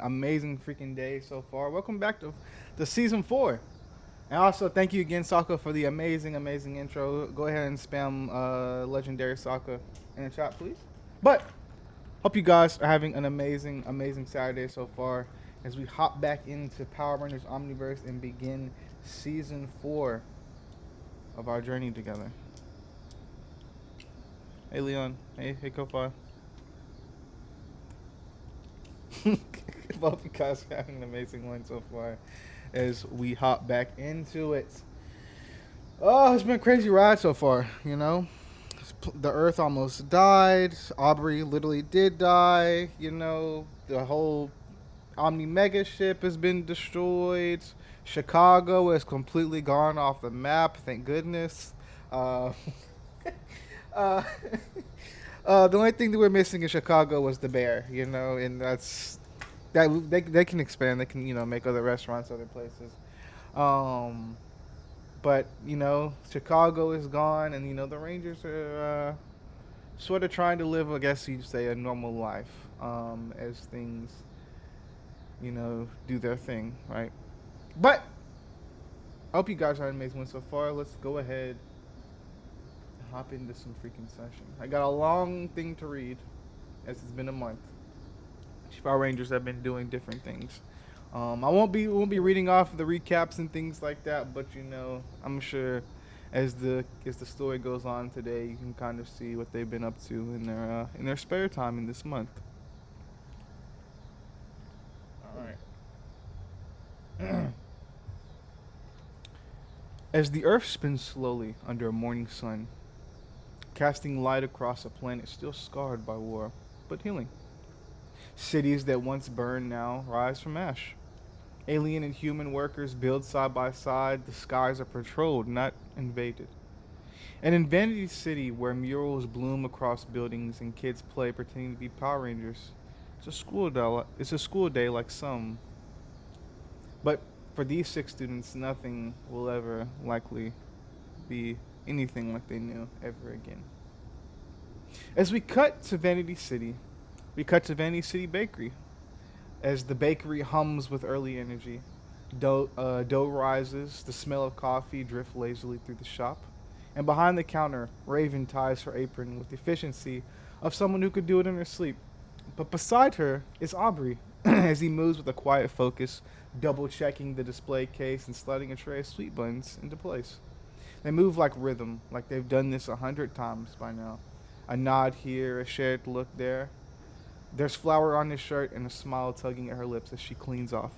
Amazing freaking day so far. Welcome back to season 4. And also, thank you again, Sokka, for the amazing intro. Go ahead and spam legendary Sokka in the chat, please. But hope you guys are having an amazing Saturday so far as we hop back into Power Rangers Omniverse and begin season 4 of our journey together. Hey, Leon. Hey, Kofi. Hope you guys are having an amazing one so far as we hop back into it. Oh, it's been a crazy ride so far, you know? The Earth almost died. Aubrey literally did die, you know? The whole Omni Mega ship has been destroyed. Chicago is completely gone off the map, thank goodness. Uh, uh, the only thing that we're missing in Chicago was the bear, you know, and that's that they can expand. They can make other restaurants, other places. Um, but Chicago is gone, and the Rangers are sort of trying to live, I guess you'd say, a normal life as things do their thing, right? But I hope you guys are amazing one so far. Let's go ahead and hop into some freaking session. I got a long thing to read, as it's been a month. Power Rangers have been doing different things. I won't be reading off the recaps and things like that, but I'm sure as the story goes on today, you can kind of see what they've been up to in their spare time in this month. All right. As the Earth spins slowly under a morning sun, casting light across a planet still scarred by war, but healing. Cities that once burned now rise from ash. Alien and human workers build side by side. The skies are patrolled, not invaded. And in Vanity City, where murals bloom across buildings and kids play pretending to be Power Rangers, it's a school day like some. But for these 6 students, nothing will ever likely be anything like they knew ever again. As we cut to Vanity City Bakery. As the bakery hums with early energy, dough rises, the smell of coffee drifts lazily through the shop, and behind the counter, Raven ties her apron with the efficiency of someone who could do it in her sleep. But beside her is Aubrey, as he moves with a quiet focus, double checking the display case and sliding a tray of sweet buns into place. They move like rhythm, like they've done this 100 times by now. A nod here, a shared look there. There's flour on his shirt and a smile tugging at her lips as she cleans off.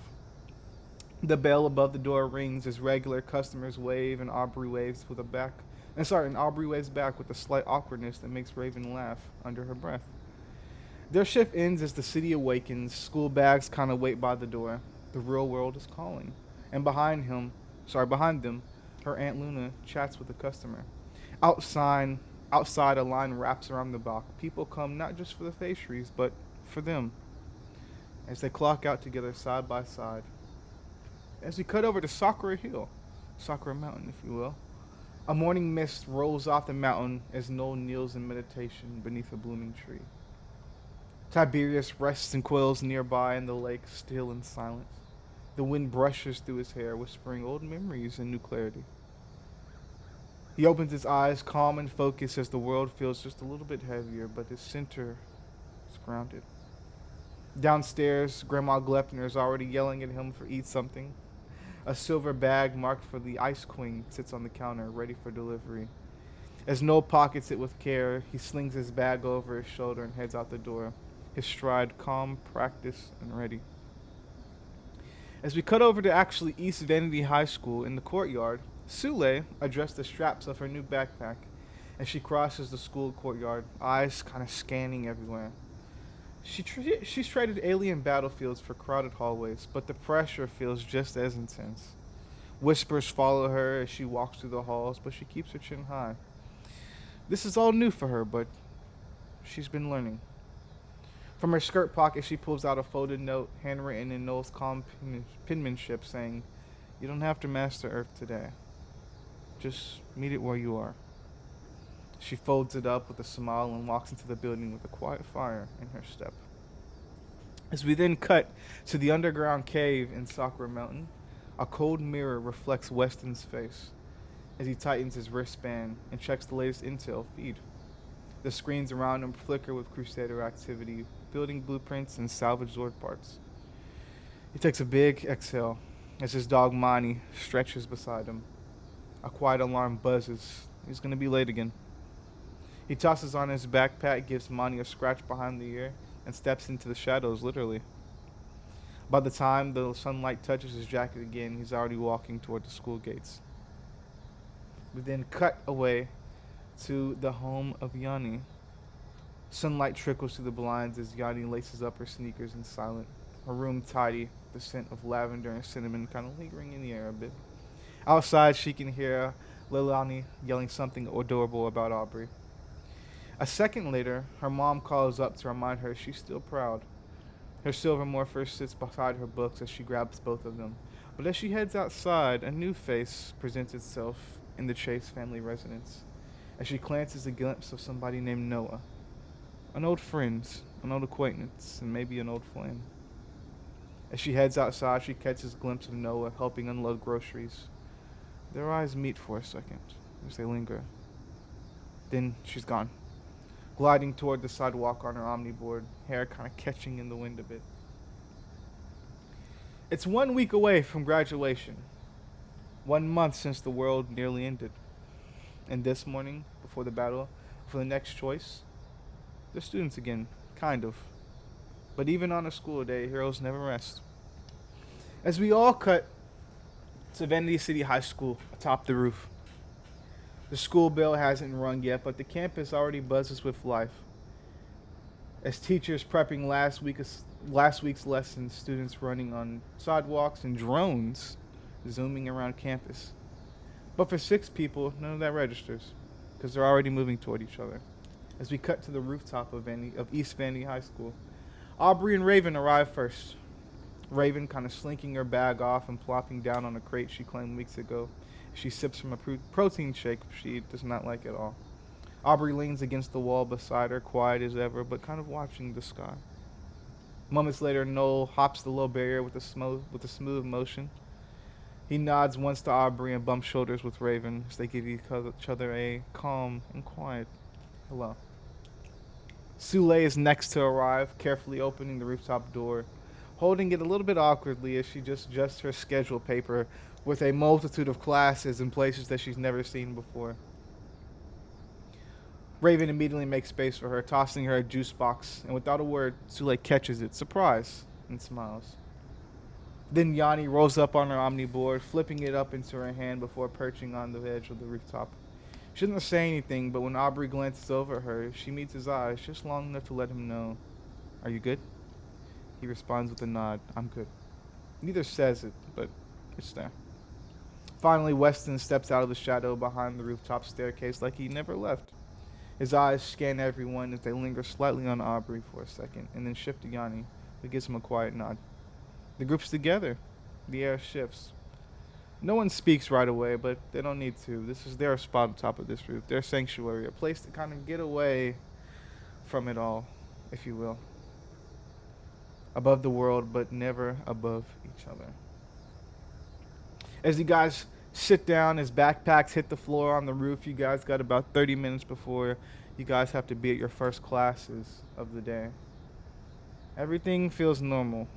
The bell above the door rings as regular customers wave, and Aubrey waves with a back. And Aubrey waves back with a slight awkwardness that makes Raven laugh under her breath. Their shift ends as the city awakens. School bags kind of wait by the door. The real world is calling, and behind them, her Aunt Luna chats with a customer. Outside, outside, a line wraps around the block. People come not just for the pastries, but for them as they clock out together side by side. As we cut over to Sakura Hill, Sakura Mountain, if you will, a morning mist rolls off the mountain as Noel kneels in meditation beneath a blooming tree. Tiberius rests and coils nearby in the lake, still and silent. The wind brushes through his hair, whispering old memories and new clarity. He opens his eyes, calm and focused, as the world feels just a little bit heavier, but his center is grounded. Downstairs, Grandma Glepner is already yelling at him for eat something. A silver bag marked for the Ice Queen sits on the counter, ready for delivery. As Noel pockets it with care, he slings his bag over his shoulder and heads out the door, his stride calm, practiced, and ready. As we cut over to actually East Vanity High School in the courtyard, Sule adjusts the straps of her new backpack as she crosses the school courtyard, eyes kind of scanning everywhere. She's traded alien battlefields for crowded hallways, but the pressure feels just as intense. Whispers follow her as she walks through the halls, but she keeps her chin high. This is all new for her, but she's been learning. From her skirt pocket, she pulls out a folded note, handwritten in Noel's calm penmanship, saying, "You don't have to master Earth today. Just meet it where you are." She folds it up with a smile and walks into the building with a quiet fire in her step. As we then cut to the underground cave in Sakura Mountain, a cold mirror reflects Weston's face as he tightens his wristband and checks the latest intel feed. The screens around him flicker with Crusader activity, building blueprints and salvage Zord parts. He takes a big exhale as his dog Mani stretches beside him. A quiet alarm buzzes. He's gonna be late again. He tosses on his backpack, gives Mani a scratch behind the ear, and steps into the shadows, literally. By the time the sunlight touches his jacket again, he's already walking toward the school gates. We then cut away to the home of Yanni. Sunlight trickles through the blinds as Yanni laces up her sneakers in silence. Her room tidy, the scent of lavender and cinnamon kind of lingering in the air a bit. Outside, she can hear Leilani yelling something adorable about Aubrey. A second later, her mom calls up to remind her she's still proud. Her silver morpher sits beside her books as she grabs both of them. But as she heads outside, a new face presents itself in the Chase family residence. As she glances a glimpse of somebody named Noah. An old friend, an old acquaintance, and maybe an old flame. As she heads outside, she catches a glimpse of Noah helping unload groceries. Their eyes meet for a second as they linger. Then she's gone, gliding toward the sidewalk on her omniboard, hair kind of catching in the wind a bit. It's 1 week away from graduation, 1 month since the world nearly ended. And this morning, before the battle for the next choice, they're students again, kind of. But even on a school day, heroes never rest. As we all cut to Vanity City High School atop the roof, the school bell hasn't rung yet, but the campus already buzzes with life. As teachers prepping last week's lessons, students running on sidewalks, and drones zooming around campus. But for 6 people, none of that registers, because they're already moving toward each other. As we cut to the rooftop of East Vandy High School, Aubrey and Raven arrive first. Raven kind of slinking her bag off and plopping down on a crate she claimed weeks ago. She sips from a protein shake she does not like at all. Aubrey leans against the wall beside her, quiet as ever, but kind of watching the sky. Moments later, Noel hops the low barrier with a smooth motion. He nods once to Aubrey and bumps shoulders with Raven as they give each other a calm and quiet hello. Sule is next to arrive, carefully opening the rooftop door, holding it a little bit awkwardly as she just adjusts her schedule paper with a multitude of classes and places that she's never seen before. Raven immediately makes space for her, tossing her a juice box, and without a word, Sule catches it, surprise, and smiles. Then Yanni rolls up on her Omni board, flipping it up into her hand before perching on the edge of the rooftop. She doesn't say anything, but when Aubrey glances over at her, she meets his eyes just long enough to let him know, "Are you good?" He responds with a nod, "I'm good." Neither says it, but it's there. Finally, Weston steps out of the shadow behind the rooftop staircase like he never left. His eyes scan everyone as they linger slightly on Aubrey for a second, and then shift to Yanni, who gives him a quiet nod. The group's together. The air shifts. No one speaks right away, but they don't need to. This is their spot on top of this roof, their sanctuary, a place to kind of get away from it all, if you will. Above the world, but never above each other. As you guys sit down, as backpacks hit the floor on the roof, you guys got about 30 minutes before you guys have to be at your first classes of the day. Everything feels normal,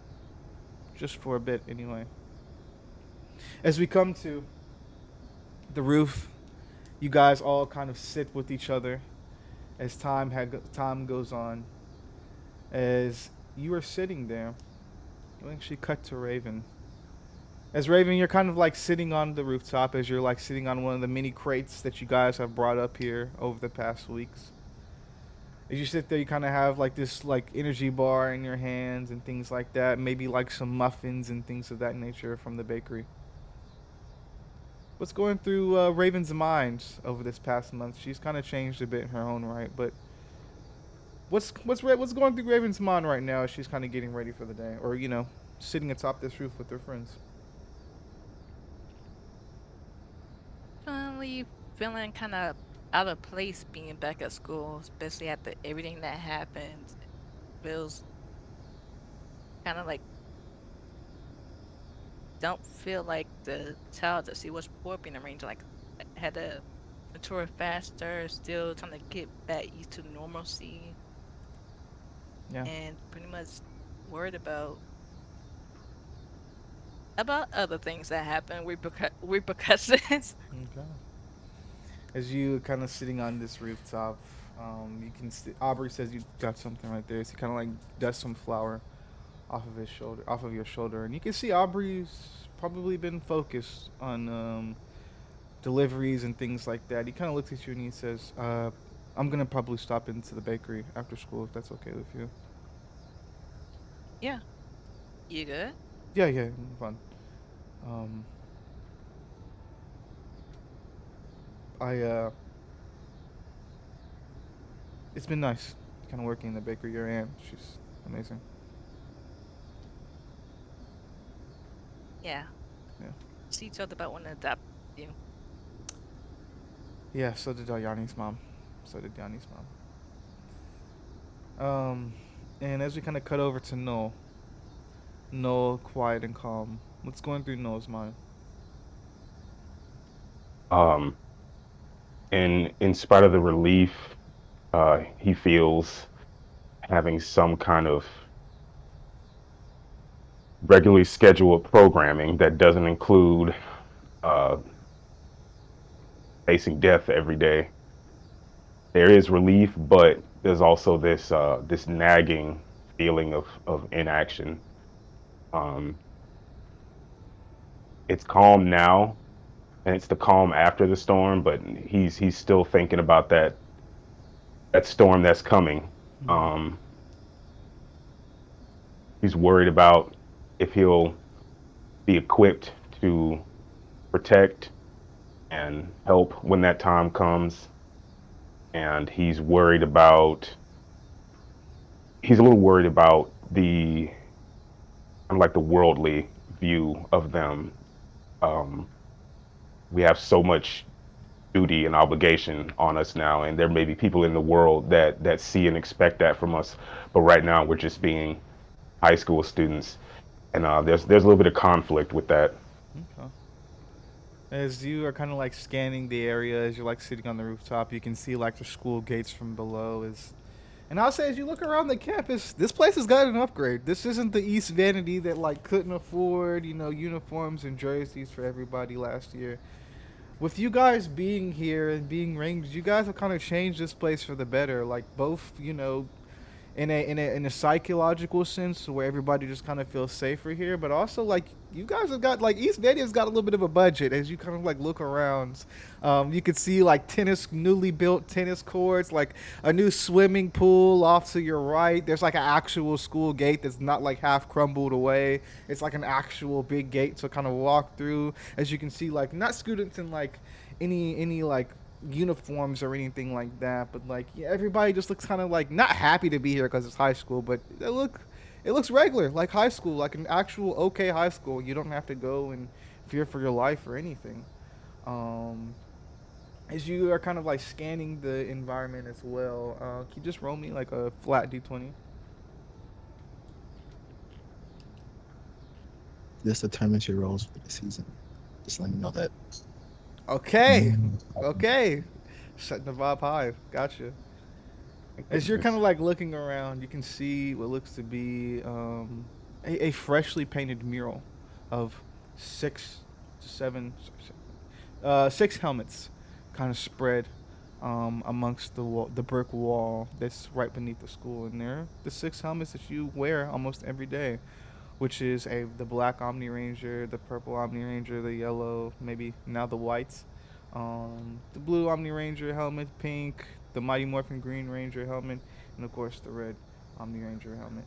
just for a bit anyway. As we come to the roof, you guys all kind of sit with each other as time goes on. As you are sitting there, you actually cut to Raven. As Raven, you're kind of like sitting on the rooftop as you're like sitting on one of the mini crates that you guys have brought up here over the past weeks. As you sit there, you kind of have like this like energy bar in your hands and things like that. Maybe like some muffins and things of that nature from the bakery. What's going through Raven's mind over this past month? She's kind of changed a bit in her own right, but what's going through Raven's mind right now as she's kind of getting ready for the day, or sitting atop this roof with her friends? Finally feeling kind of out of place being back at school, especially after everything that happened. Feels kind of like don't feel like the child that she was before being a ranger, like had to mature faster, still trying to get back used to normalcy, Yeah. and pretty much worried about other things that happen, repercussions. Okay. As you kind of sitting on this rooftop, you can Aubrey says you got something right there. So you kind of like dust some flour off of your shoulder, and you can see Aubrey's probably been focused on deliveries and things like that. He kind of looks at you and he says, "I'm gonna probably stop into the bakery after school if that's okay with you." Yeah, you good? Yeah, yeah, fun. Um, I it's been nice, kind of working in the bakery. Your aunt, she's amazing. Yeah. Yeah, See each other about wanting to adopt you. yeah. So did Yanni's mom. So did Yanni's mom. And as we kind of cut over to Noel, Noel, quiet and calm. What's going through Noel's mind? Um, in spite of the relief he feels having some kind of regularly scheduled programming that doesn't include uh, facing death every day, there is relief, but there's also this nagging feeling of inaction. Um, it's calm now, and it's the calm after the storm, but he's still thinking about that storm that's coming. Mm-hmm. Um, he's worried about if he'll be equipped to protect and help when that time comes. And he's a little worried about the kind of like the worldly view of them. Um, we have so much duty and obligation on us now, and there may be people in the world that see and expect that from us. But right now, we're just being high school students, and there's a little bit of conflict with that. Okay. As you are kind of like scanning the area, as you're like sitting on the rooftop, you can see like the school gates from below. And I'll say, as you look around the campus, this place has got an upgrade. This isn't the East Vanity that like couldn't afford, uniforms and jerseys for everybody last year. With you guys being here and being ranged, you guys have kind of changed this place for the better. Like both, in a psychological sense where everybody just kind of feels safer here, but also like you guys have got like East Vegas got a little bit of a budget as you kind of like look around. You can see like newly built tennis courts, like a new swimming pool off to your right. There's like an actual school gate that's not like half crumbled away. It's like an actual big gate to kind of walk through. As you can see, like not students in like any like uniforms or anything like that, but like yeah, everybody just looks kind of like not happy to be here because it's high school, but it looks regular like high school, like an actual okay high school. You don't have to go and fear for your life or anything. Um, as you are kind of like scanning the environment as well, can you just roll me like a flat d20? This determines your roles for the season. Just let me know that. Okay, okay, setting the vibe high. Gotcha. As you're kind of like looking around, you can see what looks to be a freshly painted mural of six to seven, six helmets, kind of spread amongst the brick wall that's right beneath the school. And there, the six helmets that you wear almost every day, which is the black Omni Ranger, the purple Omni Ranger, the yellow, maybe now the whites, the blue Omni Ranger helmet, pink, the Mighty Morphin Green Ranger helmet, and of course the red Omni Ranger helmet.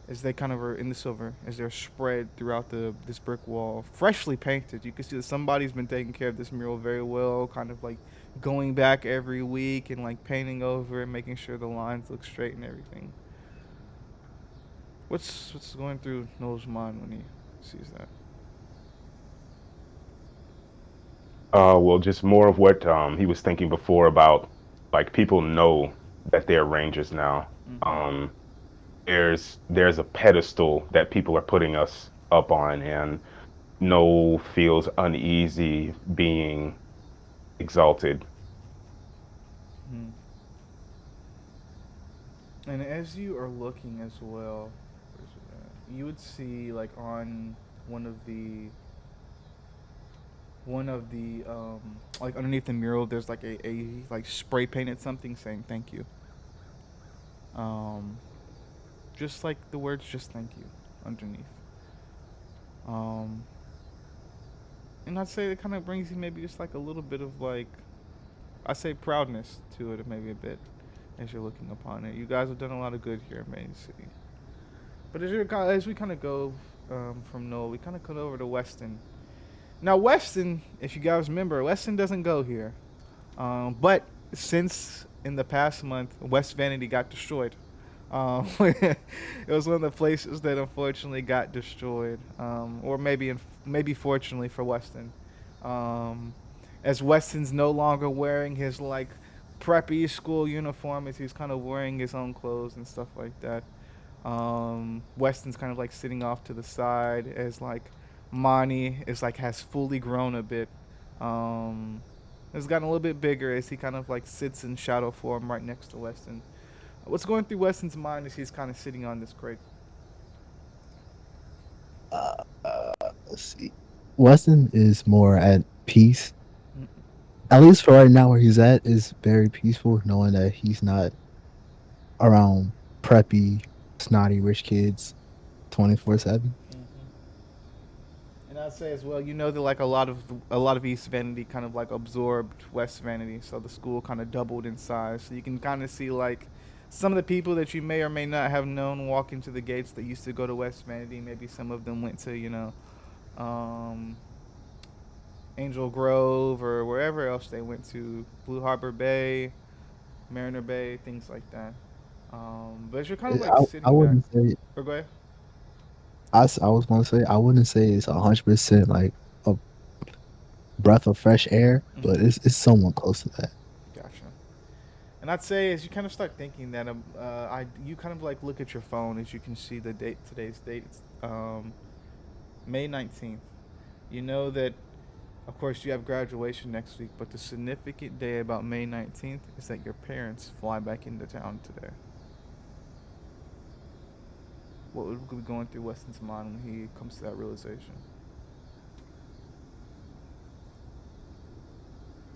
As they kind of are in the silver, as they're spread throughout the this brick wall, freshly painted, you can see that somebody's been taking care of this mural very well, kind of like going back every week and like painting over it, making sure the lines look straight and everything. What's going through Noel's mind when he sees that? Well, just more of what he was thinking before about like people know that they're rangers now. Mm-hmm. Um, there's a pedestal that people are putting us up on, and no feels uneasy being exalted. Hmm. And as you are looking as well, where's it at? You would see like on one of the like underneath the mural, there's like a like spray painted something saying thank you. Um, just like the words just thank you underneath. Um, and I'd say it kind of brings you maybe just like a little bit of like I say proudness to it, maybe a bit as you're looking upon it. You guys have done a lot of good here in Maine City. But as we kind of go from Knoll, we kind of cut over to Weston. Now, Weston, if you guys remember, Weston doesn't go here. But since in the past month, West Vanity got destroyed. It was one of the places that unfortunately got destroyed, or maybe fortunately for Weston, um, as Weston's no longer wearing his like preppy school uniform, as he's kind of wearing his own clothes and stuff like that. Weston's kind of like sitting off to the side as like Monty is like has fully grown a bit. Um, has gotten a little bit bigger as he kind of like sits in shadow form right next to Weston. What's going through Weston's mind as he's kind of sitting on this crate? Let's see. Weston is more at peace. Mm. At least for right now, where he's at is very peaceful, knowing that he's not around preppy, snotty rich kids 24/7. Mm-hmm. And I'd say as well, you know that like a lot of East Vanity kind of like absorbed West Vanity, so the school kind of doubled in size. So you can kind of see like some of the people that you may or may not have known walk into the gates that used to go to West Vanity. Maybe some of them went to um, Angel Grove or wherever else they went to, Blue Harbor Bay, Mariner Bay, things like that. But as you're kind of like I sitting back, wouldn't say or go ahead. I was gonna say I wouldn't say it's 100% like a breath of fresh air, but Mm-hmm. it's somewhat close to that. Gotcha. And I'd say as you kind of start thinking that, you kind of like look at your phone as you can see the date. Today's date. It's May 19th. You know that, of course, you have graduation next week, but the significant day about May 19th is that your parents fly back into town today. What would be going through Weston's mind when he comes to that realization?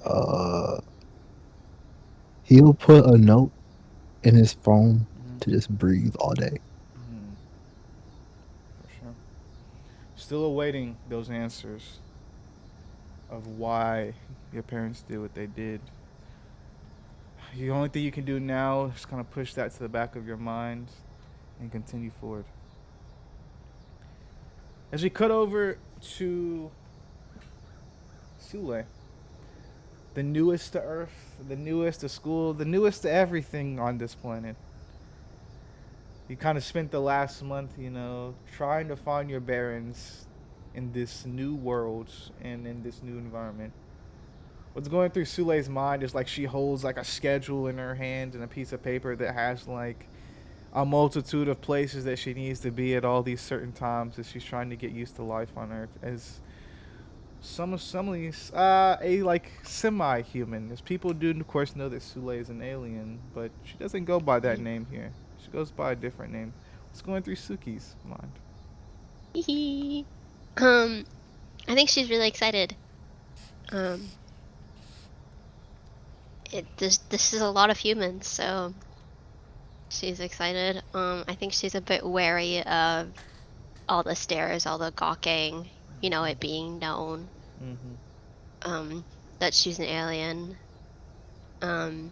Uh, he'll put a note in his phone Mm-hmm. to just breathe all day. Mm-hmm. For sure. Still awaiting those answers of why your parents did what they did. The only thing you can do now is kind of push that to the back of your mind and continue forward. As we cut over to Sule, the newest to Earth, the newest to school, the newest to everything on this planet. You kind of spent the last month, trying to find your bearings in this new world and in this new environment. What's going through Sule's mind is like she holds like a schedule in her hand and a piece of paper that has like a multitude of places that she needs to be at all these certain times as she's trying to get used to life on Earth as some of these a like semi-human. As people do, of course, know that Sule is an alien, but she doesn't go by that name here. She goes by a different name. What's going through Suki's mind? Hee. um, I think she's really excited. Um, this is a lot of humans, so she's excited. I think she's a bit wary of all the stares, all the gawking, it being known, Mm-hmm. um, that she's an alien. Um,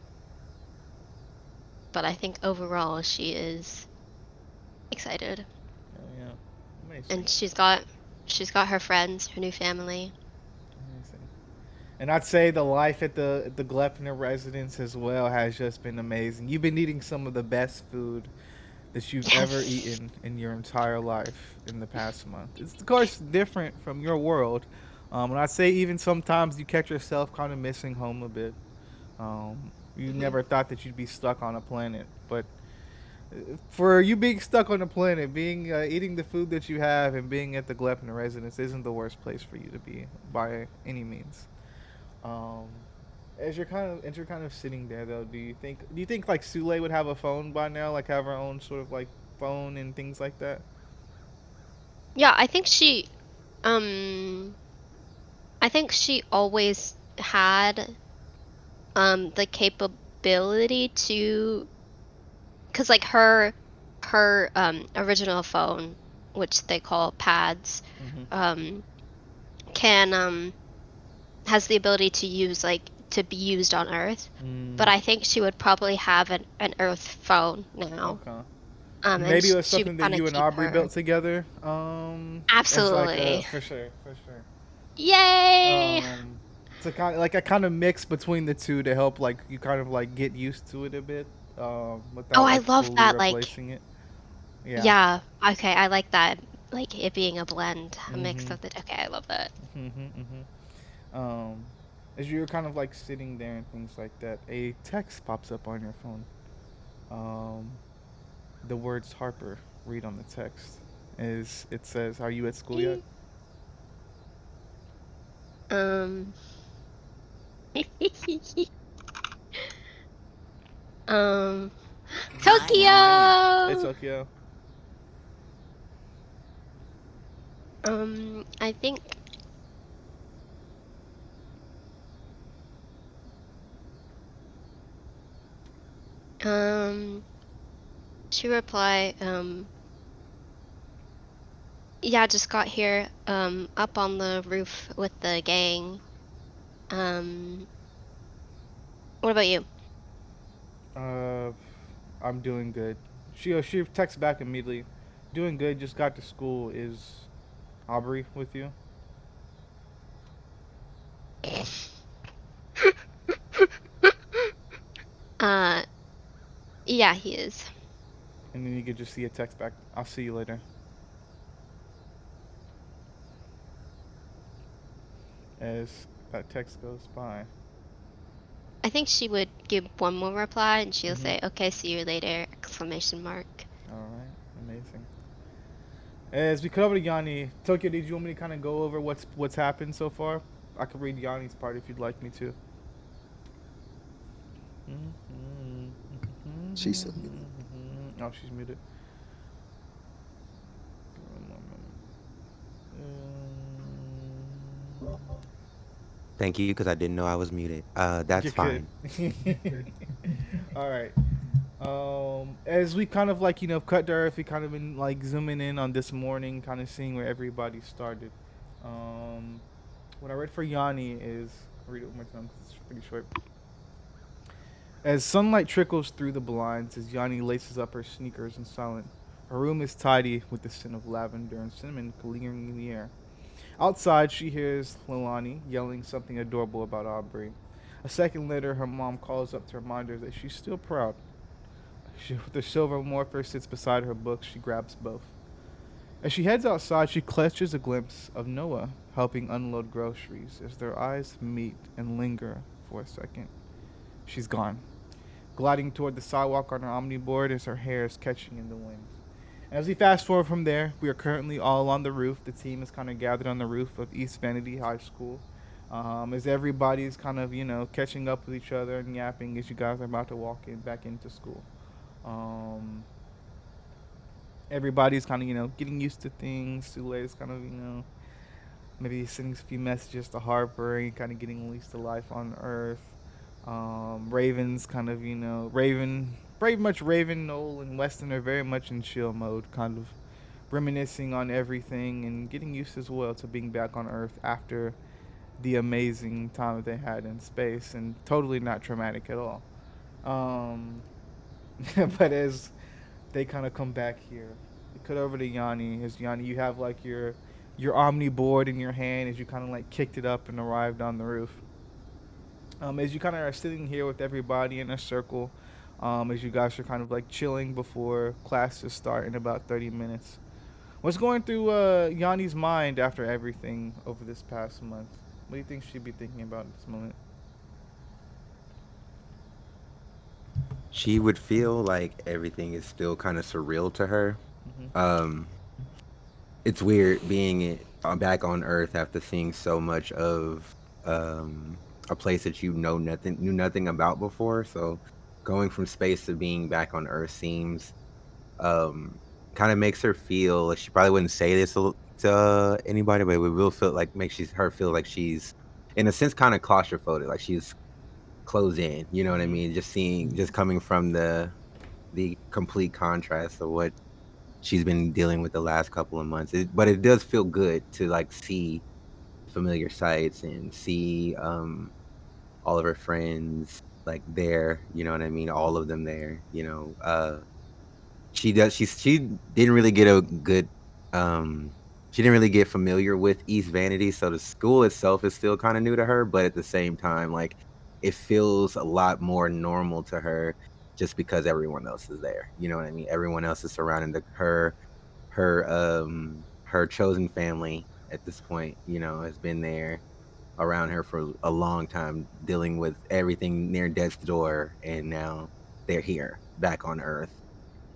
but I think overall she is excited. Oh yeah, amazing, And she's got her friends, her new family. amazing. And I'd say the life at the Glepner residence as well has just been amazing. You've been eating some of the best food that you've ever Yes. eaten in your entire life in the past month. It's of course different from your world, and I'd say even sometimes you catch yourself kind of missing home a bit. You Hmm. never thought that you'd be stuck on a planet, but For you being stuck on the planet, being eating the food that you have, and being at the Glepner residence isn't the worst place for you to be by any means. Um, as you're kind of sitting there though, do you think like Sule would have a phone by now, like have her own sort of like phone and things like that? Yeah, um I think she always had the capability to, cuz like her original phone, which they call pads, Mm-hmm. um can has the ability to use like to be used on Earth. But Mm, I think she would probably have an Earth phone now. okay. And Maybe it was she would something that kind of you and keep Aubrey her. built together. As like a Absolutely. for sure, for sure. Yay! Um, to kind of like a kind of mix between the two to help like you kind of like get used to it a bit, Oh, without I like love fully that. Like, replacing it. Yeah. yeah, okay, I like that. Like it being a blend, a mix Mm-hmm. of the. Okay, I love that. Mm-hmm. Mm-hmm. As you're kind of like sitting there and things like that, a text pops up on your phone. Um, the words Harper read on the text is it says, "Are you at school yet?" Eh, Um, um, Hey Tokyo. Tokyo. I think um she reply yeah, just got here up on the roof with the gang. Um, what about you? Uh, I'm doing good. She texts back immediately. Doing good. Just got to school. Is Aubrey with you? uh, yeah, he is. And then you could just see a text back. I'll see you later. As that text goes by. I think she would give one more reply and she'll Mhm. say, "Okay, see you later!" Exclamation mark. All right. Amazing. As we cover Yanni, Tokyo, did you want me to kind of go over what's happened so far? I could read Yanni's part if you'd like me to. She's so muted. Oh, she's muted. Thank you, because I didn't know I was muted. That's You're good. fine. All right. As we kind of like cut to Earth, we kind of been like zooming in on this morning, kind of seeing where everybody started. Um, what I read for Yanni is I'll read it one more time 'cause it's pretty short. As sunlight trickles through the blinds, as Yanni laces up her sneakers in silence, her room is tidy with the scent of lavender and cinnamon lingering in the air. Outside, she hears Lilani yelling something adorable about Aubrey. A second later, her mom calls up to remind her that she's still proud. The silver morpher sits beside her books. She grabs both. As she heads outside, she clutches a glimpse of Noah helping unload groceries. As their eyes meet and linger for a second, she's gone, gliding toward the sidewalk on her omniboard as her hair is catching in the wind. As we fast forward from there, we are currently all on the roof. The team is kind of gathered on the roof of East Vanity High School. As everybody's kind of, catching up with each other and yapping as you guys are about to walk in back into school. Um, Everybody's kind of, getting used to things. Sule's kind of, maybe sending a few messages to Harper and kind of getting released to life on Earth. Raven's kind of, very much Raven, Noel, and Weston are very much in chill mode, kind of reminiscing on everything and getting used as well to being back on Earth after the amazing time that they had in space and totally not traumatic at all. Um, but as they kind of come back here, we cut over to Yanni. As Yanni, you have like your Omni board in your hand as you kind of like kicked it up and arrived on the roof. As you kind of are sitting here with everybody in a circle, as you guys are kind of like chilling before classes start in about 30 minutes. What's going through Yanni's mind after everything over this past month? What do you think she'd be thinking about at this moment? She would feel like everything is still kind of surreal to her. Mm-hmm. Um, it's weird being back on Earth after seeing so much of a place that you knew nothing about before. So going from space to being back on Earth seems kind of makes her feel like she probably wouldn't say this to anybody, but it will feel like makes her feel like she's in a sense kind of claustrophobic, like she's closed in. You know what I Mm-hmm. mean? Just coming from the complete contrast of what she's been dealing with the last couple of months. But it does feel good to like see familiar sights and see all of her friends like there. You know what I mean? All of them there. She didn't really get a good um she didn't really get familiar with East Vanity, so the school itself is still kind of new to her, but at the same time, like it feels a lot more normal to her just because everyone else is there. You know what I mean? Everyone else is surrounding her chosen family at this point, has been there around her for a long time, dealing with everything near death's door, and now they're here back on Earth,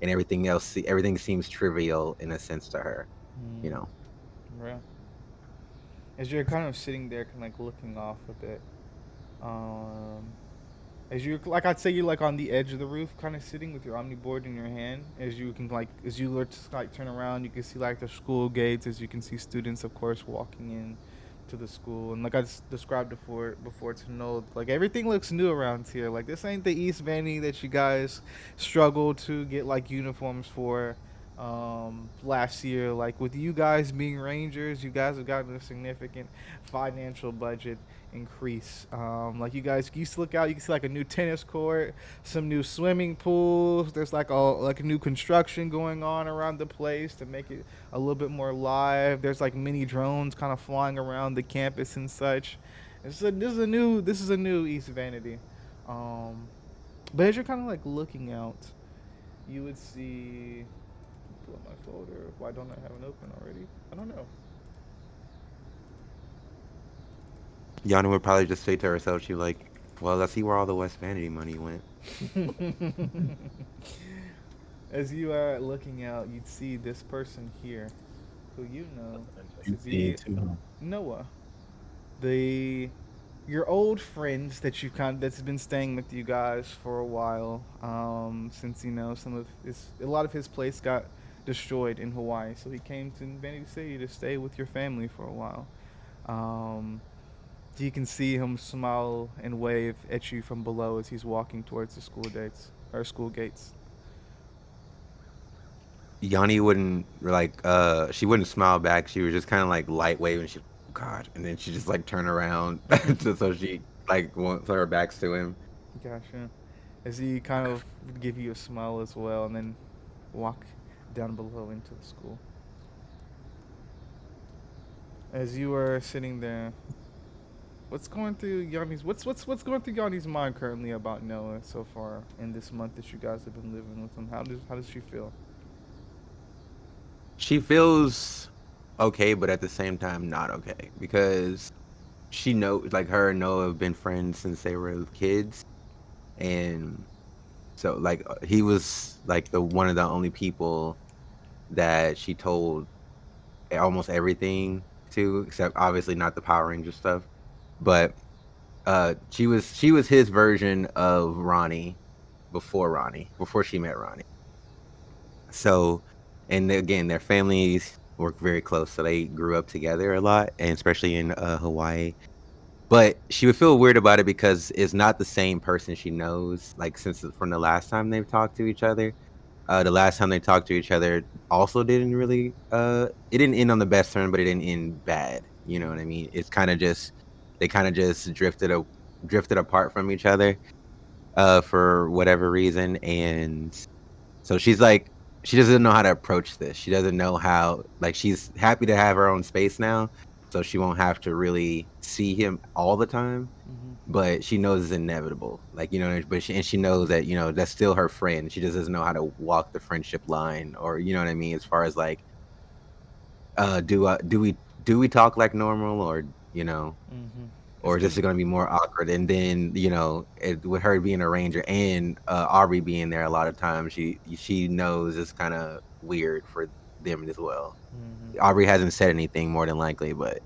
and everything seems trivial in a sense to her, you Mm-hmm. know. Right. As you're kind of sitting there, kind of like looking off a bit, um, as you like, I'd say you're like on the edge of the roof, kind of sitting with your omniboard in your hand. As you can like, as you look, like turn around, you can see like the school gates. As you can see students, of course, walking in to the school. And like I described before to know, like everything looks new around here. Like this ain't the East Vanny that you guys struggled to get like uniforms for last year. Like with you guys being rangers, you guys have gotten a significant financial budget increase. Like you guys used to look out, you can see like a new tennis court, some new swimming pools. There's like a new construction going on around the place to make it a little bit more live. There's like mini drones kind of flying around the campus and such. This is a new East Vanity. Um, but as you're kind of like looking out, you would see. Pull up my folder. Why don't I have it open already? I don't know. Yana would probably just say to herself, she'd be like, well, let's see where all the West Vanity money went. As you are looking out, you'd see this person here, who you know You to see be too, huh? Noah, the your old friend that you that's been staying with you guys for a while. Since a lot of his place got destroyed in Hawaii, so he came to Vanity City to stay with your family for a while. Um, you can see him smile and wave at you from below as he's walking towards the school gates. Yanni wouldn't she wouldn't smile back. She was just kind of like light waving. She, oh God, and then she just like turn around so she like won't so her back's to him. Gotcha. As he kind of would give you a smile as well, and then walk down below into the school. As you are sitting there, what's going through Yanni's mind currently about Noah so far in this month that you guys have been living with him? How does she feel? She feels okay, but at the same time not okay because she knows like her and Noah have been friends since they were kids, and so like he was like the one of the only people that she told almost everything to, except obviously not the Power Ranger stuff. But she was his version of before she met Ronnie. So, and again, their families work very close, so they grew up together a lot, and especially in Hawaii. But she would feel weird about it because it's not the same person she knows, like since from the last time they've talked to each other. The last time they talked to each other also didn't really it didn't end on the best term, but it didn't end bad. You know what I mean? It's kind of just they kind of just drifted apart from each other for whatever reason, and so she's like she doesn't know how to approach this. She doesn't know how like she's happy to have her own space now, so she won't have to really see him all the time, Mm-hmm. but she knows it's inevitable. Like, but she knows that, that's still her friend. She just doesn't know how to walk the friendship line, or, you know what I mean? As far as like, do we talk like normal, or, Mm-hmm. or is this going to be more awkward? And then with her being a ranger and Aubrey being there, a lot of times she knows it's kind of weird for them as well. Aubrey hasn't said anything more than likely, but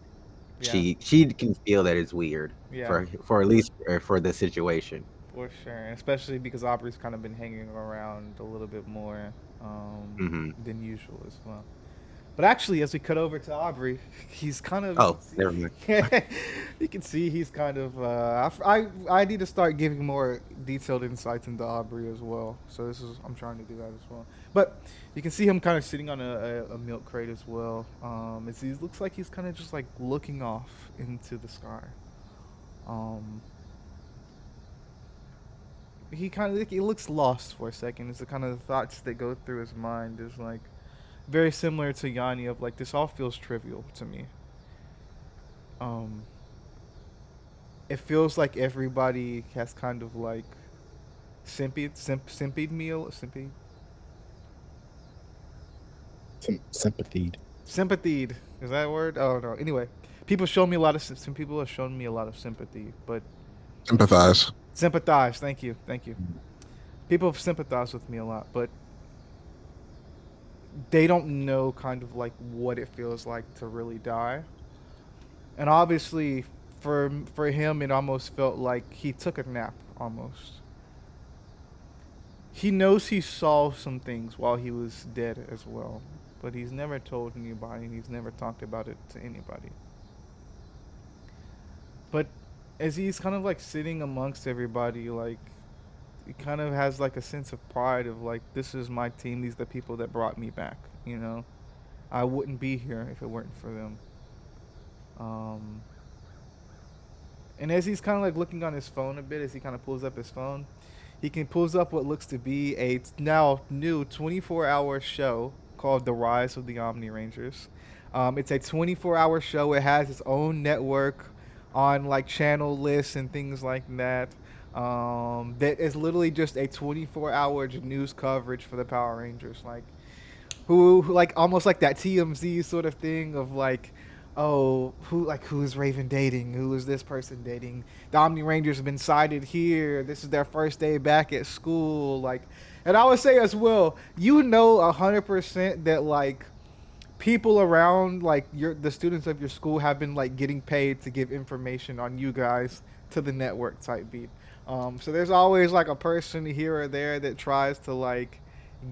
Yeah. she can feel that it's weird Yeah. for at least for the situation. For sure, and especially because Aubrey's kind of been hanging around a little bit more than usual as well. But actually, as we cut over to Aubrey, he's kind of. Oh, never mind. You can see he's kind of. I need to start giving more detailed insights into Aubrey as well. So I'm trying to do that as well. But you can see him kind of sitting on a milk crate as well. He looks like he's kind of just like looking off into the sky. He looks lost for a second. It's the kind of thoughts that go through his mind is like very similar to Yanni of like this all feels trivial to me. It feels like everybody has kind of like sympathied me sympathy. Sympathied. Sympathied is that a word? Oh no. Anyway, some people have shown me a lot of sympathy, but Sympathize. sympathize. Thank you. People have sympathized with me a lot, but they don't know kind of like what it feels like to really die. And obviously, for him, it almost felt like he took a nap. Almost. He knows he saw some things while he was dead as well, but he's never told anybody. He's never talked about it to anybody. But as he's kind of like sitting amongst everybody, like he kind of has like a sense of pride of like, this is my team. These are the people that brought me back. You know, I wouldn't be here if it weren't for them. And as he's kind of like looking on his phone a bit, as he kind of pulls up his phone, he pulls up what looks to be a now new 24-hour show called The Rise of the Omni Rangers. It's a 24-hour show. It has its own network on like channel lists and things like that. That is literally just a 24-hour news coverage for the Power Rangers. Like, who like almost like that TMZ sort of thing of like, oh, who is Raven dating? Who is this person dating? The Omni Rangers have been sighted here. This is their first day back at school. Like, and I would say as well, 100% that like people around like the students of your school have been like getting paid to give information on you guys to the network type beat. So there's always like a person here or there that tries to like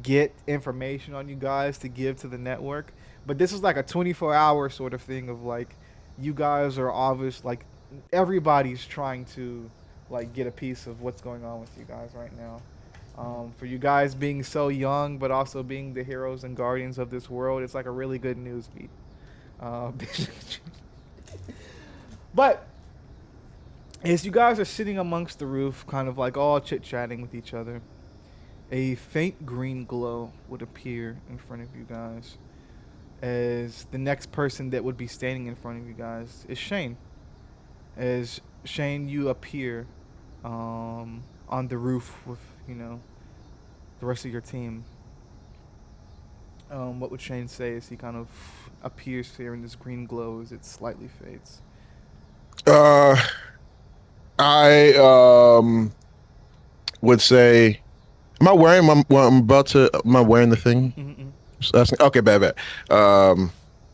get information on you guys to give to the network. But this is like a 24-hour sort of thing of like, you guys are obvious, like everybody's trying to like get a piece of what's going on with you guys right now. For you guys being so young, but also being the heroes and guardians of this world, it's like a really good news beat. But as you guys are sitting amongst the roof, kind of like all chit-chatting with each other, a faint green glow would appear in front of you guys. As the next person that would be standing in front of you guys is Shane. As Shane, you appear on the roof with, the rest of your team. What would Shane say as he kind of appears here in this green glow as it slightly fades? I would say, am I wearing am I wearing the thing? Mm-mm. Just asking. Okay, bad.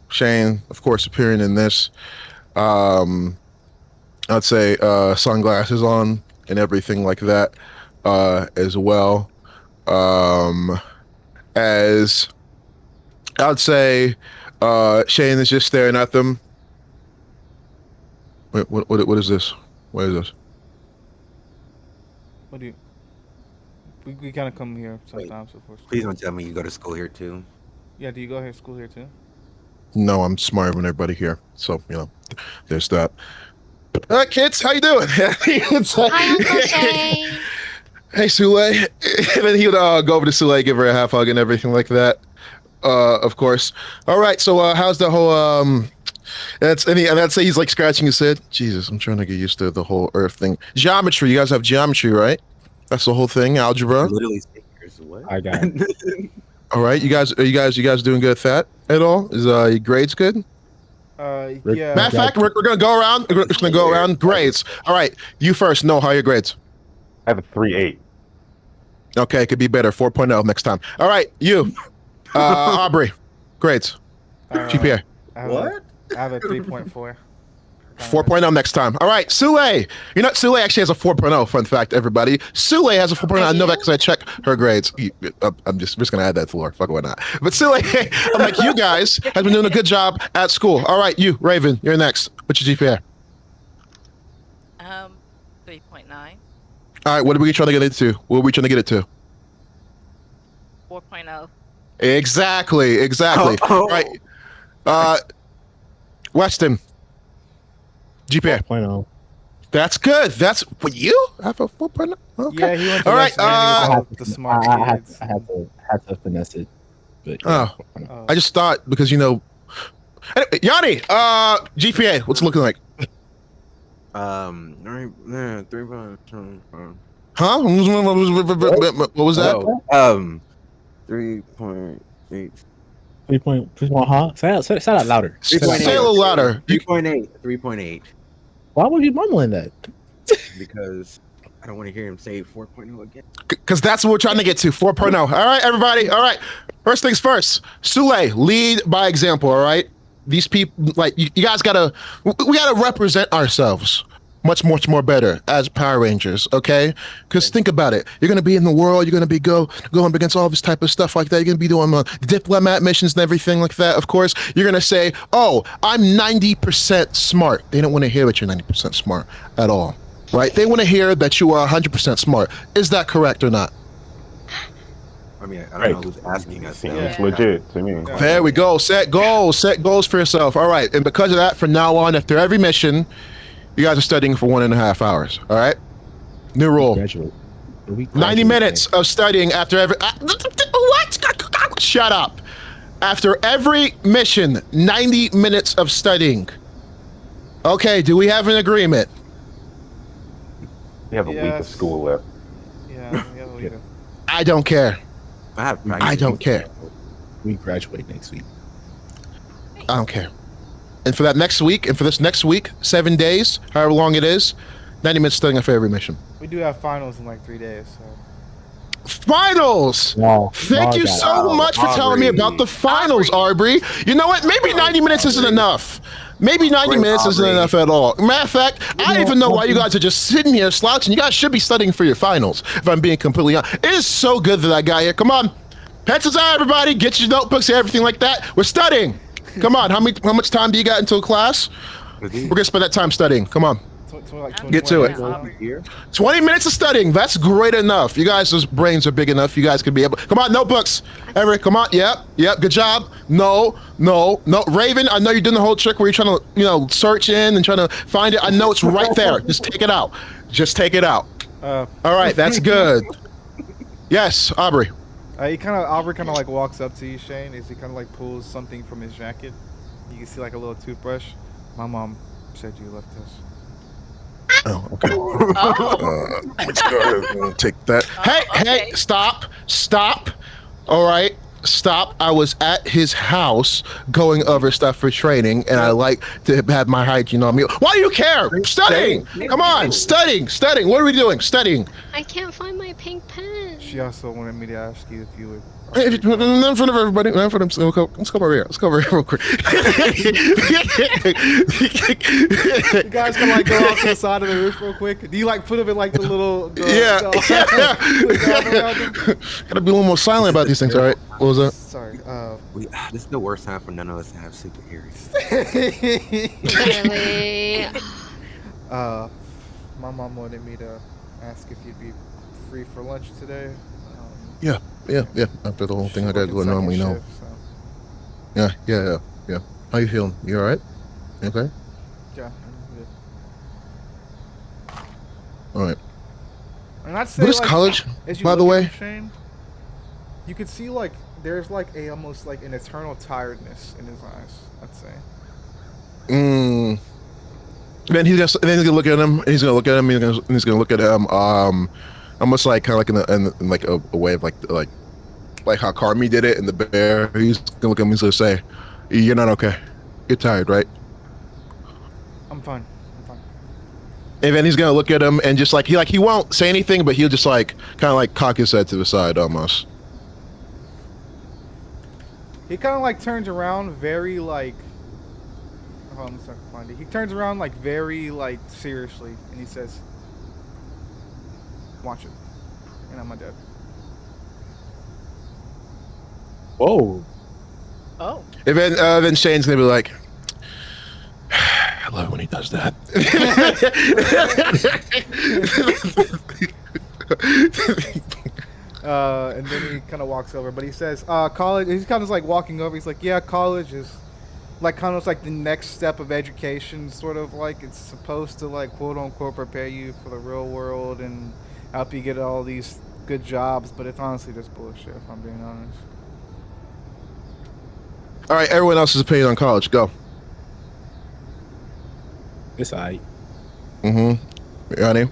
Shane, of course, appearing in this. I'd say sunglasses on and everything like that, as well. As I'd say, Shane is just staring at them. Wait, what is this? What is this? What do you? We kind of come here sometimes, of course. Please don't tell me you go to school here too. Yeah, do you go to school here too? No, I'm smarter than everybody here. So, there's that. Kids, how you doing? It's like, Hi, Uncle Shane. hey, Sule. And then he would go over to Sule, give her a half hug and everything like that. Of course. All right, so how's the whole and I'd say he's like scratching his head. Jesus, I'm trying to get used to the whole Earth thing. Geometry, you guys have geometry, right? That's the whole thing, algebra. Literally stickers. What? I got it. All right, you guys doing good at that at all? Is your grades good? Rick, Yeah. Matter of fact, we're gonna go around. We're just gonna go around grades. All right, you first. No, how are your grades? I have a 3.8. Okay, it could be better. 4.0 next time. All right, you, Aubrey, grades, GPA. What? I have a 3.4. 4.0 next time. All right, Sule. You know, Sule actually has a 4.0. Fun fact, everybody. Sule has a 4.0. I know that because I check her grades. I'm just gonna add that to Laura. Fuck, why not? But Sule, I'm like, you guys have been doing a good job at school. All right, you, Raven, you're next. What's your GPA? 3.9. All right, what are we trying to get into? What are we trying to get it to? 4.0. Exactly. Oh. All right. Weston. GPA. 4.0. That's good. That's what you have a 4.0. Okay. Yeah, he went to All right. West Virginia with the smart kids. I had to finesse it. But Oh. 4.0. I just thought because Anyway, Yanni. GPA. What's it looking like? 3.0. Huh? What was that? 3.8. 3.1, huh? Say that louder. Say it a little louder. 3.8. Why would you mumbling that? Because I don't want to hear him say 4.0 again. Because that's what we're trying to get to. 4.0. All right, everybody. All right. First things first. Sule, lead by example. All right. These people, like you guys gotta, we gotta represent ourselves much more better as Power Rangers, okay? Because think about it, you're gonna be in the world, you're gonna be going up against all this type of stuff like that. You're gonna be doing diplomat missions and everything like that. Of course, you're gonna say, "Oh, I'm 90% smart." They don't want to hear that you're 90% smart at all, right? They want to hear that you are 100% smart. Is that correct or not? I mean, I don't know who's asking us. Seems Now. legit to me. Yeah. There we go. Set goals for yourself. All right, and because of that, from now on, after every mission, you guys are studying for 1.5 hours. All right. New rule. Graduate. 90 minutes of studying after every. What? Shut up. After every mission, 90 minutes of studying. Okay. Do we have an agreement? We have a week of Yes. school left. Yeah, I don't care. I don't care. We graduate next week. I don't care. And for that next week, and for this next week, 7 days, however long it is, 90 minutes studying for every mission. we do have finals in like 3 days. So. Finals! No, Thank you so much for telling me about the finals, Aubrey. You know what? Maybe 90 minutes isn't enough. Maybe 90 minutes isn't enough at all. Matter of fact, I don't even know why you guys are just sitting here slouching. You guys should be studying for your finals, if I'm being completely honest. It is so good that I got here. Come on. Pencils out, everybody. Get your notebooks and everything like that. We're studying. Come on. How much time do you got until class? We're going to spend that time studying. Come on. Get to it. 20 minutes of studying. That's great enough. You guys' brains are big enough. You guys could be able. Come on, notebooks. Everett, come on. Yep. Good job. No. Raven, I know you're doing the whole trick where you're trying to, search in and trying to find it. I know it's right there. Just take it out. All right. That's good. Yes, Aubrey. Aubrey kind of like walks up to you, Shane, as he kind of like pulls something from his jacket. You can see like a little toothbrush. My mom said you left us. Oh, okay. Let's go ahead and take that. Hey, stop. All right, stop. I was at his house going over stuff for training, and I like to have my hygiene on me. Why do you care? Studying. Come on, studying. What are we doing? Studying. I can't find my pink pen. She also wanted me to ask you if you would. In front of everybody. In front of them. Let's come over here. Real quick. You guys can like go off to the side of the roof real quick. Do you like put them in like the little? Yeah. Gotta be a little more silent about these things. All right. What was that? Sorry. This is the worst time for none of us to have superheroes. Really? My mom wanted me to ask if you'd be free for lunch today. Yeah. After the whole thing I got going on, we know. Shift, so. Yeah. How you feeling? You all right? You okay? Yeah, I'm good. All right. And I'd say, What is like, college, as you by the look at way? him, Shane, you could see like there's like almost like an eternal tiredness in his eyes. I'd say. Then he's gonna look at him. He's gonna look at him. Almost like kind of like in like a way of like how Carmi did it in the bear. He's gonna look at him. He's gonna say, "You're not okay. You're tired, right?" I'm fine. I'm fine. And then he's gonna look at him and just like he won't say anything, but he'll just like kind of like cock his head to the side almost. He kind of like turns around very like. Hold on, I'm trying to find it. He turns around like very like seriously, and he says, "Watch it." And I'm my dad. Whoa. Oh. And then Shane's gonna be like, I love it when he does that. And then he kind of walks over, but he says, "College." He's kind of like walking over. He's like, "Yeah, college is like kind of like the next step of education, sort of like it's supposed to like quote unquote prepare you for the real world and help you get all these good jobs, but it's honestly just bullshit if I'm being honest." All right, everyone else's opinion on college. Go. It's alright. Ronnie?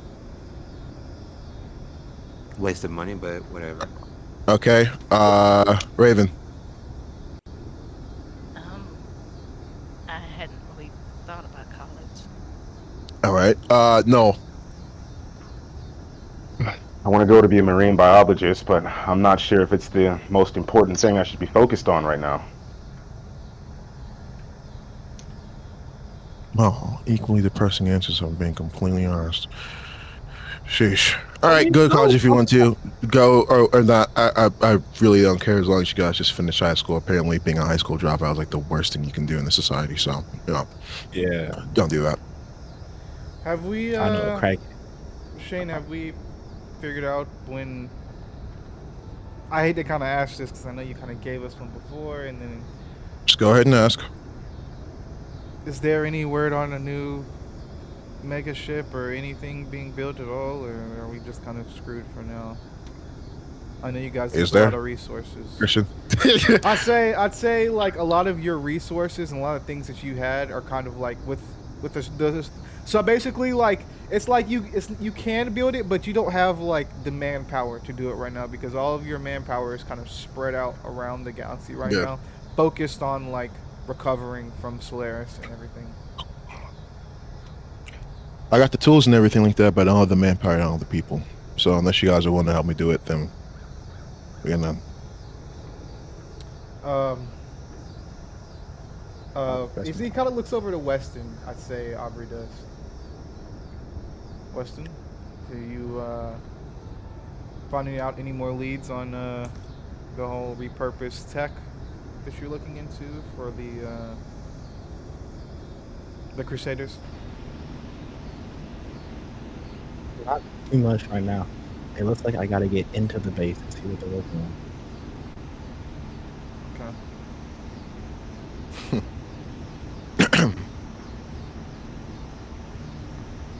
Waste of money, but whatever. Okay. Raven. I hadn't really thought about college. All right. No. I want to go to be a marine biologist, but I'm not sure if it's the most important thing I should be focused on right now. Oh, equally depressing answers. I'm being completely honest. Sheesh. All right, go to college if you want to. Go or not. I really don't care as long as you guys just finish high school. Apparently, being a high school dropout is like the worst thing you can do in the society. So, Yeah. don't do that. Have we, I know, crack. Shane? Have we figured out when? I hate to kind of ask this because I know you kind of gave us one before, and then Just go ahead and ask. is there any word on a new mega ship or anything being built at all, or are we just kind of screwed for now? I know you guys Is have a lot there? of resources. Christian. I'd say like a lot of your resources and a lot of things that you had are kind of like with the so basically like it's like you can build it, but you don't have like the manpower to do it right now because all of your manpower is kind of spread out around the galaxy right Yeah. now, focused on like recovering from Solaris and everything. I got the tools and everything like that, but I don't have the manpower and all the people. So unless you guys are willing to help me do it, then we're gonna. If he kind of looks over to Weston, I'd say Aubrey does. Weston, do you finding out any more leads on the whole repurposed tech that you're looking into for the Crusaders? Not too much right now. It looks like I gotta get into the base and see what they're working on.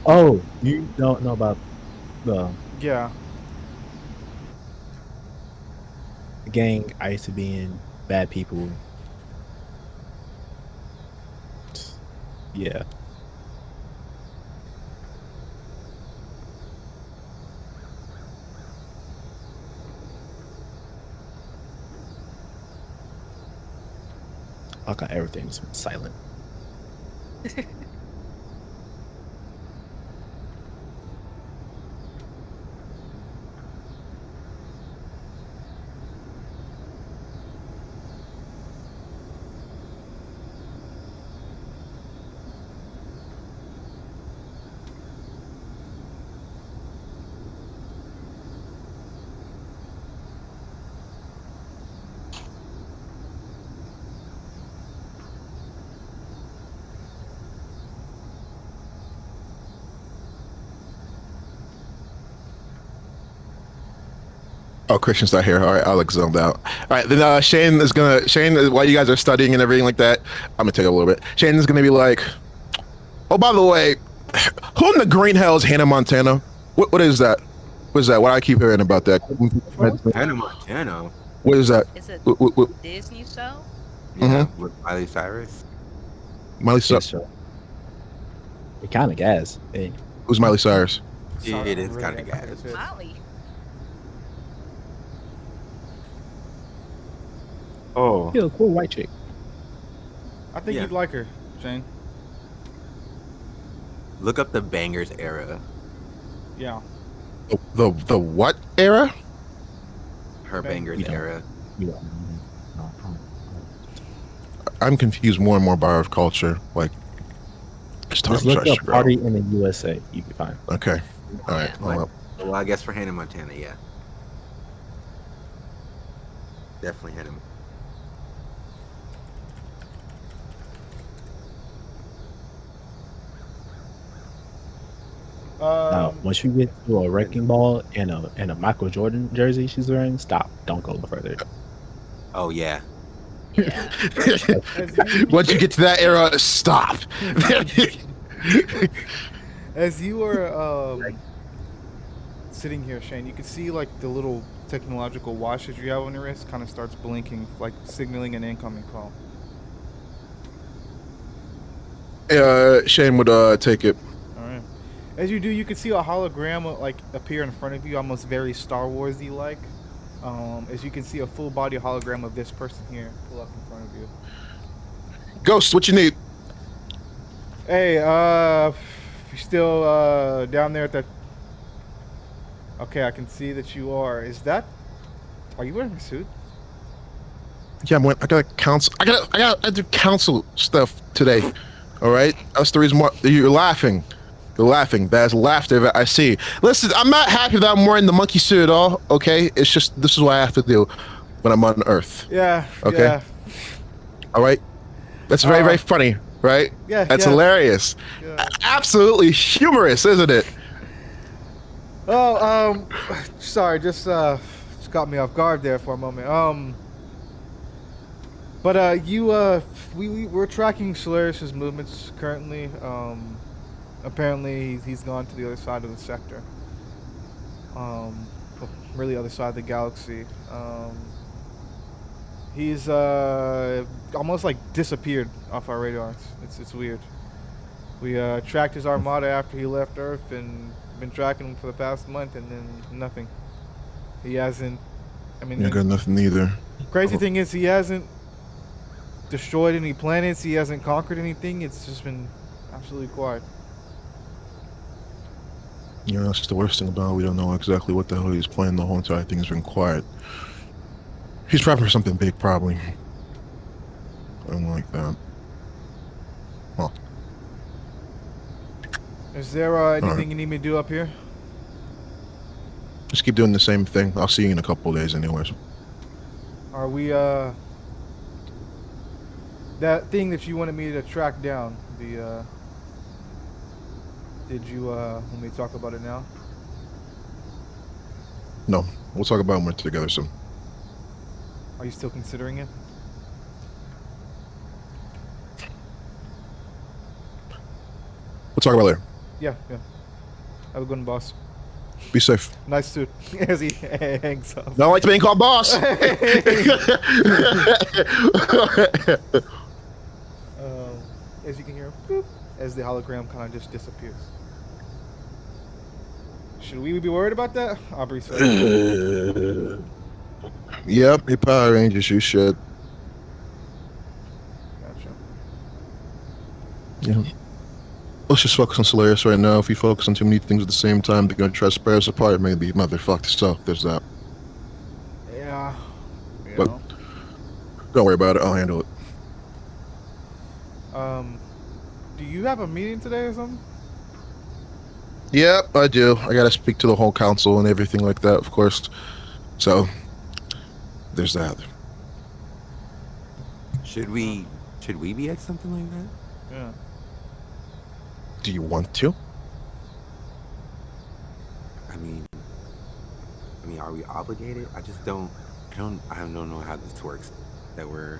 Oh, you don't know about the Yeah. gang I used to be in? Bad people. Yeah. I got everything's silent. Oh, Christian's not here. All right, Alex zoned out. All right, then Shane, while you guys are studying and everything like that, I'm gonna take a little bit. Shane is gonna be like, oh, by the way, who in the green hell is Hannah Montana? What is that? What is that? Why I keep hearing about that? Hannah Montana. What is that? It's a What? Disney show. Yeah, with Miley Cyrus. Miley Yeah, Cyrus. sure. It kind of gas. Hey. Who's Miley Cyrus? Yeah, it is Really kind of not gas. good. Molly. Oh, Yeah, cool white chick. I think Yeah. you'd like her, Shane. Look up the Bangers era. Yeah. The what era? Her Bangers. Bangers era. You don't. No, I'm confused more and more by our culture. Like, as time just look starts up to grow. party in the USA. You can find. Okay. All right. Yeah. Hold up. Well, I guess for Hannah Montana, yeah. Definitely Hannah. Now, once you get to a wrecking ball and a Michael Jordan jersey she's wearing, stop. Don't go further. Oh yeah. Yeah. Once you get to that era, stop. As you were sitting here, Shane, you can see like the little technological watch that you have on your wrist kind of starts blinking, like signaling an incoming call. Shane would take it. All right. As you do, you can see a hologram like appear in front of you, almost very Star Warsy like. As you can see a full body hologram of this person here pull up in front of you. Ghost, what you need? Hey, you still down there at that? Okay, I can see that you are. Are you wearing a suit? Yeah, I gotta counsel. I do counsel stuff today. All right, that's the reason why you're laughing. You're laughing. That's laughter that I see. Listen, I'm not happy that I'm wearing the monkey suit at all. Okay, it's just this is what I have to do when I'm on Earth. Yeah. Okay. Yeah. All right. That's very, very funny, right? Yeah. That's yeah. hilarious. Yeah. Absolutely humorous, isn't it? Oh, sorry, just got me off guard there for a moment. But we're tracking Solaris's movements currently. Apparently he's gone to the other side of the sector. Well, really other side of the galaxy. He's almost like disappeared off our radars. It's weird. We tracked his armada after he left Earth and been tracking him for the past month, and then nothing. He hasn't. I mean, I got nothing either. crazy thing is he hasn't destroyed any planets. He hasn't conquered anything. It's just been absolutely quiet. Yeah, that's the worst thing about it. We don't know exactly what the hell he's playing. The whole entire thing has been quiet. He's prepping for something big, probably. I don't like that. Well, Is there anything you need me to do up here? just keep doing the same thing. I'll see you in a couple of days anyways. Are we that thing that you wanted me to track down? Did you want me to talk about it now? No, we'll talk about it when we're together soon. Are you still considering it? We'll talk about it later. Yeah. Have a good one, boss. Be safe. Nice suit. As he hangs up. Don't like being called boss. As you can hear, boop, as the hologram kind of just disappears. Should we be worried about that? Aubrey said. Yep, hey Power Rangers, you should. Gotcha. Yeah. Let's just focus on Solaris right now. If we focus on too many things at the same time, they're gonna try to spare us apart. Maybe motherfucked. So there's that. Yeah. You But- know. Don't worry about it. I'll handle it. Do you have a meeting today or something? Yep, I do. I gotta speak to the whole council and everything like that, of course. So there's that. Should we be at something like that? Yeah. Do you want to? I mean, are we obligated? I don't know how this works. That we're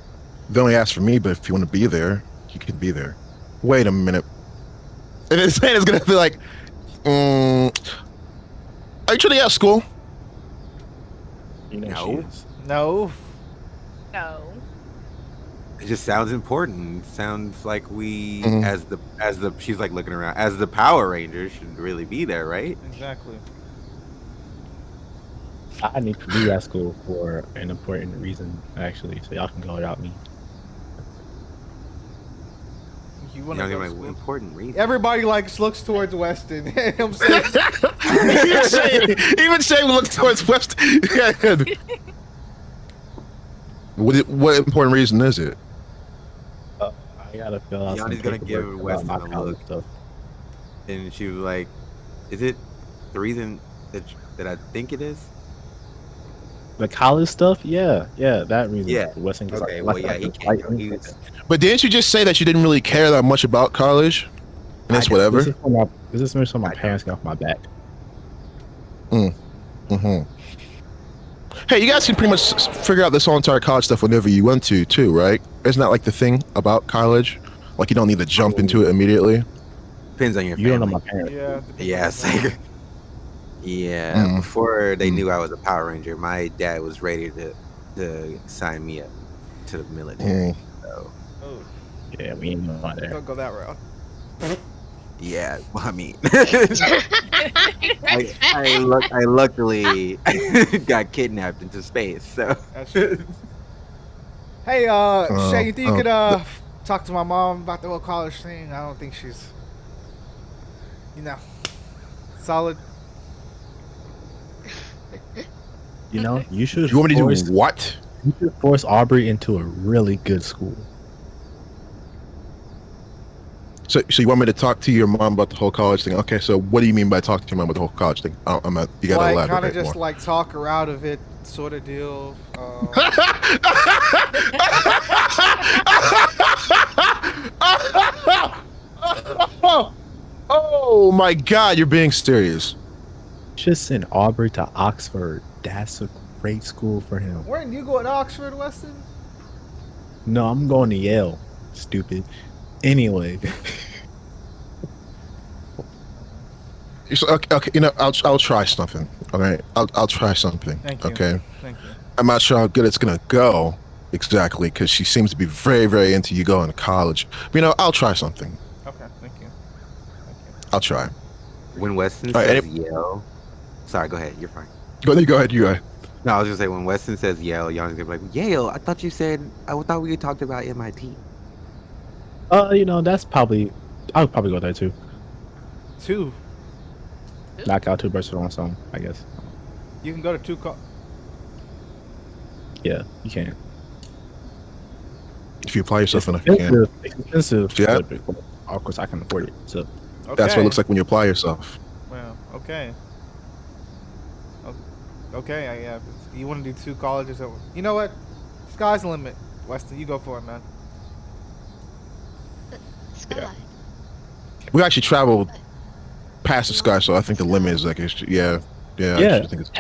They only asked for me, but if you want to be there, you can be there. Wait a minute. And it's gonna be like, are you trying to get out of school? You know No. she is. No. No. it just sounds important. It sounds like we Mhm. as the she's like looking around as the Power Rangers should really be there, right? Exactly. I need to be at school for an important reason, actually, so y'all can go without me. you You want know, to go like to school. important reason. Everybody looks towards Weston. I'm saying, even Shane looks towards West. What important reason is it? I gotta fill out some Yanni's gonna give paperwork about my Weston a college look, stuff. and she was like, "Is it the reason that I think it is?" The college stuff, yeah, that reason. Yeah. Weston gets Okay. Well, yeah, he can't go. lightning. He's. But didn't you just say that you didn't really care that much about college? And it's whatever. This is so my parents get off my back. Mm-hmm. Hey, you guys can pretty much figure out this whole entire college stuff whenever you want to, too, right? Isn't that like the thing about college? Like you don't need to jump into it immediately. Depends on your You don't know family. my parents. yeah. depends on Yeah, the it's family. like, yeah. Mm. Before they Mm. knew I was a Power Ranger, my dad was ready to sign me up to the military. Mm. So Oh, Yeah, we ain't going there. don't go that route. yeah, well, I mean, I luckily got kidnapped into space. So That's true. Hey, Shay, you think you could talk to my mom about the whole college thing? I don't think she's, solid. You know, you should. You want me to force, do what? You should force Aubrey into a really good school. So you want me to talk to your mom about the whole college thing? Okay, so what do you mean by talking to your mom about the whole college thing? You gotta Like, elaborate kind of just more. like talk her out of it, sort of deal. Oh my God, you're being serious. Just send Aubrey to Oxford. That's a great school for him. Weren't you going to Oxford, Weston? No, I'm going to Yale. Stupid. Anyway, Okay, I'll try something. All right, I'll try something. Thank you. Okay, Thank you. I'm not sure how good it's gonna go exactly because she seems to be very, very into you going to college. But, I'll try something. Okay, thank you. I'll try. when Weston All right, says Yale, sorry, go ahead. You're fine. Go ahead. You go ahead. No, I was just saying when Weston says Yale, Yanni's gonna be like, Yale. I thought you said. I thought we talked about MIT. that's probably. I'll probably go there too. 2. Knock out 2 birds with one stone, I guess. You can go to 2. Yeah, you can. If you apply yourself enough, you can. It's expensive. Yeah. But of course, I can afford it. So Okay. That's what it looks like when you apply yourself. Well, okay. Okay, yeah. You want to do 2 colleges? You know what? Sky's the limit. Weston, you go for it, man. Sky. We actually traveled past the sky, so I think the limit is like, yeah. I actually think it's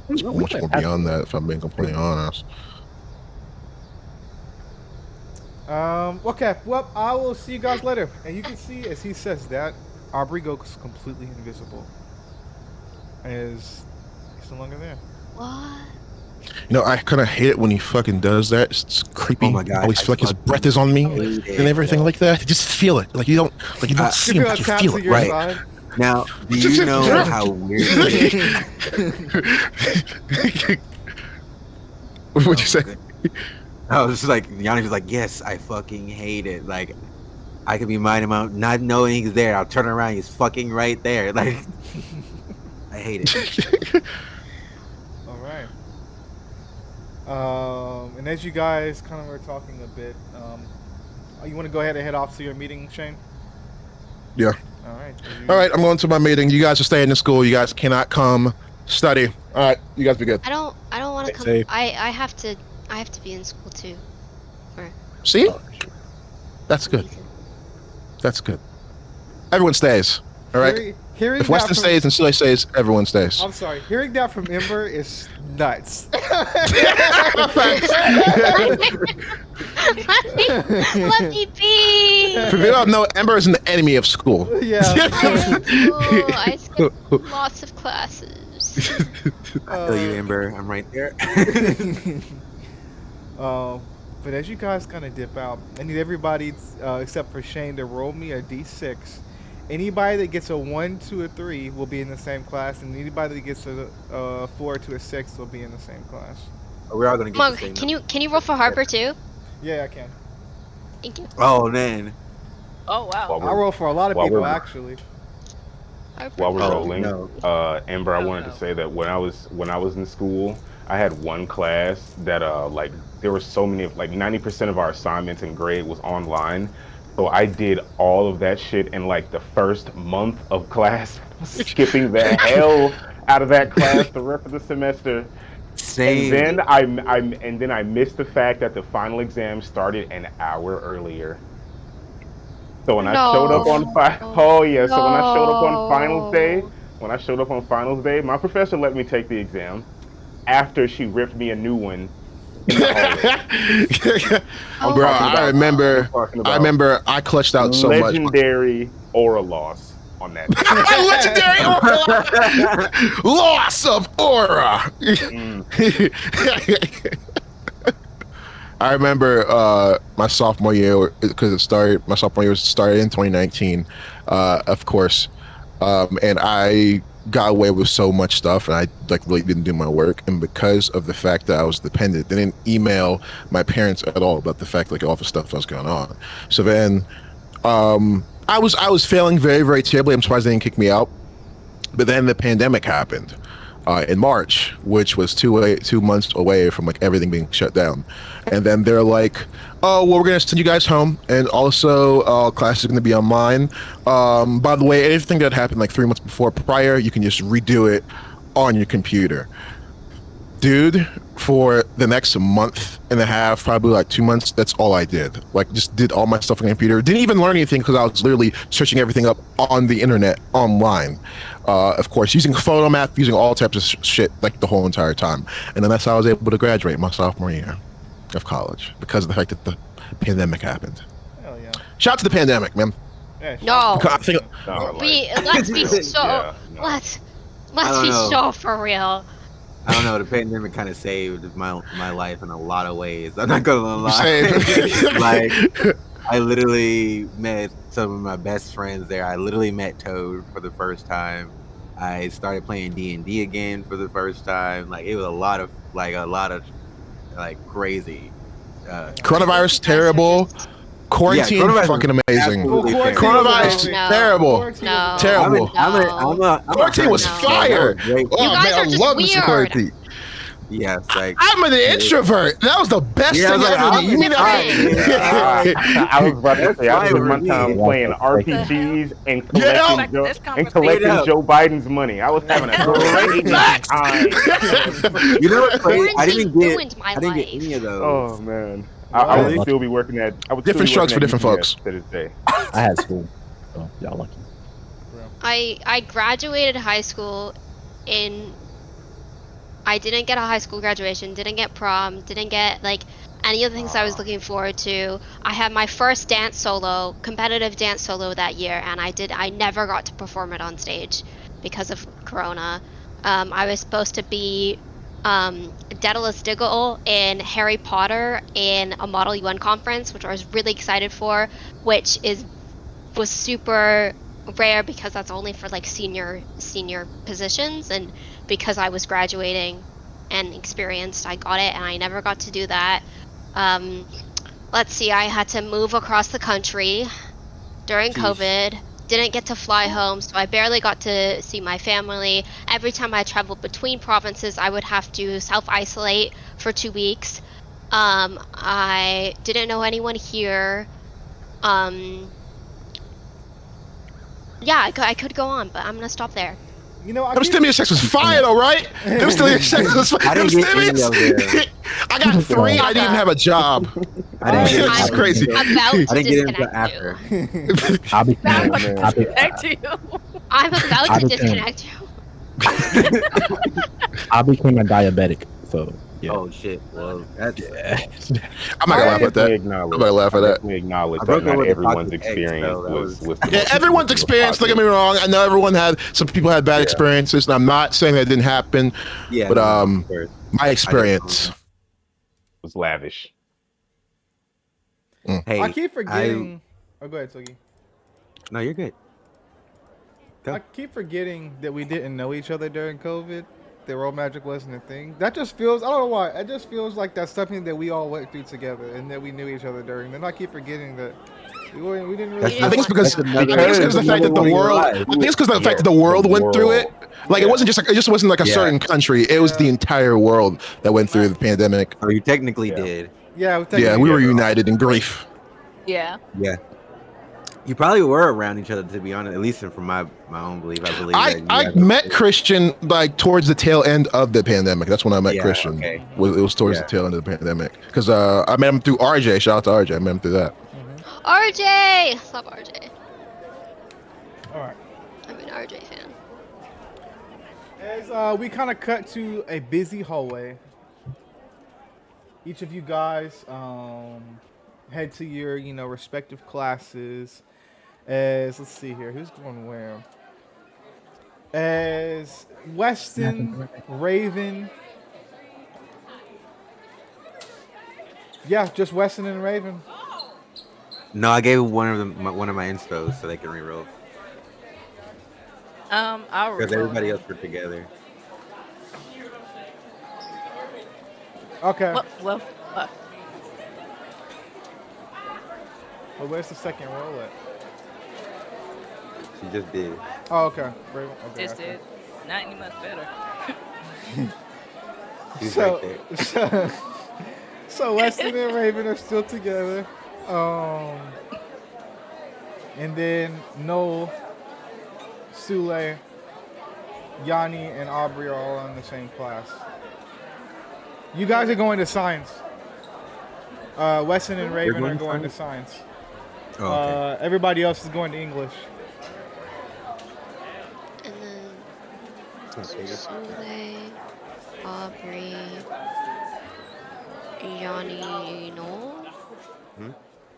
we much went more past beyond that. If I'm being completely honest. Okay. Well, I will see you guys later. And you can see, as he says that, Aubrey goes completely invisible. He's no longer there. What? I kind of hate it when he fucking does that. It's creepy. Oh my God, I always I feel like his fucking breath is on me hate it. and everything like that. You just feel it. Like you don't see You him, feel but you taps feel to it. your right. side. Now, do you know how weird it is? What'd you say? I was just like, Yanni was like, yes, I fucking hate it. Like, I could be minding my own, not knowing he's there. I'll turn around, he's fucking right there. Like, I hate it. All right. And as you guys kind of were talking a bit, you want to go ahead and head off to your meeting, Shane? Yeah. All right. All right, I'm going to my meeting. You guys are staying in school. You guys cannot come study. All right, you guys be good. I don't want to come. Safe. I have to be in school too. See? That's good. That's good. Everyone stays. All right. Hearing If Weston that from, stays and Sule stays, everyone stays. I'm sorry. Hearing that from Ember is nuts. Let me be. If you don't know, Ember is an enemy of school. Yeah. I skipped lots of classes. I feel you, Ember. I'm right there. But as you guys kind of dip out, I need everybody except for Shane to roll me a d6. Anybody that gets a 1, 2, or 3 will be in the same class, and anybody that gets a 4 to a 6 will be in the same class. We're all gonna get Mom, the same can number. you roll for Harper too? Yeah, I can. Thank you. Oh man. Oh wow. While I we're roll for a lot of while people we're actually. while we're Oh, rolling, no. Amber, I Oh, wanted to no. say that when I was in school, I had one class that like there were so many of like 90% of our assignments and grade was online. So I did all of that shit in like the first month of class, skipping the hell out of that class the rest of the semester. And Same. then I missed the fact that the final exam started an hour earlier. So when I showed up on no. oh yeah, so when I showed up on No. finals day, my professor let me take the exam after she ripped me a new one in the hallway. I'm Oh Bro, talking I about I'm remember. talking I about remember. I clutched out so much. legendary aura loss on that day. Legendary aura, loss of aura. Mm. I remember my sophomore year because it started. My sophomore year started in 2019, of course, and I got away with so much stuff, and I like really didn't do my work. And because of the fact that I was dependent, they didn't email my parents at all about the fact like all the stuff that was going on. So then, I was failing very very terribly. I'm surprised they didn't kick me out. But then the pandemic happened in March, which was 2 months away from like everything being shut down. And then they're like, "Oh, well, we're gonna send you guys home, and also class is gonna be online. By the way, anything that happened like 3 months before prior, you can just redo it on your computer." Dude, for the next month and a half, probably like 2 months, that's all I did. Like, just did all my stuff on the computer. Didn't even learn anything because I was literally searching everything up on the internet online. Of course, using photomath, using all types of shit like the whole entire time. And then that's how I was able to graduate my sophomore year of college because of the fact that the pandemic happened. Hell yeah. Shout out to the pandemic, man. Yeah. shout out No. to I think No, like Let's be so yeah, no. let's I let's don't be know. so for real. I don't know. The pandemic kind of saved my life in a lot of ways. I'm not gonna lie. Same. Like I literally met some of my best friends there. I literally met Toad for the first time. I started playing D&D again for the first time. Like it was a lot of crazy. Coronavirus, You guys are terrible. just Quarantine, Coronavirus fucking was amazing. Well, absolutely quarantine terrible. was Coronavirus, amazing. no. terrible. Quarantine was No. amazing. Terrible. I'm a Quarantine was hermit, so that fire. was great. Oh You guys man, are I just love me some weird. quarantine. Yes, like I'm an introvert. That was the best Yeah, I thing was like, ever. I'm You mean different. I was about to say I That's spent my fine with time me. playing What the hell? RPGs and Yeah. collecting Like this and conversation. collecting up. Joe Biden's money. I was having a great Facts. time. You know what's crazy? Quarantine ruined my I didn't get life. any of those. Oh man, I What? would lucky. still be working at Different strokes for different UPS folks. to this day. I had school, so y'all lucky. I graduated high school in I didn't get a high school graduation, didn't get prom, didn't get like any of the things I was looking forward to. I had my first competitive dance solo that year, and I never got to perform it on stage because of Corona. I was supposed to be Daedalus Diggle in Harry Potter in a Model UN conference, which I was really excited for, which was super rare because that's only for like senior positions, and because I was graduating and experienced, I got it, and I never got to do that. Let's see, I had to move across the country during Jeez. COVID. Didn't get to fly home, so I barely got to see my family. Every time I traveled between provinces, I would have to self-isolate for 2 weeks. I didn't know anyone here. Yeah, I could go on, but I'm gonna stop there. You know, I Them keep stimulus checks was fire though, right? Them stimulus checks was fire. I Them didn't get any stimulus. of them. I got 3. I didn't even have a job. I didn't get It's into crazy. About to I didn't get into disconnect after. you. I became, Now I'm Oh, man. I, be, back to you. I'm about I to became- disconnect you. I became a diabetic, so yeah. Oh shit. Well, that's Yeah. I'm not gonna laugh at that. Acknowledge. I'm gonna laugh at I that. definitely acknowledge I that broke up not with a everyone's toxic ex, experience though. That was was- Yeah, everyone's experience. Don't get me wrong. I know everyone had some people had bad Yeah. experiences, and I'm not saying that didn't happen. Yeah, But, no, of course. My experience. was lavish. Hey, I keep forgetting. Oh, go ahead, Togi. No, you're good. Go. I keep forgetting that we didn't know each other during COVID. That World Magic wasn't a thing. That just feels, I don't know why. It just feels like that's something that we all went through together and that we knew each other during. Then I keep forgetting that We didn't really. That's You I think it's didn't because That's I think it's because That's the fact that the another one of your world. lives. I think it's because the fact that Yeah, the world the went through it. world. Like it wasn't just like it just wasn't like a Yeah. certain country. It was the Yeah. entire world that went through the pandemic. Oh, you technically Yeah. did. Yeah, Yeah, technically- we were Yeah. united in grief. Yeah. Yeah. You probably were around each other, to be honest. At least from my own belief, I believe that you I guys met Christian like towards the tail end of the pandemic. That's when I met Yeah, Christian. okay. Mhm. It was towards Yeah. the tail end of the pandemic because I met him through RJ. Shout out to RJ. I met him through that. RJ. Love RJ. All right. I'm an RJ fan. As we kind of cut to a busy hallway, each of you guys head to your, respective classes. As let's see here, who's going where? As Weston, Raven. Yeah, just Weston and Raven. No, I gave one of them one of my instos so they can reroll I'll because roll. everybody else were together. Okay. Well, Well, where's the second roll at? She just did. Oh, okay. Raven. Okay. just okay. did. Not any much better. She's So, right there. so Weston and Raven are still together. And then Noel, Sule, Yanni, and Aubrey are all in the same class. You guys are going to science. Weston and Raven going are to going to science. Oh, okay. Everybody else is going to English. And then Okay. Sule, Aubrey, Johnny, Noel,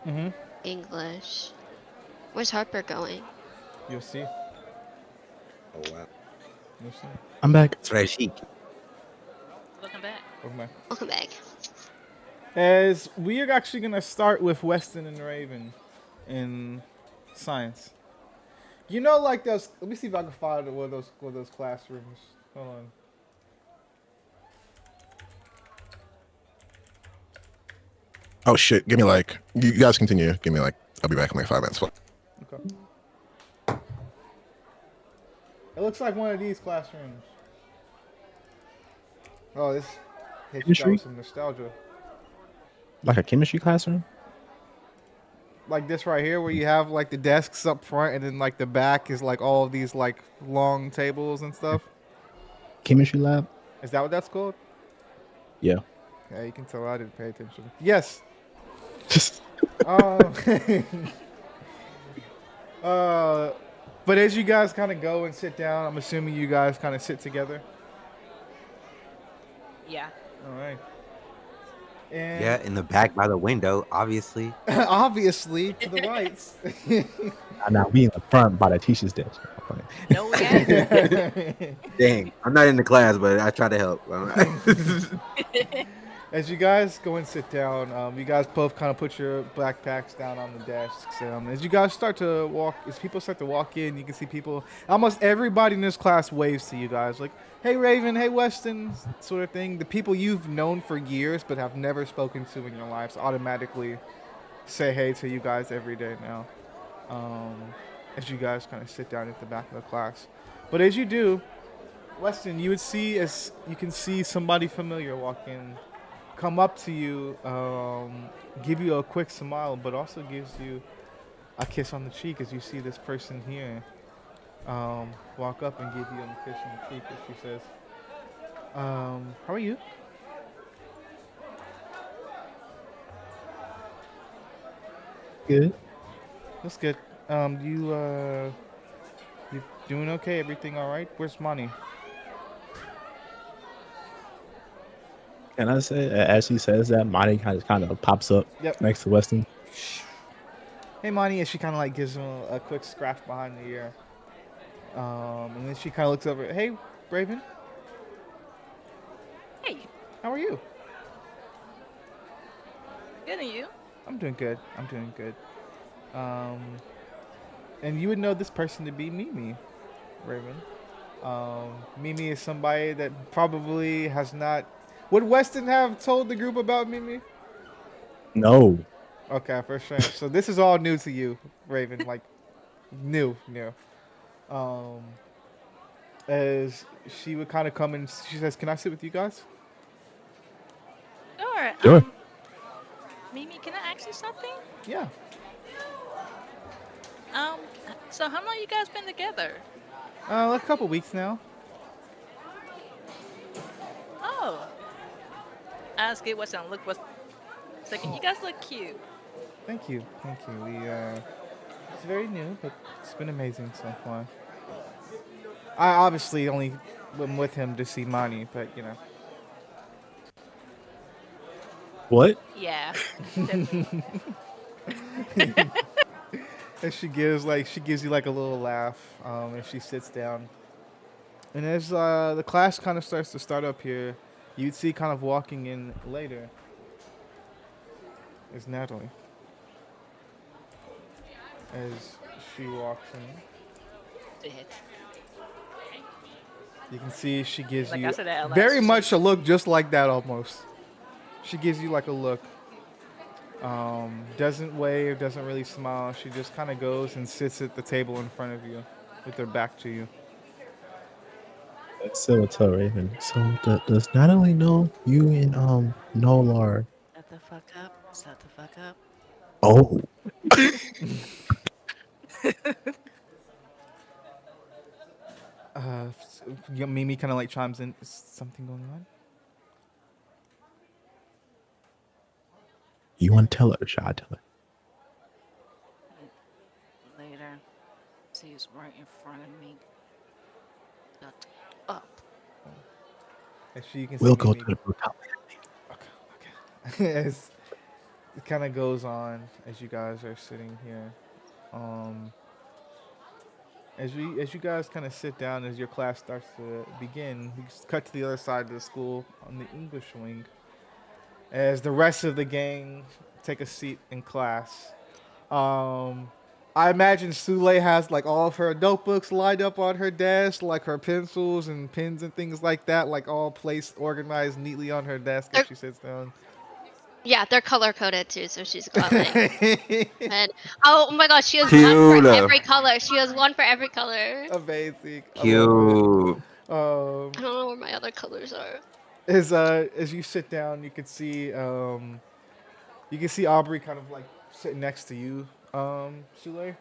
Mm-hmm. English. Where's Harper going? You'll see. Oh wow. You'll see. I'm back. That's right, chic. Welcome back. Okay. Welcome back. As we are actually going to start with Weston and Raven in science. You know, like those. Let me see if I can find one of those classrooms. Hold on. Oh shit! Give me like you guys continue. Give me like I'll be back in like 5 minutes. Okay. It looks like one of these classrooms. Oh, this hits you Chemistry? with some nostalgia. Like a chemistry classroom? Like this right here, where you have like the desks up front, and then like the back is like all of these like long tables and stuff. Chemistry lab? Is that what that's called? Yeah. Yeah, you can tell I didn't pay attention. Yes. Just But as you guys kind of go and sit down, I'm assuming you guys kind of sit together. Yeah. All right. And Yeah, in the back by the window, obviously. obviously to the rights. now we in the front by the teacher's desk. No, we ain't. Dang, I'm not in the class, but I try to help. As you guys go and sit down, you guys both kind of put your backpacks down on the desks. As you guys start to walk, as people start to walk in, you can see people. Almost everybody in this class waves to you guys, like, "Hey, Raven. Hey, Weston," sort of thing. The people you've known for years but have never spoken to in your lives automatically say hey to you guys every day now. As you guys kind of sit down at the back of the class, but as you do, Weston, you can see somebody familiar walk in. Come up to you, give you a quick smile, but also gives you a kiss on the cheek as you see this person here walk up and give you a kiss on the cheek as she says, "How are you?" Good. That's good. You doing okay? Everything all right? Where's Money? Can I say, as she says that, Monty kind of pops up Yep. next to Weston. Hey, Money, and she kind of like gives him a quick scratch behind the ear. And then she kind of looks over. Hey, Raven, Hey, how are you? good and you? I'm doing good. And you would know this person to be Mimi, Raven. Mimi is somebody that probably has not. Would Weston have told the group about Mimi? No. Okay, for sure. So this is all new to you, Raven. Like new. Um, as she would kind of come and she says, "Can I sit with you guys?" Sure. Sure. Mimi, can I ask you something? Yeah. So how long you guys been together? Like a couple weeks now. Oh, ask it what's on. Look what's second. You guys look cute. Thank you. It's very new, but it's been amazing so far. I obviously only went with him to see Mani, but you know. What? Yeah, definitely. And she gives you like a little laugh, and she sits down. And as the class kind of starts to start up here, you'd see kind of walking in later is Natalie. As she walks in, Shit. you can see she gives Like I you said that out loud. very much a look just like that almost. She gives you like a look. Doesn't wave, doesn't really smile. She just kind of goes and sits at the table in front of you with her back to you. So tell Raven. So does not only know you and Noel are. Shut the fuck up. Shut the fuck up. Oh, Uh, Mimi kind of like chimes in. Is something going on? you want to tell her? Or should I tell her? Later. She's right in front of me. Shut up. As she can We'll see go Mimi. to the rooftop. Okay. As it kind of goes on as you guys are sitting here. Um, as you guys kind of sit down as your class starts to begin, we just cut to the other side of the school on the English wing. As the rest of the gang take a seat in class. Um, I imagine Sule has like all of her notebooks lined up on her desk, like her pencils and pens and things like that, like all placed, organized neatly on her desk as They're, she sits down. yeah, they're color coded too, so she's got and oh my gosh, she has one for Cute. every color. She has one for every color. Amazing. I love it. Cute. Um, I don't know where my other colors are. as you sit down, you can see Aubrey kind of like sitting next to you, Sule.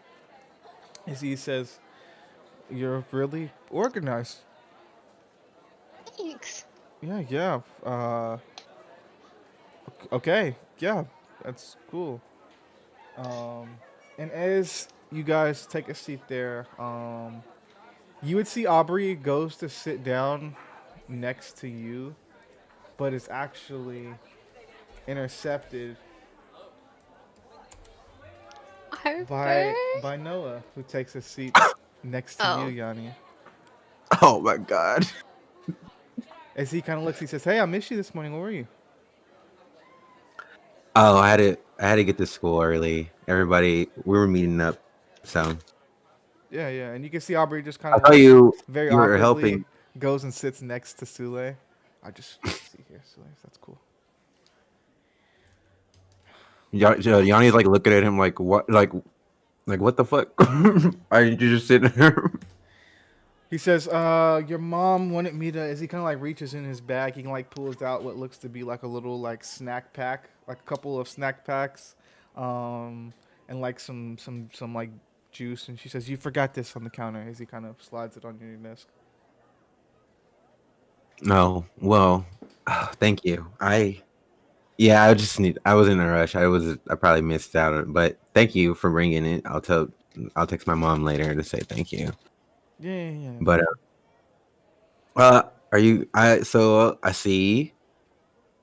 As he says, "You're really organized." Thanks. Yeah. Okay. Yeah, that's cool. Um, and as you guys take a seat there, you would see Aubrey goes to sit down next to you, but is actually intercepted Harper? by Noah, who takes a seat next to you, Oh. Yanni. Oh my god. As he kind of looks, he says, "Hey, I missed you this morning. Where were you?" Oh, I had to get to school early. Everybody, we were meeting up. So Yeah. And you can see Aubrey just kind I of thought like very you were awkwardly helping. goes and sits next to Sule. I just see here, Sule. That's cool. Yanni's like looking at him like what what the fuck? Are you just sitting there? He says, your mom wanted me to," as he kind of like reaches in his bag, he like pulls out what looks to be like a little like snack pack, like a couple of snack packs, and like some like juice. And she says, "You forgot this on the counter," as he kind of slides it on your desk. No. Well, thank you. Yeah, I was in a rush. I probably missed out on, but thank you for bringing it. I'll text my mom later to say thank you. Yeah. But are you I see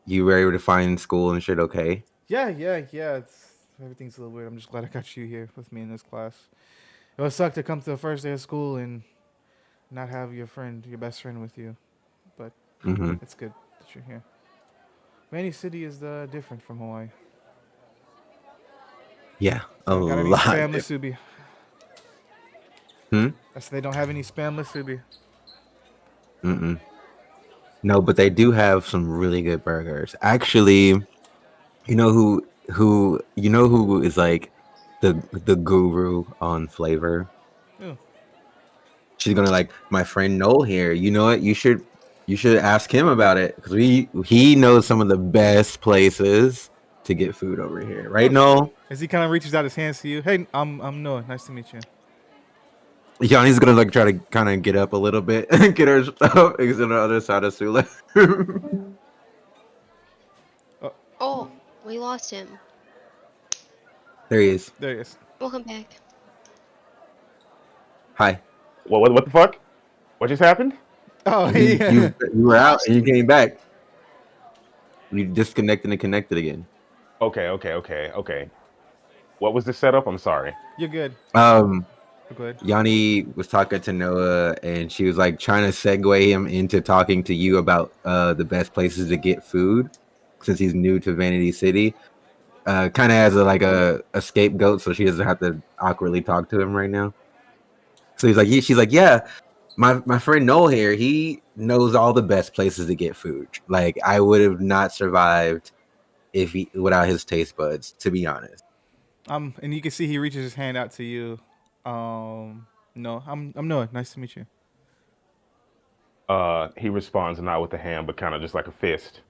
you were able to find school and shit okay? Yeah. Everything's a little weird. I'm just glad I got you here with me in this class. It would suck to come to the first day of school and not have your best friend with you, but Mhm. it's good that you're here. Many City is different from Hawaii. Yeah, They a don't got any lot. spam musubi. Hmm? That's they don't have any spam musubi. Mm-mm. No, but they do have some really good burgers. Actually, you know who? who is like the guru on flavor. Ooh. She's gonna like my friend Noel here. You know what? You should ask him about it because he knows some of the best places to get food over here, right, Oh shit. Noel? As he kind of reaches out his hands to you. Hey, I'm Noah. Nice to meet you. Johnny's gonna like try to kind of get up a little bit, get her stuff. He's on the other side of Sula. Oh, we lost him. There he is. There he is. Welcome back. Hi. What the fuck? What just happened? Oh You yeah. you you were out Lost and you came back. You disconnected and connected again. Okay. What was the setup? I'm sorry. You're good. Um, Go ahead. Yanni was talking to Noah, and she was like trying to segue him into talking to you about the best places to get food, since he's new to Vanity City. Kind of as a scapegoat, so she doesn't have to awkwardly talk to him right now. So she's like, yeah, my friend Noel here, he knows all the best places to get food. Like I would have not survived without his taste buds, to be honest. And you can see he reaches his hand out to you. No, I'm Noah. Nice to meet you. He responds not with a hand, but kind of just like a fist.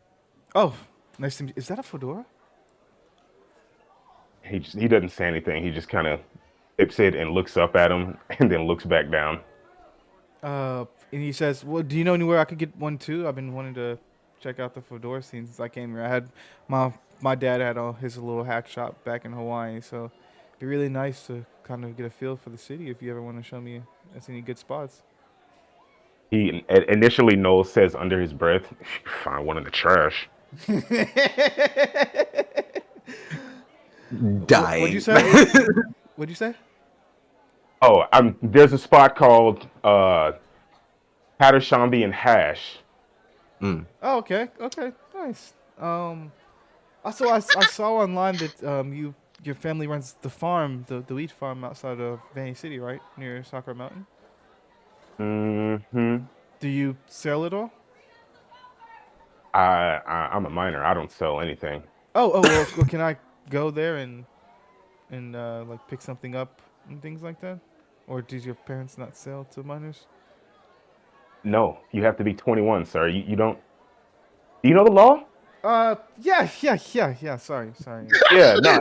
Oh, nice to meet. Is that a fedora? He doesn't say anything. He just kind of tips it and looks up at him, and then looks back down. And he says, "Well, do you know anywhere I could get one too? I've been wanting to check out the fedora scene since I came here. I had my dad had his little hack shop back in Hawaii, so it'd be really nice to kind of get a feel for the city if you ever want to show me any good spots." He initially Noel says under his breath, "Find one in the trash." Dying. What'd you say? What'd you say? Oh, there's a spot called Pattershambi and Hash. Oh, okay, nice. I saw online that your family runs the farm, the wheat farm outside of Vanny City, right near Sakura Mountain. Mm-hmm. Do you sell it all? I'm a minor. I don't sell anything. Well, can I go there and like pick something up and things like that? Or does your parents not sell to minors? No, you have to be 21, sir. You don't. Do you know the law? Yeah. Sorry. Yeah, no.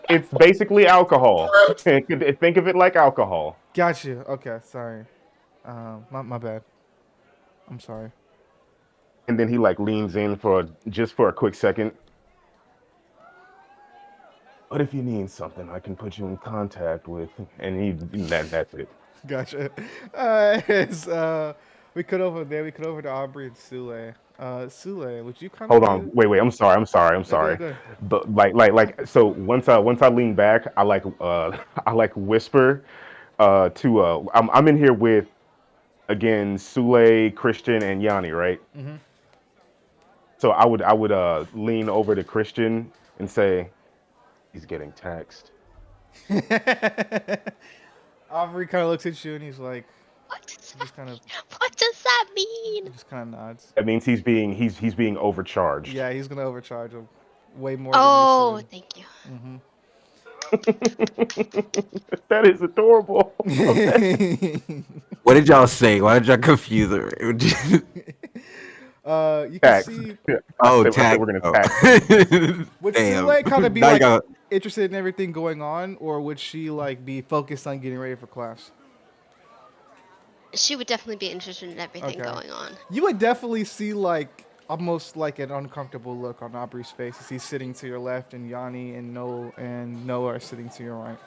It's basically alcohol. Think of it like alcohol. Gotcha. Okay, sorry. My bad. I'm sorry. And then he like leans in for a quick second. But if you need something, I can put you in contact with. And that's it. Gotcha. We cut over there. We cut over to Aubrey and Sule. Sule, would you kind of Hold be? on. Wait. I'm sorry. Go ahead. But so once I lean back, I I like whisper to I'm in here with again Sule, Christian, and Yanni, right? Mm-hmm. So I would lean over to Christian and say, he's getting taxed. Aubrey kind of looks at you and he's like, What does that just kind of, mean? What does that mean? just kind of nods. That means he's being overcharged. Yeah, he's gonna overcharge him way more Oh, than thank you. That is adorable. you should. What did y'all say? Why did y'all confuse her? You can Tax. see Oh, I said tax. we're gonna Oh. tax. would Damn. Sule kind of be Now you like got- interested in everything going on, or would she like be focused on getting ready for class? She would definitely be interested in everything Okay. going on. You would definitely see like almost like an uncomfortable look on Aubrey's face as he's sitting to your left, and Yanni and Noah are sitting to your right.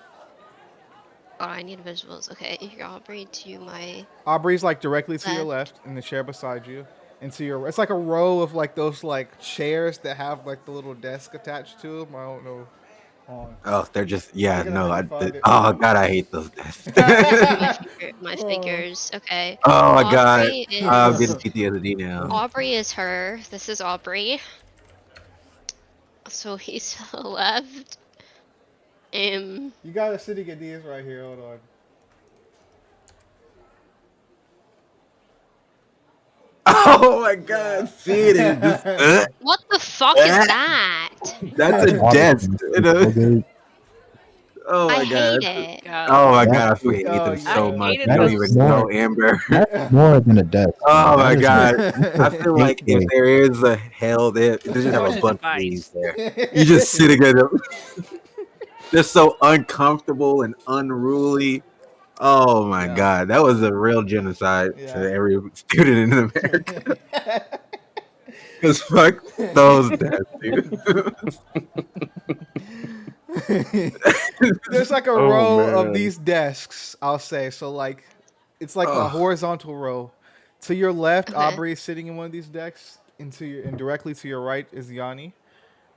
Oh, I need visuals. Okay, you're Aubrey to my. Aubrey's like directly to your left in the chair beside you, and to your it's like a row of like those like chairs that have like the little desk attached to them. I don't know. Oh, they're just yeah. Look at No, how you find it. oh god, I hate those desks. My figures. Okay. Oh my god, Aubrey I'm is. getting PTSD now. Aubrey is her. This is Aubrey. So he's to the left. You got a sitting at these right here. Hold on. Oh my God, see it and just What the fuck is that? that's a Water desk. is so big. Oh I my God. hate it. Oh my God. God, I That, fucking hate Oh, them so I yeah. much. hated You don't that is those. even know, more. Amber. That's more than a desk. Bro. Oh That my is God. a I feel like if gateway. there is a hell, they just have a What is bunch of these device? there. You just sitting at them. They're so uncomfortable and unruly. Oh my Yeah. God. That was a real genocide to Yeah. every student in America. Because fuck those desks, dude. There's like a Oh row of man. these desks, I'll say. So like it's like a Oh, horizontal row. To your left, Okay. Aubrey is sitting in one of these decks. And directly to your right is Yanni.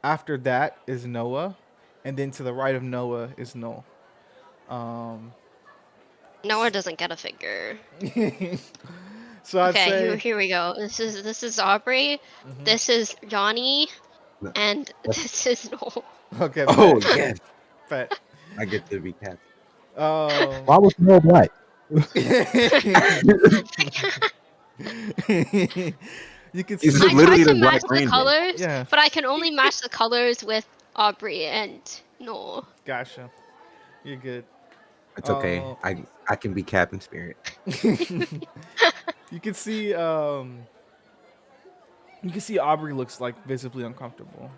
After that is Noah. And then to the right of Noah is Noel. Um Noah doesn't get a figure. so I'd Okay, say here we go. This is Aubrey. This is Johnny, no. and this is Noel. okay, Oh bet. yes. Bet. I get to be captain. Um Why was no black? you could He's I see tried literally to the match Black the Ranger. colors, yeah, but I can only match the colors with Aubrey and Noel. gotcha. You're good. It's okay. Uh, I can be Captain Spirit. you can see Aubrey looks like visibly uncomfortable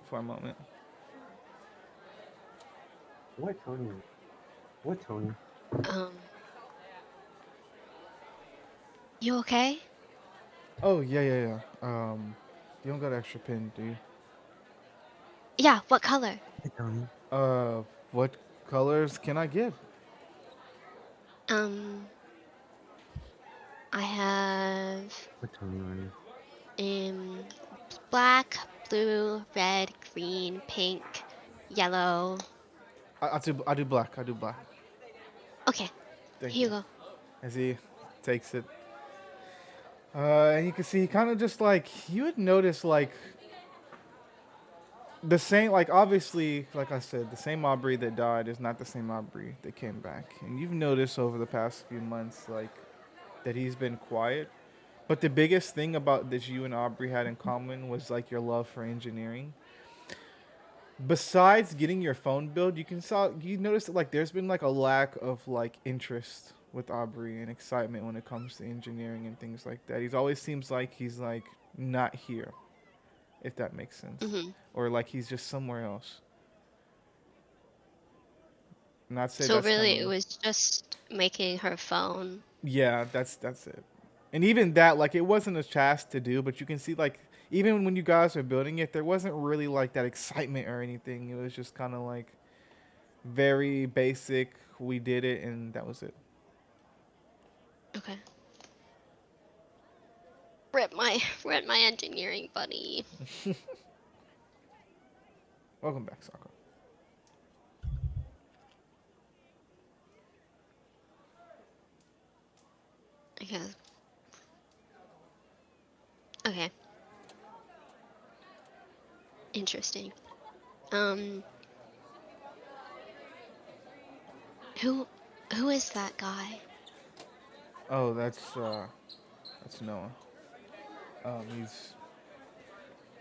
for a moment. What Tony? What Tony? Um, you okay? Oh yeah. You don't got an extra pin, do you? Yeah. What color? What Tony? What colors can I get? Um, I have What Tony on um black, blue, red, green, pink, yellow. I do black. I do black. Okay, Thank here you. you go. As he takes it. And you can see kind of just like you would notice like the same like obviously like I said the same Aubrey that died is not the same Aubrey that came back, and you've noticed over the past few months like that he's been quiet. But the biggest thing about that you and Aubrey had in common was like your love for engineering. Besides getting your phone build, you notice that like there's been like a lack of like interest with Aubrey and excitement when it comes to engineering and things like that. He's always seems like he's like not here, if that makes sense, Hmm. or like he's just somewhere else. And I'd say So that's kind really, it of was just making her phone. yeah, that's it. And even that, like, it wasn't a task to do, but you can see, like, even when you guys were building it, there wasn't really like that excitement or anything. It was just kind of like very basic. We did it, and that was it. Okay. Rip my engineering buddy. Welcome back, Sako. Okay. Okay. Interesting. Um, who who is that guy? Oh, that's Noah. He's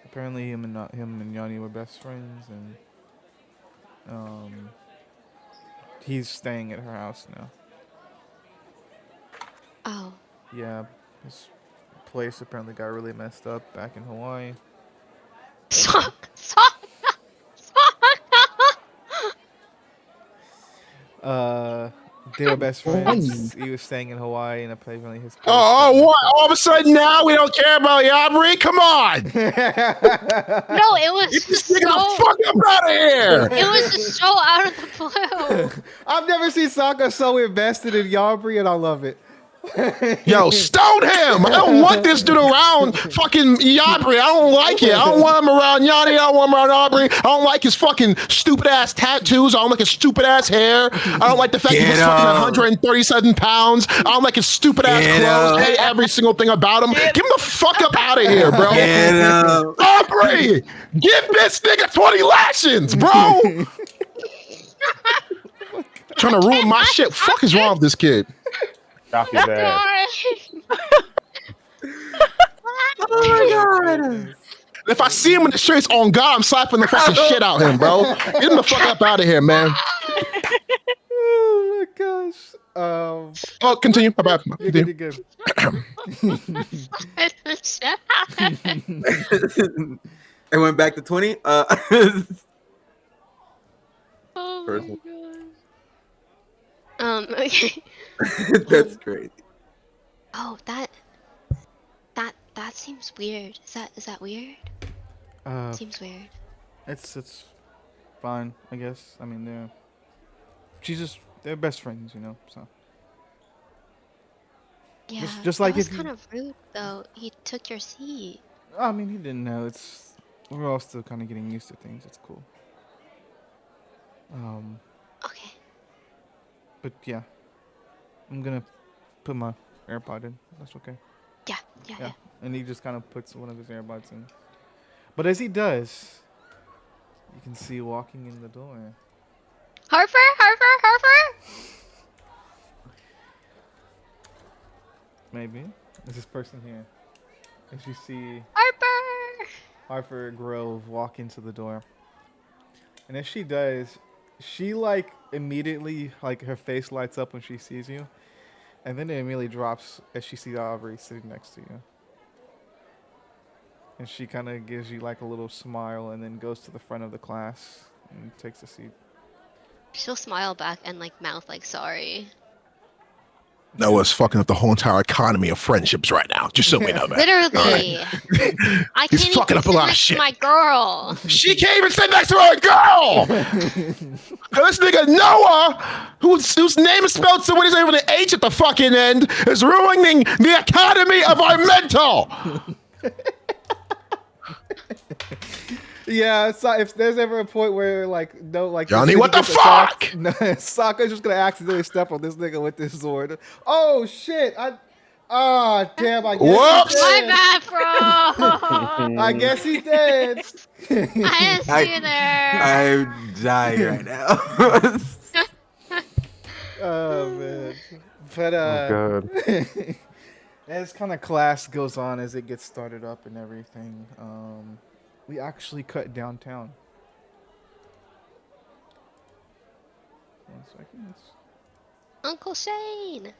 apparently him and Yanni were best friends, and um, he's staying at her house now. Oh, Yeah, his place apparently got really messed up back in Hawaii. Sokka. Uh, they were best Funny. friends. He was staying in Hawaii, and apparently his place. Oh, what? All of a sudden now we don't care about Aubrey? Come on! No, it was Get this just nigga the so. fuck up out of here! It was just so out of the blue. I've never seen Sokka so invested in Yabri, and I love it. Yo, stone him! I don't want this dude around fucking Aubrey. I don't like it. I don't want him around Yanni. I don't want him around Aubrey. I don't like his fucking stupid ass tattoos. I don't like his stupid ass hair. I don't like the fact he was Get fucking up. 137 pounds. I don't like his stupid ass Get clothes. up. I hate every single thing about him. Get him the fuck up out of here, bro. Get up. Aubrey, give this nigga 20 lashings, bro. Trying to ruin my shit. Fuck is wrong with this kid? Stop his ass. Oh my god! If I see him in the streets, on God, I'm slapping the fucking shit out of him, bro. Get him the fuck up out of here, man. Oh my gosh. Oh, continue. Bye bye. You're good. Continue. You're good. It went back to 20. Oh my Personal. god. Okay. That's crazy. Oh, that seems weird. Is that weird? Seems weird. It's fine, I guess. I mean, they're best friends, you know. So Yeah. just that like was if you, kind of rude though. He took your seat. I mean, he didn't know. We're all still kind of getting used to things. It's cool. Okay. But yeah, I'm gonna put my AirPod in. That's okay. Yeah. And he just kind of puts one of his AirPods in. But as he does, you can see walking in the door. Harper. Maybe it's this person here. As you see Harper. Harper Grove walk into the door. And as she does, she like immediately, like her face lights up when she sees you. And then it immediately drops as she sees Aubrey sitting next to you. And she kind of gives you like a little smile and then goes to the front of the class and takes a seat. She'll smile back and like mouth like sorry. Noah's fucking up the whole entire economy of friendships right now. Just so we know that. Literally. I He's can't fucking even up a sit lot of next to shit. my girl. She can't even sit next to her girl. This nigga Noah, whose name is spelled so when he's with an H at the fucking end, is ruining the economy of our mental. Yeah, so if there's ever a point where like no, like Johnny, what the fuck? No, Sokka's just gonna accidentally step on this nigga with this sword. Oh shit! Damn! I guess Whoops! he My did. bad, bro. I guess he did. I didn't see you there. I'm dying right now. Oh man! But Oh god. as kind of class goes on, as it gets started up and everything, we actually cut downtown. 1 second. Uncle Shane.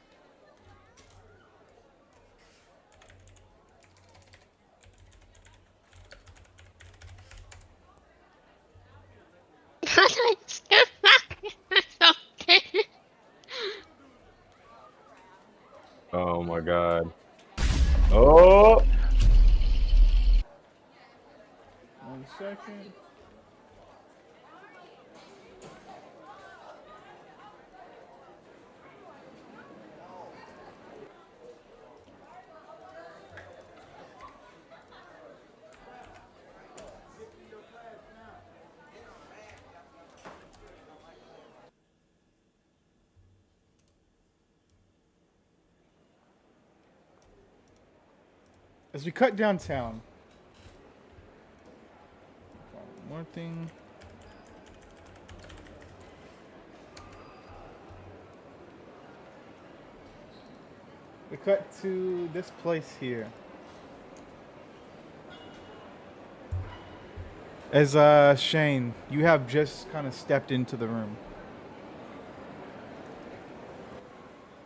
Oh my god. Oh. 1 second. As we cut downtown. One more thing. We cut to this place here. As Shane, you have just kind of stepped into the room.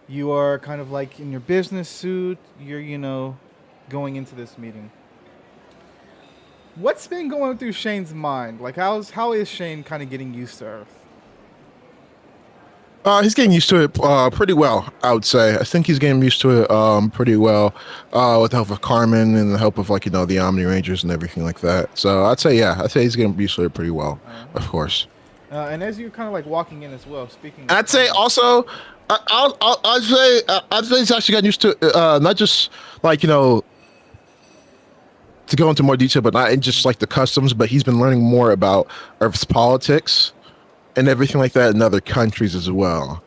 You are kind of like in your business suit. You're, going into this meeting. What's been going through Shane's mind? Like, how is Shane kind of getting used to Earth? He's getting used to it pretty well, I would say. I think he's getting used to it pretty well with the help of Carmen and the help of the Omni Rangers and everything like that. So I'd say he's getting used to it pretty well, of course. And as you're kind of like walking in as well, speaking. I'd say also, I'd say he's actually gotten used to not just to go into more detail, but not in just like the customs, but he's been learning more about Earth's politics and everything like that in other countries as well.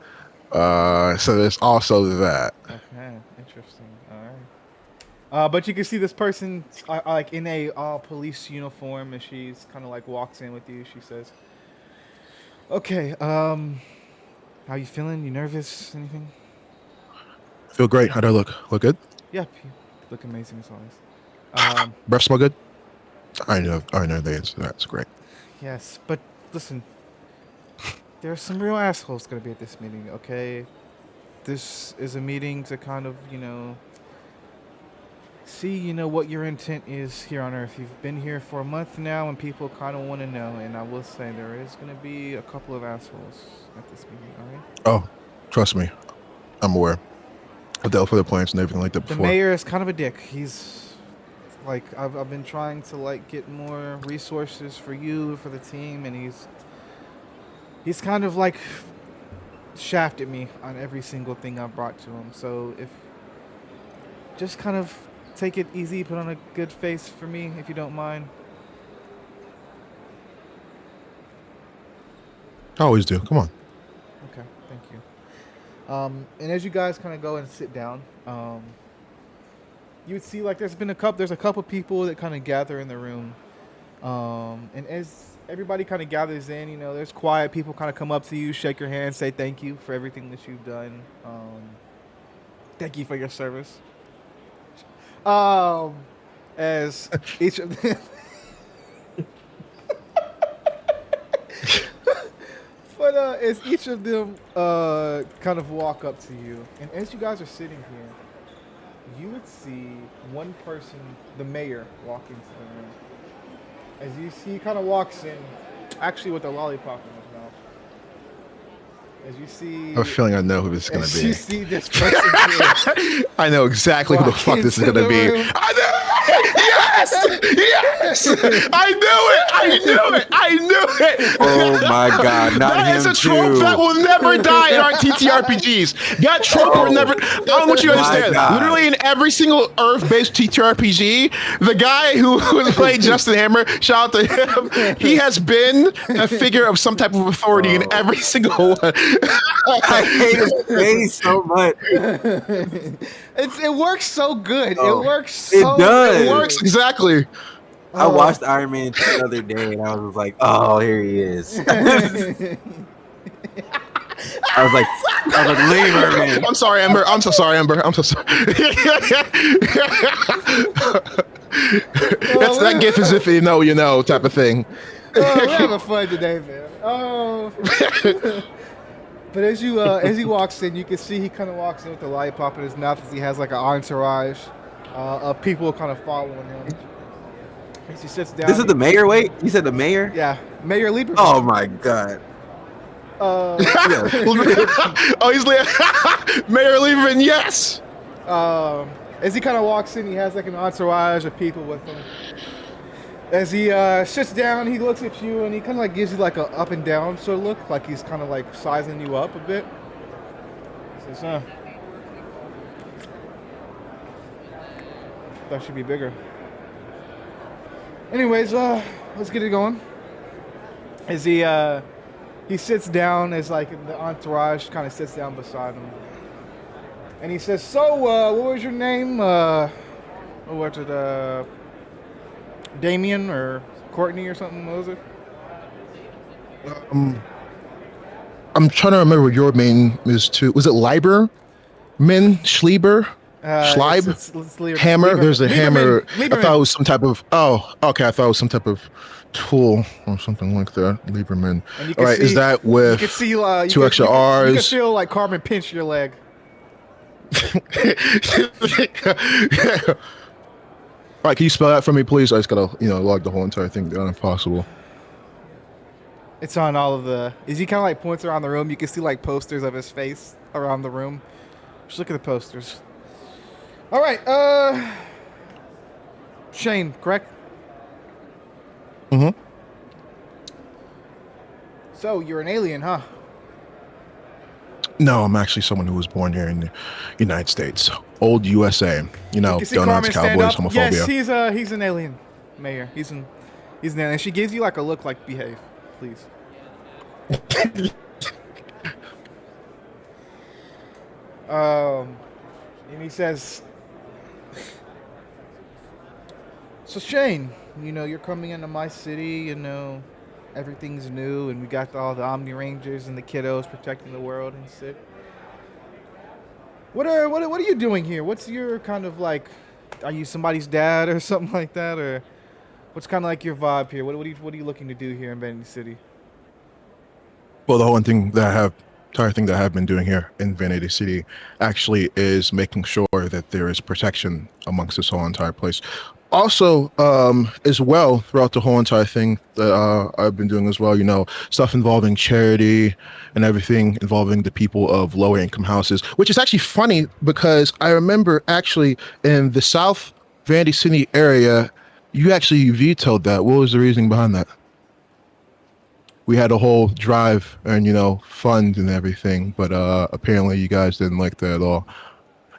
So there's also that. Okay, interesting. All right. But you can see this person like in a police uniform, and she's kind of like walks in with you. She says, "Okay, how you feeling? You nervous? Anything?" Feel great. How do I look? Look good? Yep, you look amazing as always. Breath smell good? I know the answer to that. It's great. Yes, but listen, there's some real assholes gonna be at this meeting, okay? This is a meeting to kind of, see, what your intent is here on Earth. You've been here for a month now, and people kind of want to know. And I will say there is gonna be a couple of assholes at this meeting, all right? Oh, trust me, I'm aware. I've dealt with the plants and everything like that The before. mayor is kind of a dick. He's like, I've been trying to like get more resources for you, for the team, and he's kind of like shafted me on every single thing I brought to him. So if just kind of take it easy, put on a good face for me, if you don't mind. I always do. Come on. Okay, thank you. And as you guys kind of go and sit down, you would see like there's a couple people that kind of gather in the room. And as everybody kind of gathers in, there's quiet people kind of come up to you, shake your hand, say thank you for everything that you've done. Thank you for your service. As each of them but as each of them kind of walk up to you, and as you guys are sitting here, you would see one person, the mayor, walk into the room. As you see, he kind of walks in, actually with a lollipop in his mouth. As you see, I have a feeling I know who this is gonna as be. you see this person here, I know exactly who the walk fuck this is into gonna the be. room. I know. Yes, yes. I knew it. Oh my God, not That him is a trope too. that will never die in our TTRPGs. That trope will never. I don't want you to My understand. God. Literally in every single Earth-based TTRPG, the guy who played Justin Hammer, shout out to him. He has been a figure of some type of authority in every single one. I hate his face so much. it works so good. Oh, It works it so does. It works exactly. I watched Iron Man the other day and I was like, oh, here he is. I was like, leave her, man. I'm sorry, Ember. I'm so sorry, Ember. I'm so sorry. That's that gif is if you know type of thing. We're having fun today, man. But as he walks in, you can see he kind of walks in with a lollipop in his mouth as he has like an entourage of people kind of following him. As he sits down. This is the mayor? Wait, you said the mayor? Yeah, Mayor Lieberman. Oh my God. Oh, he's Mayor Lieberman. Yes. As he kind of walks in, he has like an entourage of people with him. As he sits down, he looks at you and he kind of like gives you like a up and down sort of look, like he's kind of like sizing you up a bit. He says, that should be bigger. Anyways, let's get it going. As he sits down, as like the entourage kind of sits down beside him, and he says, "So, what was your name? What was it? Damien or Courtney or something? What was it?" I'm trying to remember what your name is too. Was it Leiber? Min Schleiber? Schleib? It's Hammer? There's a hammer. Lieberman. I thought it was some type of. Oh, okay. I thought it was some type of tool or something like that. Lieberman. And you All can right. see, Is that with you can see, you two can, extra you can, you can R's? feel like Carmen pinch your leg. All right, can you spell that for me, please? I just gotta, log the whole entire thing down if possible. It's on all of the. As he kind of like points around the room, you can see like posters of his face around the room. Just look at the posters. All right, Shane, correct? Mm-hmm. So you're an alien, huh? No, I'm actually someone who was born here in the United States. Old USA. You can see donuts, Carmen stand cowboys, up. homophobia. Yes, he's an alien, Mayor. He's an alien. She gives you like a look like behave, please. And he says, "So Shane, you're coming into my city. Everything's new, and we got all the Omni Rangers and the kiddos protecting the world and shit. What are you doing here? What's your kind of like? are you somebody's dad or something like that, or what's kind of like your vibe here? What are you looking to do here in Vanity City? Well, the whole entire thing that I've been doing here in Vanity City actually is making sure that there is protection amongst this whole entire place. Also, as well, throughout the whole entire thing that I've been doing as well, stuff involving charity and everything involving the people of lower income houses, which is actually funny because I remember actually in the South Vandy City area, you actually vetoed that. What was the reasoning behind that? We had a whole drive and, fund and everything, but apparently you guys didn't like that at all.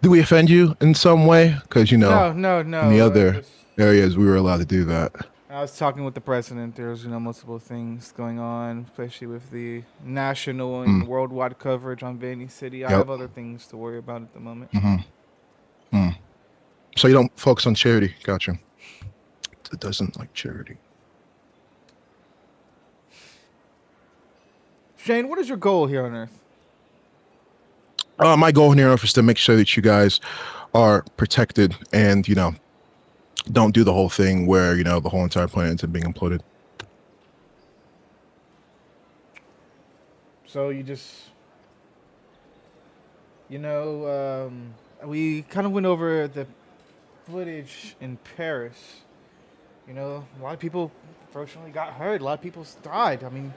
Did we offend you in some way? Because, No, in the other just areas, we were allowed to do that. I was talking with the president. There's multiple things going on, especially with the national and worldwide coverage on Vanity City. I Yep. have other things to worry about at the moment. So you don't focus on charity. Gotcha. It doesn't like charity. Shane, what is your goal here on Earth? My goal here is to make sure that you guys are protected and, don't do the whole thing where, the whole entire planet ends up being imploded. So you just, we kind of went over the footage in Paris. A lot of people unfortunately got hurt. A lot of people died. I mean,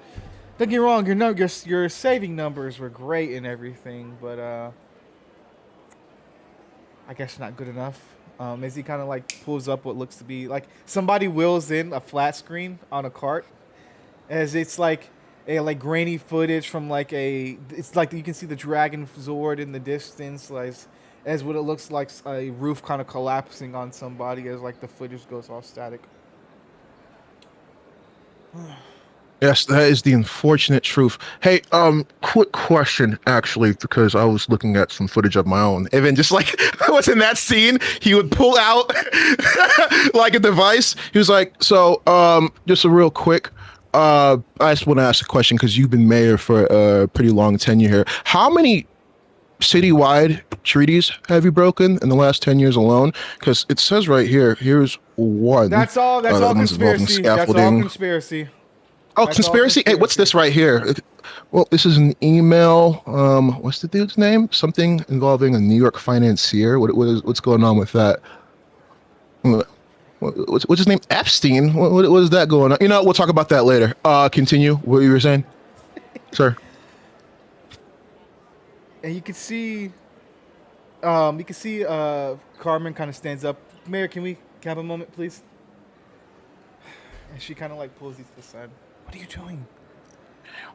don't get me wrong, your saving numbers were great and everything, but I guess not good enough. As he kind of like pulls up what looks to be like somebody wheels in a flat screen on a cart, as it's like a grainy footage from it's like you can see the Dragon Zord in the distance, like as what it looks like a roof kind of collapsing on somebody as like the footage goes all static. Yes, that is the unfortunate truth. Hey, quick question, actually, because I was looking at some footage of my own. And then just like I was in that scene, he would pull out like a device. He was like, so, just a real quick, I just want to ask a question because you've been mayor for a pretty long tenure here. How many citywide treaties have you broken in the last 10 years alone? Because it says right here, here's one. That's all one's involving conspiracy. That's all scaffolding. conspiracy. Oh, That's conspiracy? all Hey, what's this right here? Well, this is an email. What's the dude's name? Something involving a New York financier. What's going on with that? What's his name? Epstein. What is that going on? We'll talk about that later. Continue. What you were saying, sir? And you can see Carmen kind of stands up. Mayor, can we have a moment, please? And she kind of like pulls these to the side. What are you doing?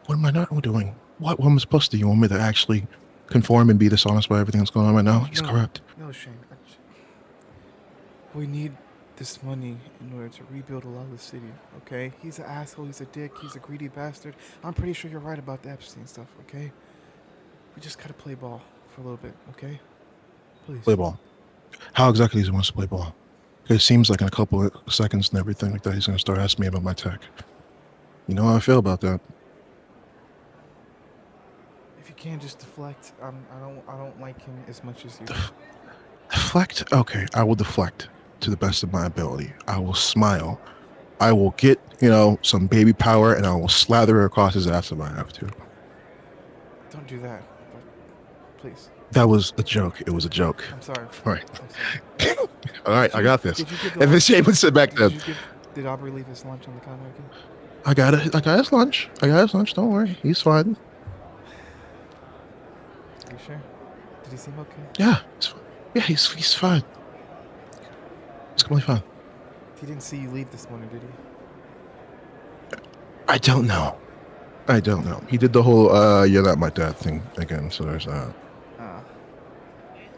What am I not doing? What am I supposed to do? You want me to actually conform and be dishonest about everything that's going on right now? He's correct. No, Shane. We need this money in order to rebuild a lot of the city, okay? He's an asshole. He's a dick. He's a greedy bastard. I'm pretty sure you're right about the Epstein stuff, okay? We just gotta play ball for a little bit, okay? Please. Play ball. How exactly does he want us to play ball? It seems like in a couple of seconds and everything like that, he's going to start asking me about my tech. You know how I feel about that. If you can't just deflect, I don't like him as much as you. Deflect? Okay, I will deflect to the best of my ability. I will smile. I will get, some baby power and I will slather it across his ass if I have to. Don't do that, but please. That was a joke. It was a joke. I'm sorry. All right. I'm sorry. All right, I got this. Did you give And then Shane would sit back there. Did Aubrey leave his lunch on the counter again? I got his lunch. Don't worry. He's fine. Are you sure? Did he seem okay? Yeah. He's fine. He's completely fine. He didn't see you leave this morning, did he? I don't know. He did the whole you're not my dad thing again, so there's that.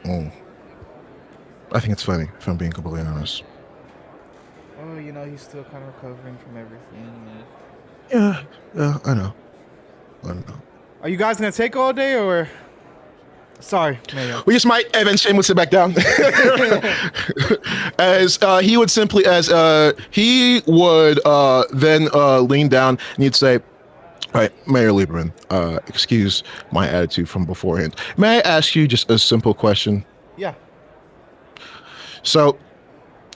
I think it's funny, if I'm being completely honest. Oh, he's still kind of recovering from everything. Yeah, I know. Are you guys gonna take all day, or? Sorry, Mayo. We just might, and then Shane would sit back down. As he would then lean down and he'd say, all right, Mayor Lieberman, excuse my attitude from beforehand. May I ask you just a simple question? Yeah. So,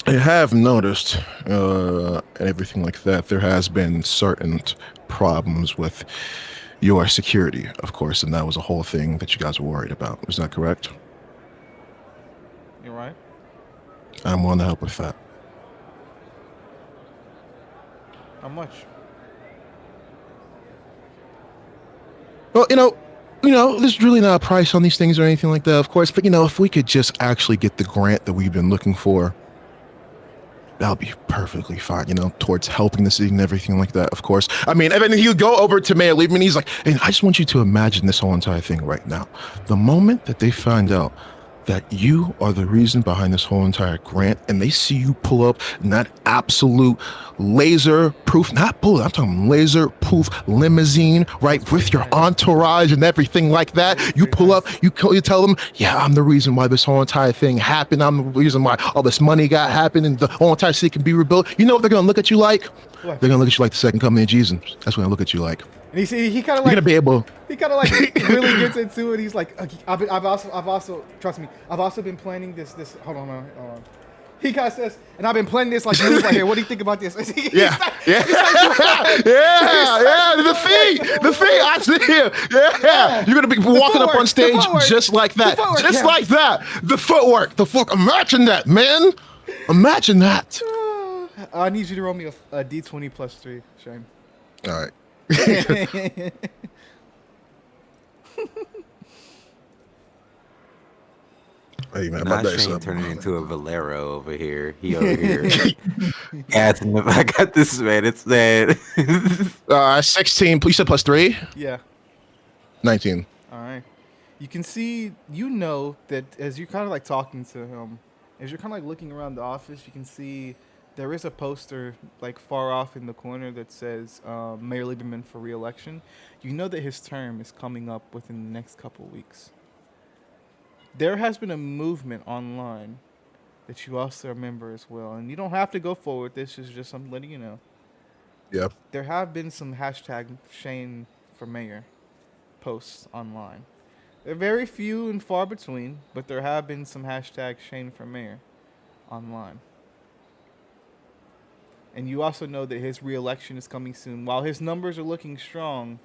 I have noticed, and everything like that, there has been certain problems with your security, of course, and that was a whole thing that you guys were worried about. Is that correct? You're right. I'm willing to help with that. How much? Well, there's really not a price on these things or anything like that, of course. But if we could just actually get the grant that we've been looking for, that'll be perfectly fine, towards helping the city and everything like that, of course. I mean, and then he'll go over to Mayor Liebman. He's like, hey, I just want you to imagine this whole entire thing right now. The moment that they find out that you are the reason behind this whole entire grant, and they see you pull up in that absolute laser proof, not bullet, I'm talking laser proof limousine, right, with your entourage and everything like that. You pull up, you tell them, yeah, I'm the reason why this whole entire thing happened. I'm the reason why all this money got happened and the whole entire city can be rebuilt. You know what they're gonna look at you like? What? They're gonna look at you like the second coming of Jesus. That's what they're gonna look at you like. And he kind of You're like gonna be able. he kind of like really gets into it. He's like, I've also trust me, I've also been planning this. Hold on. He kind of says, and I've been planning this like moves right here. What do you think about this? Yeah. The fee. I see him. Yeah. You're gonna be walking up on stage just like that, like that. The footwork. Imagine that, man. Imagine that. I need you to roll me a d20 plus 3, Shane. All right. Hey man, my Not dice Shane up. turning into a Valero over here. He over here asking if I got this, man. It's that. 16. You said plus 3. Yeah. 19. All right. You can see, that as you're kind of like talking to him, as you're kind of like looking around the office, you can see there is a poster like far off in the corner that says Mayor Lieberman for re-election. You know that his term is coming up within the next couple of weeks. There has been a movement online that you also remember as well, and you don't have to go forward. This is just I'm letting you know. Yeah. There have been some hashtag Shane for mayor posts online. They're very few and far between, but there have been some hashtag Shane for mayor online. And you also know that his re-election is coming soon. While his numbers are looking strong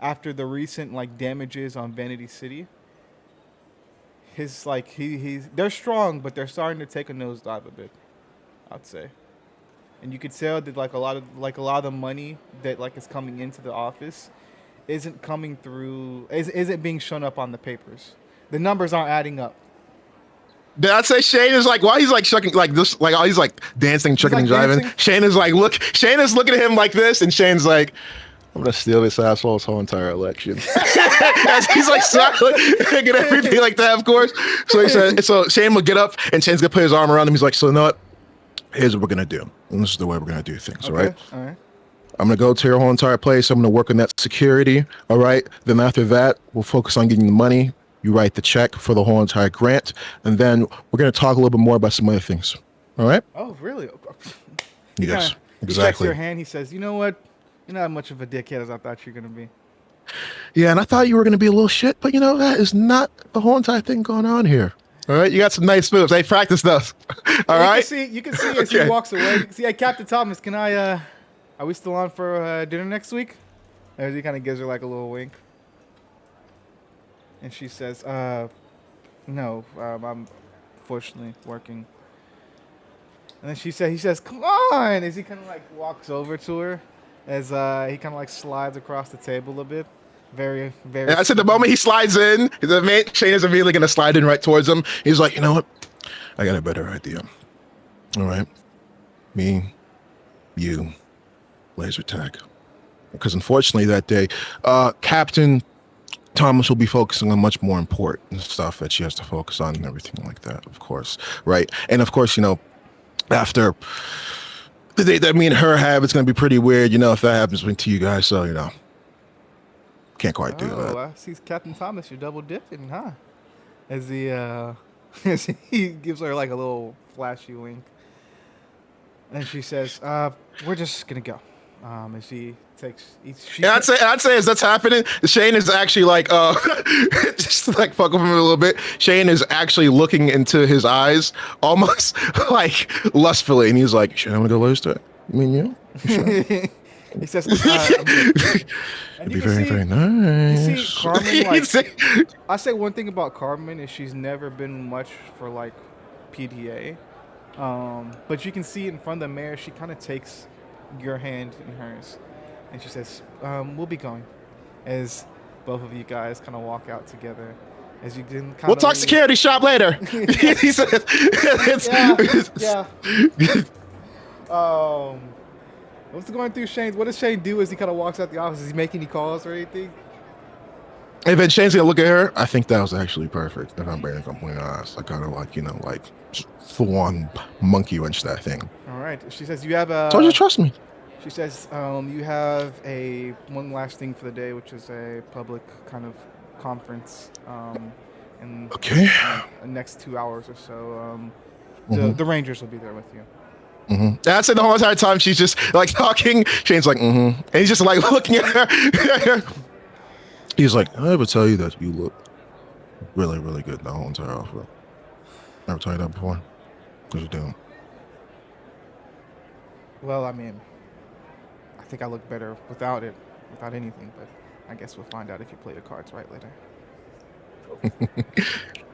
after the recent damages on Vanity City, his they're strong, but they're starting to take a nosedive a bit, I'd say. And you could tell that a lot of the money that is coming into the office isn't coming through, isn't being shown up on the papers. The numbers aren't adding up. Did I say Shane is like, while he's like shucking like this, like he's like dancing, chucking and driving. Dancing. Shane is looking at him like this, and Shane's like, I'm gonna steal this asshole's whole entire election. As he's like silent and everything like that, of course. So he said, so Shane will get up and Shane's gonna put his arm around him. He's like, so you know what? Here's what we're gonna do. And this is the way we're gonna do things, Okay. all right? All right. I'm gonna go to your whole entire place. I'm gonna work on that security, all right? Then after that, we'll focus on getting the money. You write the check for the whole entire grant, and then we're gonna talk a little bit more about some other things. All right? Oh, really? Yes, He checks exactly. your hand. He says, you know what? You're not much of a dickhead as I thought you were going to be. Yeah, and I thought you were gonna be a little shit, but that is not the whole entire thing going on here. All right, you got some nice moves. Hey, practice those. All right. You can see as he walks away. You can see, hey, Captain Thomas, are we still on for dinner next week? As he kind of gives her a little wink. And she says, no, I'm fortunately working. And then he says, come on, as he kind of walks over to her, as he kind of slides across the table a bit. Very, very. And I said the moment he slides in, Shane is immediately gonna slide in right towards him. He's like, you know what? I got a better idea. All right, me, you, laser tag. Because unfortunately that day, Captain Thomas will be focusing on much more important stuff that she has to focus on and everything like that, of course, right? And of course, after the day that me and her have, it's going to be pretty weird, if that happens to you guys, so, can't quite do that. I see Captain Thomas, you're double dipping, huh? As he, as he gives her a little flashy wink. And she says, we're just going to go. And she takes she And can't. I'd say as that's happening, Shane is actually like just like fuck with him a little bit. Shane is actually looking into his eyes almost like lustfully, and he's like, "Should I want to go lose to it? I mean, yeah, you sure?" He says, "I'm good." And It'd you be can very, see very you see nice. Carmen He'd like say- I say one thing about Carmen is she's never been much for like PDA. But you can see in front of the mirror, she kind of takes your hand in hers, and she says, "We'll be going." As both of you guys kind of walk out together, as you can We'll kind of talk security shop later. He said, yeah, yeah. Um, what's going through Shane's? What does Shane do as he kind of walks out the office? Is he making any calls or anything? And then Shane's gonna look at her. I think that was actually perfect. If I'm being completely honest, I kind of like like full on monkey wrench that thing. All right. She says you have Told you a. to trust me. She says you have a one last thing for the day, which is a public kind of conference. In Okay. the next 2 hours or so. Mm-hmm. The Rangers will be there with you. Mm-hmm. That's it. The whole entire time she's just like talking. Shane's like, mm-hmm, and he's just like looking at her. He's like, I ever tell you that you look really, really good the whole entire outfit? Never tell you that before? Because you do. Well, I mean, I think I look better without it, without anything. But I guess we'll find out if you play the cards right later.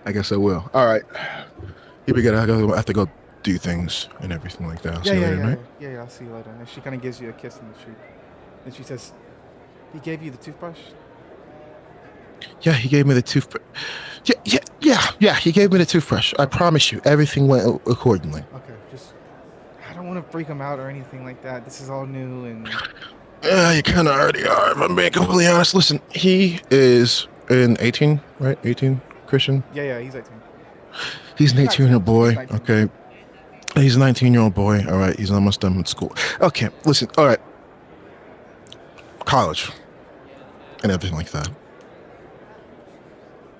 I guess I will. All right. Here we go. I have to go do things and everything like that. I'll see you later, mate. Yeah. I'll see you later. And she kind of gives you a kiss on the cheek. And she says, "He gave you the toothbrush." Yeah, he gave me the toothbrush. Yeah. He gave me the toothbrush. I promise you, everything went accordingly. Okay, just I don't want to freak him out or anything like that. This is all new and You kind of already are, if I'm being completely honest. Listen, he is an 18, right? 18 Christian. yeah, he's 18. He's an 18-year-old boy. He's 19. Okay. He's a 19-year-old boy. All right. He's almost done with school. Okay. Listen. All right. College and everything like that.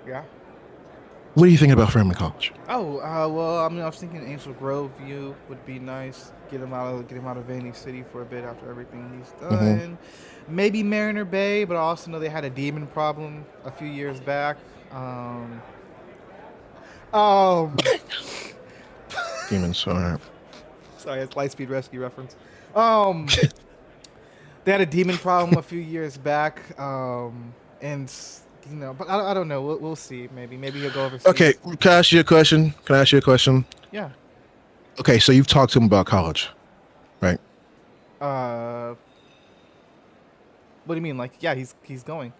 Yeah. What are you thinking about for him in college? Oh, well, I mean, I was thinking Angel Grove View would be nice. Get him out of Vandy City for a bit after everything he's done. Maybe Mariner Bay, but I also know they had a demon problem a few years back. Demons. All right. Sorry, it's Lightspeed Rescue reference. They had a demon problem a few years back, and but I don't know. We'll see. Maybe he'll go overseas. Okay. Can I ask you a question? Yeah. Okay. So you've talked to him about college, right? What do you mean? Like, yeah, he's going.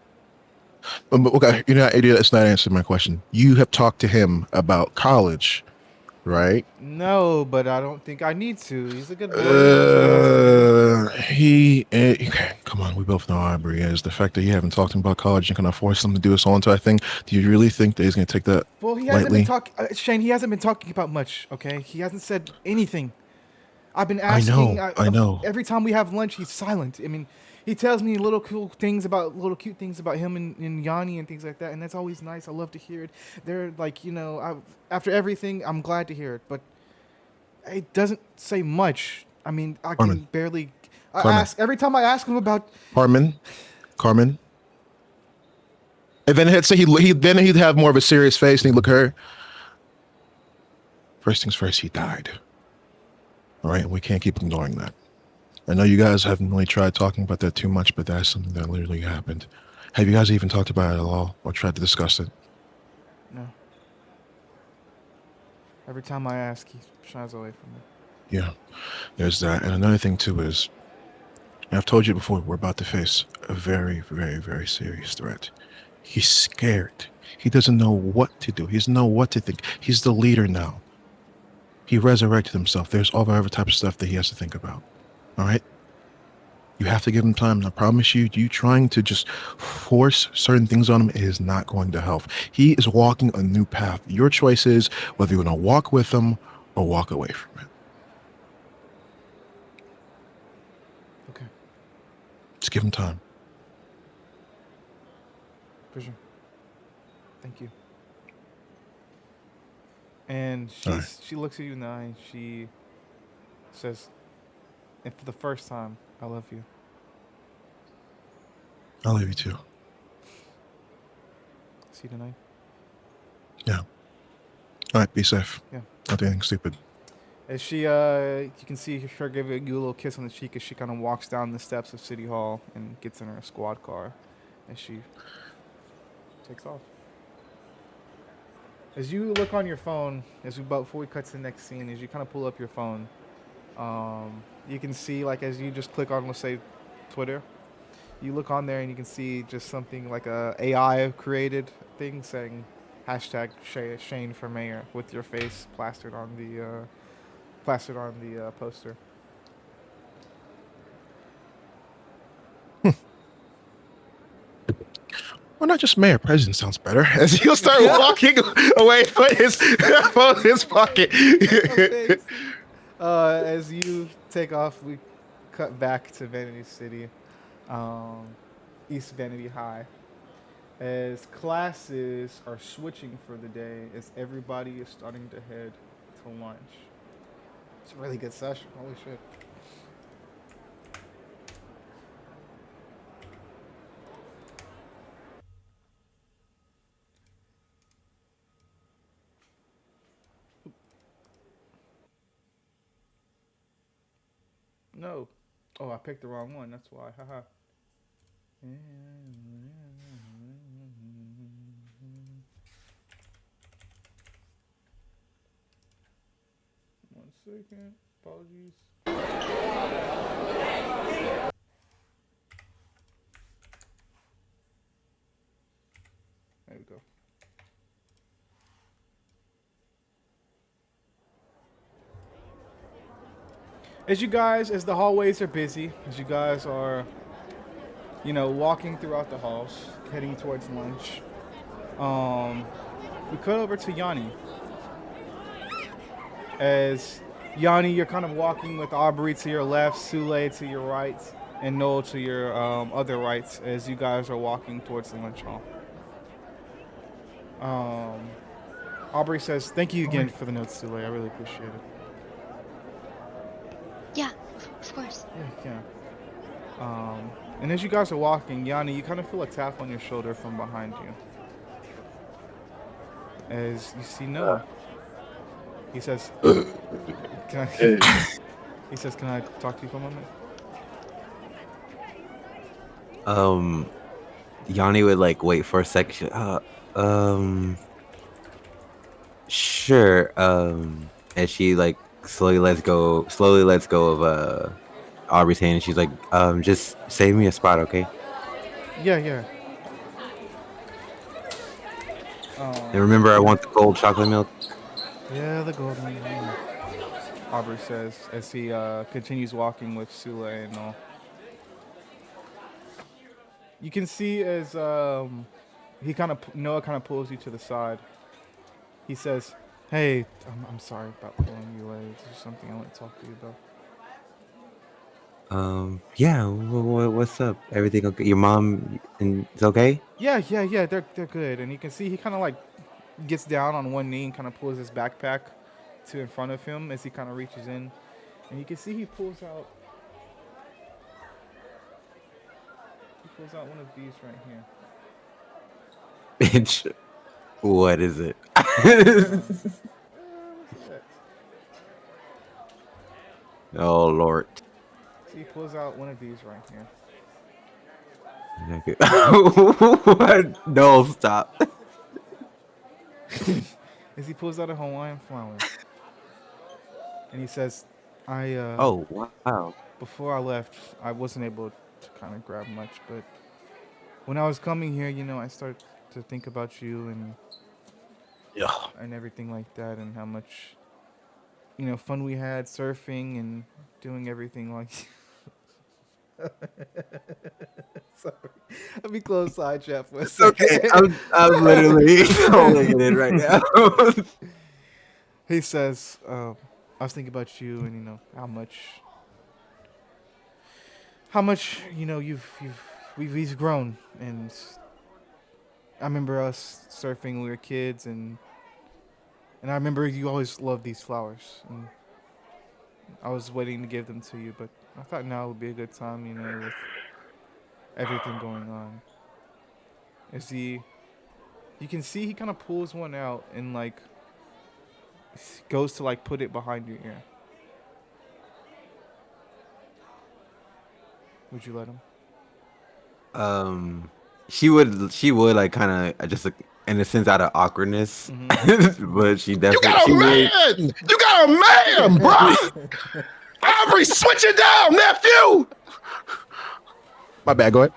Okay. You're not idiot. That's not answering my question. You have talked to him about college, right? No, but I don't think I need to. He's a good boy. Okay, come on, we both know how Aubrey is. The fact that you haven't talked to him about college and kind of force him to do this all entire thing, do you really think that he's going to take that Well, he hasn't lightly? been talking. Shane, he hasn't been talking about much. Okay, he hasn't said anything. I've been asking. I know. Every time we have lunch, he's silent. I mean, he tells me little cute things about him and Yanni and things like that, and that's always nice. I love to hear it. They're like, after everything, I'm glad to hear it, but it doesn't say much. I mean, I can Carmen. barely. Carmen. Every time I ask him about. Carmen. And then he'd have more of a serious face and he'd look at her. First things first, he died. All right, we can't keep ignoring that. I know you guys haven't really tried talking about that too much, but that's something that literally happened. Have you guys even talked about it at all or tried to discuss it? No. Every time I ask, he shies away from me. Yeah, there's that. And another thing too is, and I've told you before, we're about to face a very, very, very serious threat. He's scared. He doesn't know what to do. He doesn't know what to think. He's the leader now. He resurrected himself. There's all the other type of stuff that he has to think about. All right? You have to give him time. And I promise you, you trying to just force certain things on him is not going to help. He is walking a new path. Your choice is whether you want to walk with him or walk away from it. Okay. Just give him time. For sure. Thank you. And she looks at you in the eye and she says, and for the first time, I love you. I'll leave you too. See you tonight. Yeah. All right. Be safe. Yeah. Not do anything stupid. As she, you can see her give you a little kiss on the cheek as she kind of walks down the steps of City Hall and gets in her squad car as she takes off. As you look on your phone, before we cut to the next scene, as you kind of pull up your phone, you can see, like, as you just click on, let's say, Twitter, you look on there and you can see just something like a AI created thing saying hashtag Shane for mayor with your face plastered on the poster. Why not just mayor? President sounds better. As he'll start walking away, put his phone in his pocket. Amazing. As you take off, we cut back to Vanity City, East Vanity High. As classes are switching for the day, as everybody is starting to head to lunch. It's a really good session. Holy shit. No. Oh, I picked the wrong one. That's why. Haha. 1 second. Apologies. There we go. As the hallways are busy, as you guys are, walking throughout the halls, heading towards lunch, we cut over to Yanni. As Yanni, you're kind of walking with Aubrey to your left, Sule to your right, and Noel to your other right, as you guys are walking towards the lunch hall. Aubrey says, "Thank you again for the notes, Sule. I really appreciate it." Yeah, of course. Yeah. And as you guys are walking, Yanni, you kind of feel a tap on your shoulder from behind you. As you see Noah. He says, "Can I?" He says, "Can I talk to you for a moment?" Yanni would like wait for a second. Sure. And she like slowly lets go of Aubrey's hand, and she's like, just save me a spot, okay? Yeah. And remember, I want the cold chocolate milk. Yeah, the golden one. Aubrey says as he continues walking with Sule and all. You can see as Noah kind of pulls you to the side. He says, "Hey, I'm sorry about pulling you late. There's something I want to talk to you about." Yeah. What's up? Everything okay? Your mom and it's okay? Yeah. They're good. And you can see he kind of like gets down on one knee and kind of pulls his backpack to in front of him as he kind of reaches in, and you can see he pulls out one of these right here. Bitch. What is it? Oh Lord. So he pulls out one of these right here. What? No, stop. As he pulls out a Hawaiian flower, and he says, Oh wow. before I left, I wasn't able to kind of grab much, but when I was coming here, I started to think about you and everything like that, and how much, fun we had surfing and doing everything like. Sorry, let me close side chat for a second. Okay, I'm literally holding it in right now. He says, I was thinking about you and how much we've grown, and I remember us surfing when we were kids, and I remember you always loved these flowers, and I was waiting to give them to you, but I thought now would be a good time, with everything going on. As you can see, he kind of pulls one out and like goes to like put it behind your ear. Would you let him? She would like kind of just like, in a sense out of awkwardness, but she You definitely got a she would. man! You got a man, bro! Aubrey, switch it down, nephew! My bad, go ahead.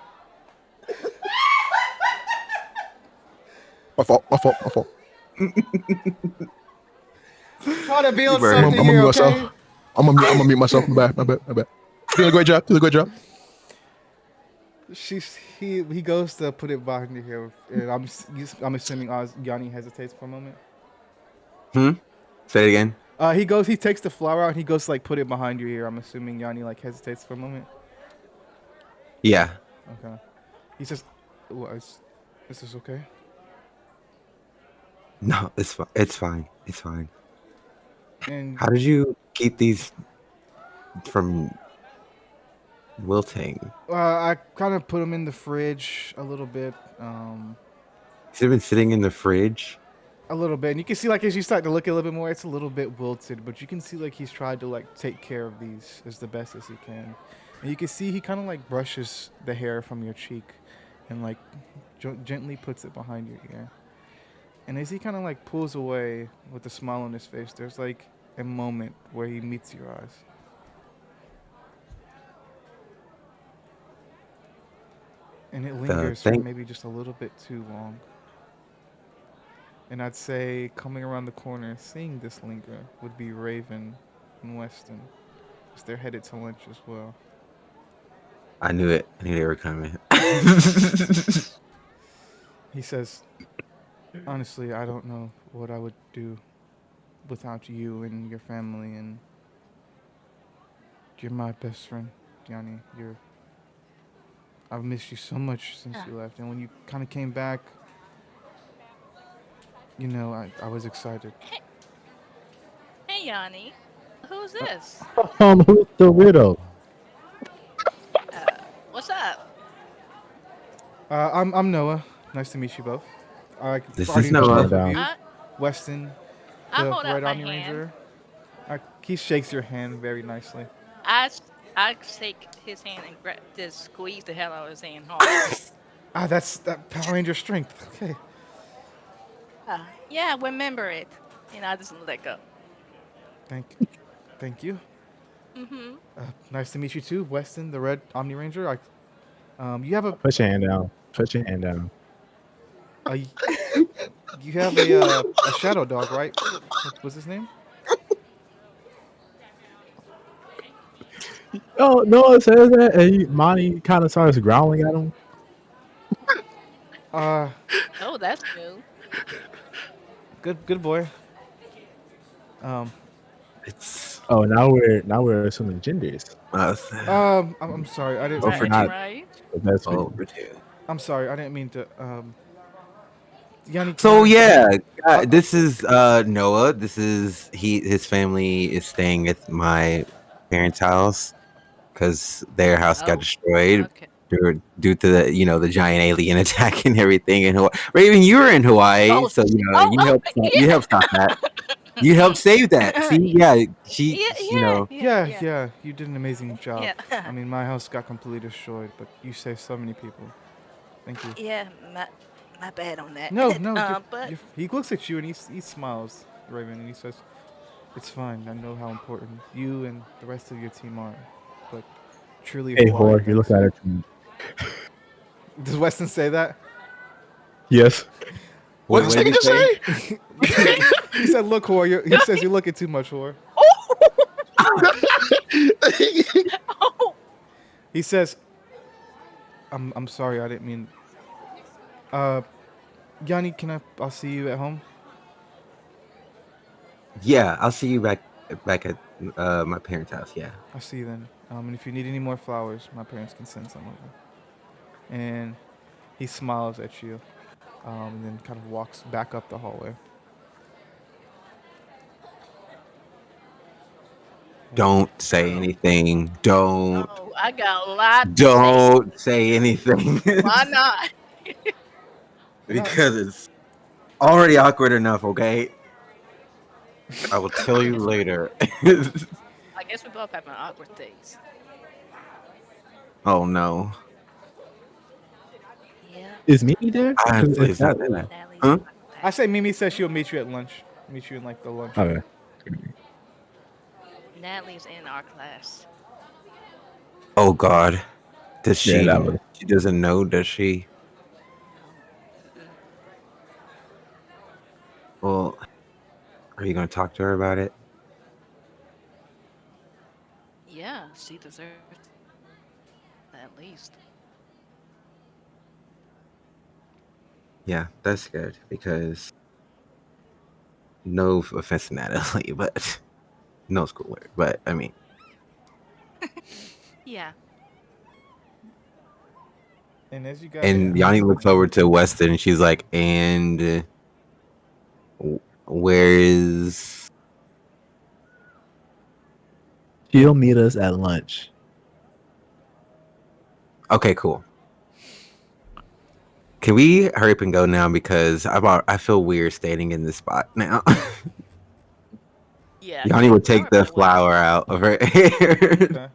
My fault. Try to build Very- I'm something gonna here, mute okay? myself. I'm gonna mute myself. My bad. Doing a great job. He goes to put it behind your ear, and I'm assuming Yanni hesitates for a moment. Say it again. He takes the flower out and he goes to like put it behind your ear. I'm assuming Yanni like hesitates for a moment. Yeah. Okay. He says, "What is this okay?" No, it's fine. It's fine. It's fine. And How did you keep these from wilting? I kind of put him in the fridge a little bit. Has it been sitting in the fridge? A little bit, and you can see like as you start to look a little bit more, it's a little bit wilted, but you can see like he's tried to like take care of these as the best as he can, and you can see he kind of like brushes the hair from your cheek, and like gently puts it behind your ear, and as he kind of like pulls away with a smile on his face, there's like a moment where he meets your eyes, and it The lingers for thing. maybe just a little bit too long. And I'd say coming around the corner, seeing this linger, would be Raven and Weston, because they're headed to lunch as well. I knew it. I knew they were coming. He says, honestly, I don't know what I would do without you and your family, and you're my best friend, Yanni. I've missed you so much since you left, and when you kind of came back, I was excited. Hey, Yanni. Who's this? Who's the widow? What's up? I'm Noah. Nice to meet you both. I This already is know Noah. both of Down. you. I Weston, I the hold Red out my Omni hand. Ranger. He shakes your hand very nicely. I shake his hand and just squeeze the hell out of his hand hard. That's that Power Ranger strength. Okay. Yeah, remember it. I just let go. Thank you. Mm-hmm. Nice to meet you too, Weston, the Red Omni Ranger. You have Put your hand down. Put your hand down. a you have a shadow dog, right? What's his name? Oh, Noah says that, and Monty kind of starts growling at him. Uh, Oh, that's new. good boy. Um, It's Oh, now we're assuming genders. I'm sorry. I didn't Oh, mean for Right, to. two. right. But that's Oh, for two. I'm sorry. I didn't mean to. Yanni, So yeah, Uh, this is Noah. This is his family is staying at my parents' house because their house got Oh, destroyed okay. due to the giant alien attack and everything in Hawaii. Raven, you were in Hawaii, Oh, so oh, oh, you helped stop that. You helped save that. See, yeah, yeah. yeah. You did an amazing job. Yeah. I mean, my house got completely destroyed, but you saved so many people. Thank you. Yeah, my bad on that. No, But he looks at you and he smiles, Raven, and he says, "It's fine. I know how important you and the rest of your team are, but truly hey, Hawaii whore, you look thanks at you." her too. Does Weston say that? Yes. What What did did this you nigga say? just say? He said, "Look, whore." He says, "You're looking too much, whore." oh, He says, I'm sorry. I didn't mean. Uh, Yanni, I'll see you at home. Yeah, I'll see you back at my parents' house. Yeah. I'll see you then. And if you need any more flowers, my parents can send some over. And he smiles at you, and then kind of walks back up the hallway. Don't say anything. Don't. Oh, I got a lot to say. Don't say anything. Why not? No, Because it's already awkward enough, okay? I will tell you later. I guess we both have an awkward things. Oh no. Yeah, Is Mimi there? 'Cause Honestly, if it's that not that bad. Natalie's Huh? in my I class. say Mimi says she'll meet you at lunch. Meet you in like the lunch okay. room. Natalie's in our class. Oh god. Does Yeah, she that was. she doesn't know, does she? No. Mm-mm. Well, are you gonna talk to her about it? Yeah, she deserves at least. Yeah, that's good because no offense to Natalie, but no school word. But I mean, Yeah. And as you guys and kind Yanni looks over to Weston and she's like, and where is She'll meet us at lunch. okay, cool. Can we hurry up and go now because I feel weird standing in this spot now. Yeah. Yanni would Y'all take are the so wild. flower out of her hair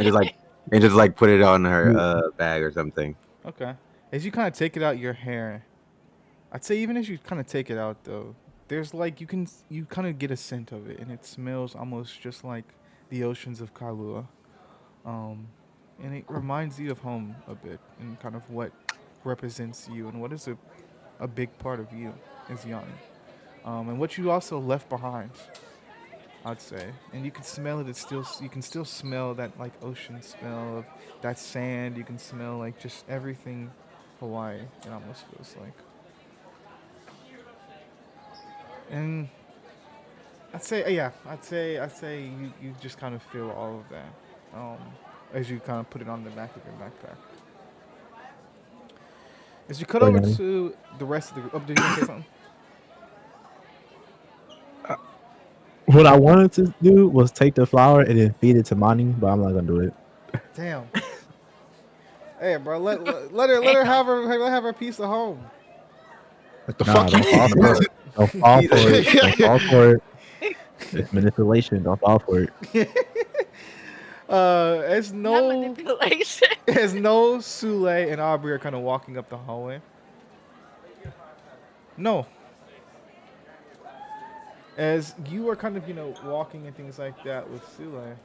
okay, and just like put it on her bag or something. okay. As you kind of take it out your hair, I'd say even as you kind of take it out though, there's like you kind of get a scent of it, and it smells almost just like the oceans of Kailua. Um, and it reminds you of home a bit, and kind of what represents you, and what is a big part of you is Yanni. And what you also left behind, I'd say, and you can smell it. It's still you can still smell that like ocean smell of that sand. You can smell like just everything Hawaii. It almost feels like. And I'd say you just kind of feel all of that, um, as you kind of put it on the back of your backpack. As you cut So, over Yanni, to the rest of the group, oh, did you want to say something? what I wanted to do was take the flower and then feed it to Monty, but I'm not gonna do it. Damn. Hey, bro, let her Damn. have her piece of home. Like the Nah, fuck you don't fall for it. Don't fall for it. Don't fall for it. It's manipulation. Don't fall for it. As Not no manipulation. as no Sule and Aubrey are kind of walking up the hallway. No, as you are kind of walking and things like that with Sule,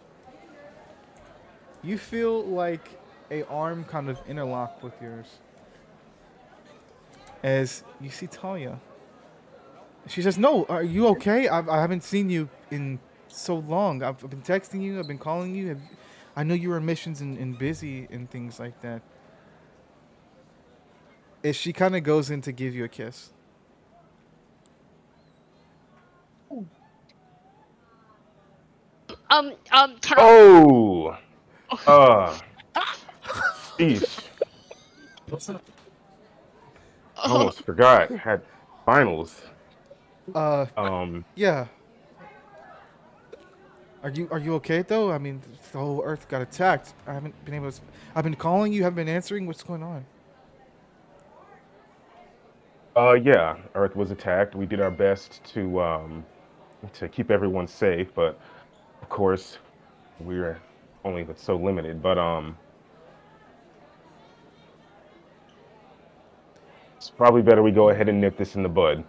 you feel like a arm kind of interlock with yours. As you see Talia, she says, "No, are you okay? I haven't seen you in so long. I've been texting you. I've been calling you. I know you were in missions and busy and things like that." As she kind of goes in to give you a kiss. Oh, uh, Sheesh. I almost forgot. Had finals. Uh, Um, yeah. Are you okay though? I mean, the whole Earth got attacked. I haven't been able to. I've been calling you. Haven't been answering. What's going on? yeah, Earth was attacked. We did our best to keep everyone safe, but of course, we're only but so limited. But it's probably better we go ahead and nip this in the bud.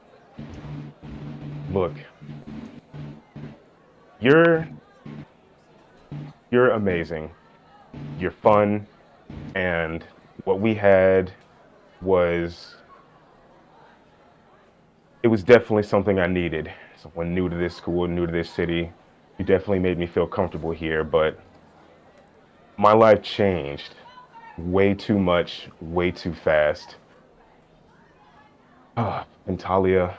Look, you're you're amazing. You're fun, and what we had was it was definitely something I needed. Someone new to this school, new to this city. You definitely made me feel comfortable here, but my life changed way too much, way too fast. And Talia,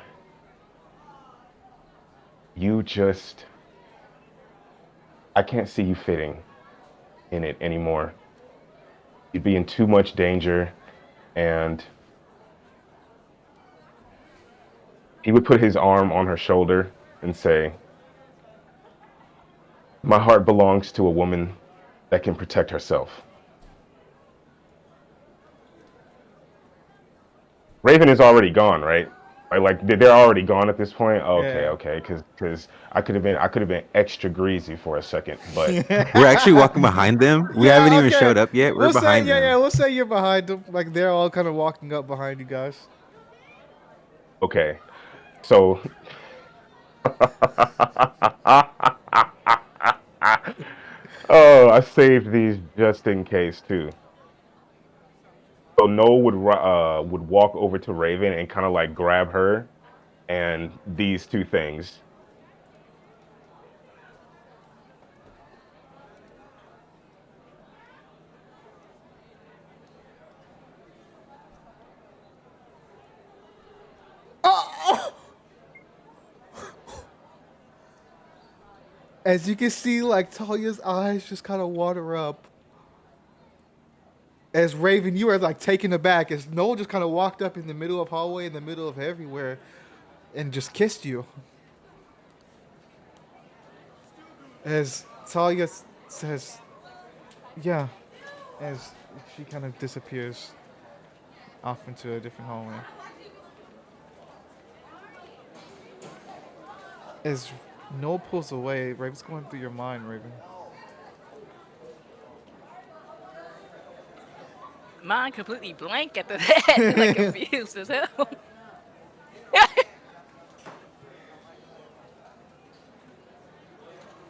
you just, I can't see you fitting in it anymore. You'd be in too much danger, and he would put his arm on her shoulder and say, My heart belongs to a woman that can protect herself. Raven is already gone, right? They're already gone at this point. Okay, Yeah. okay, because I could have been extra greasy for a second, but We're actually walking behind them. We haven't Yeah, even okay. showed up yet. We're We'll say, behind yeah, yeah, them. we'll say you're behind them. Like they're all kind of walking up behind you guys. okay. So, oh, I saved these just in case too. So Noah would walk over to Raven and kind of like grab her and these two things. As you can see, like Talia's eyes just kind of water up. As Raven, you are like taken aback as Noel just kind of walked up in the middle of hallway, in the middle of everywhere, and just kissed you. As Talia says, "Yeah," as she kind of disappears off into a different hallway. As Noel pulls away, Raven's going through your mind, Raven. Mine completely blank after that, like confused as hell.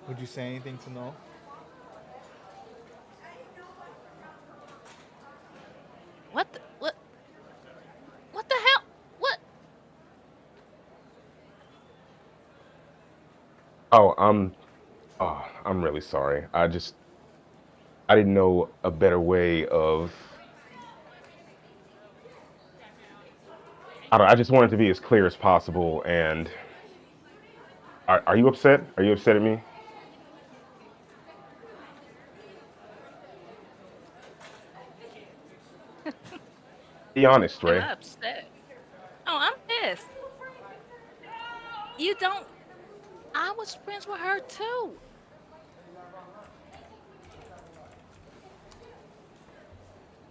Would you say anything to Noel? What? What? What the hell? What? Oh, I'm really sorry. I didn't know a better way of. I just wanted to be as clear as possible. And are you upset? Are you upset at me? Be honest, Am Ray. I upset? Oh, I'm pissed. You don't. I was friends with her too.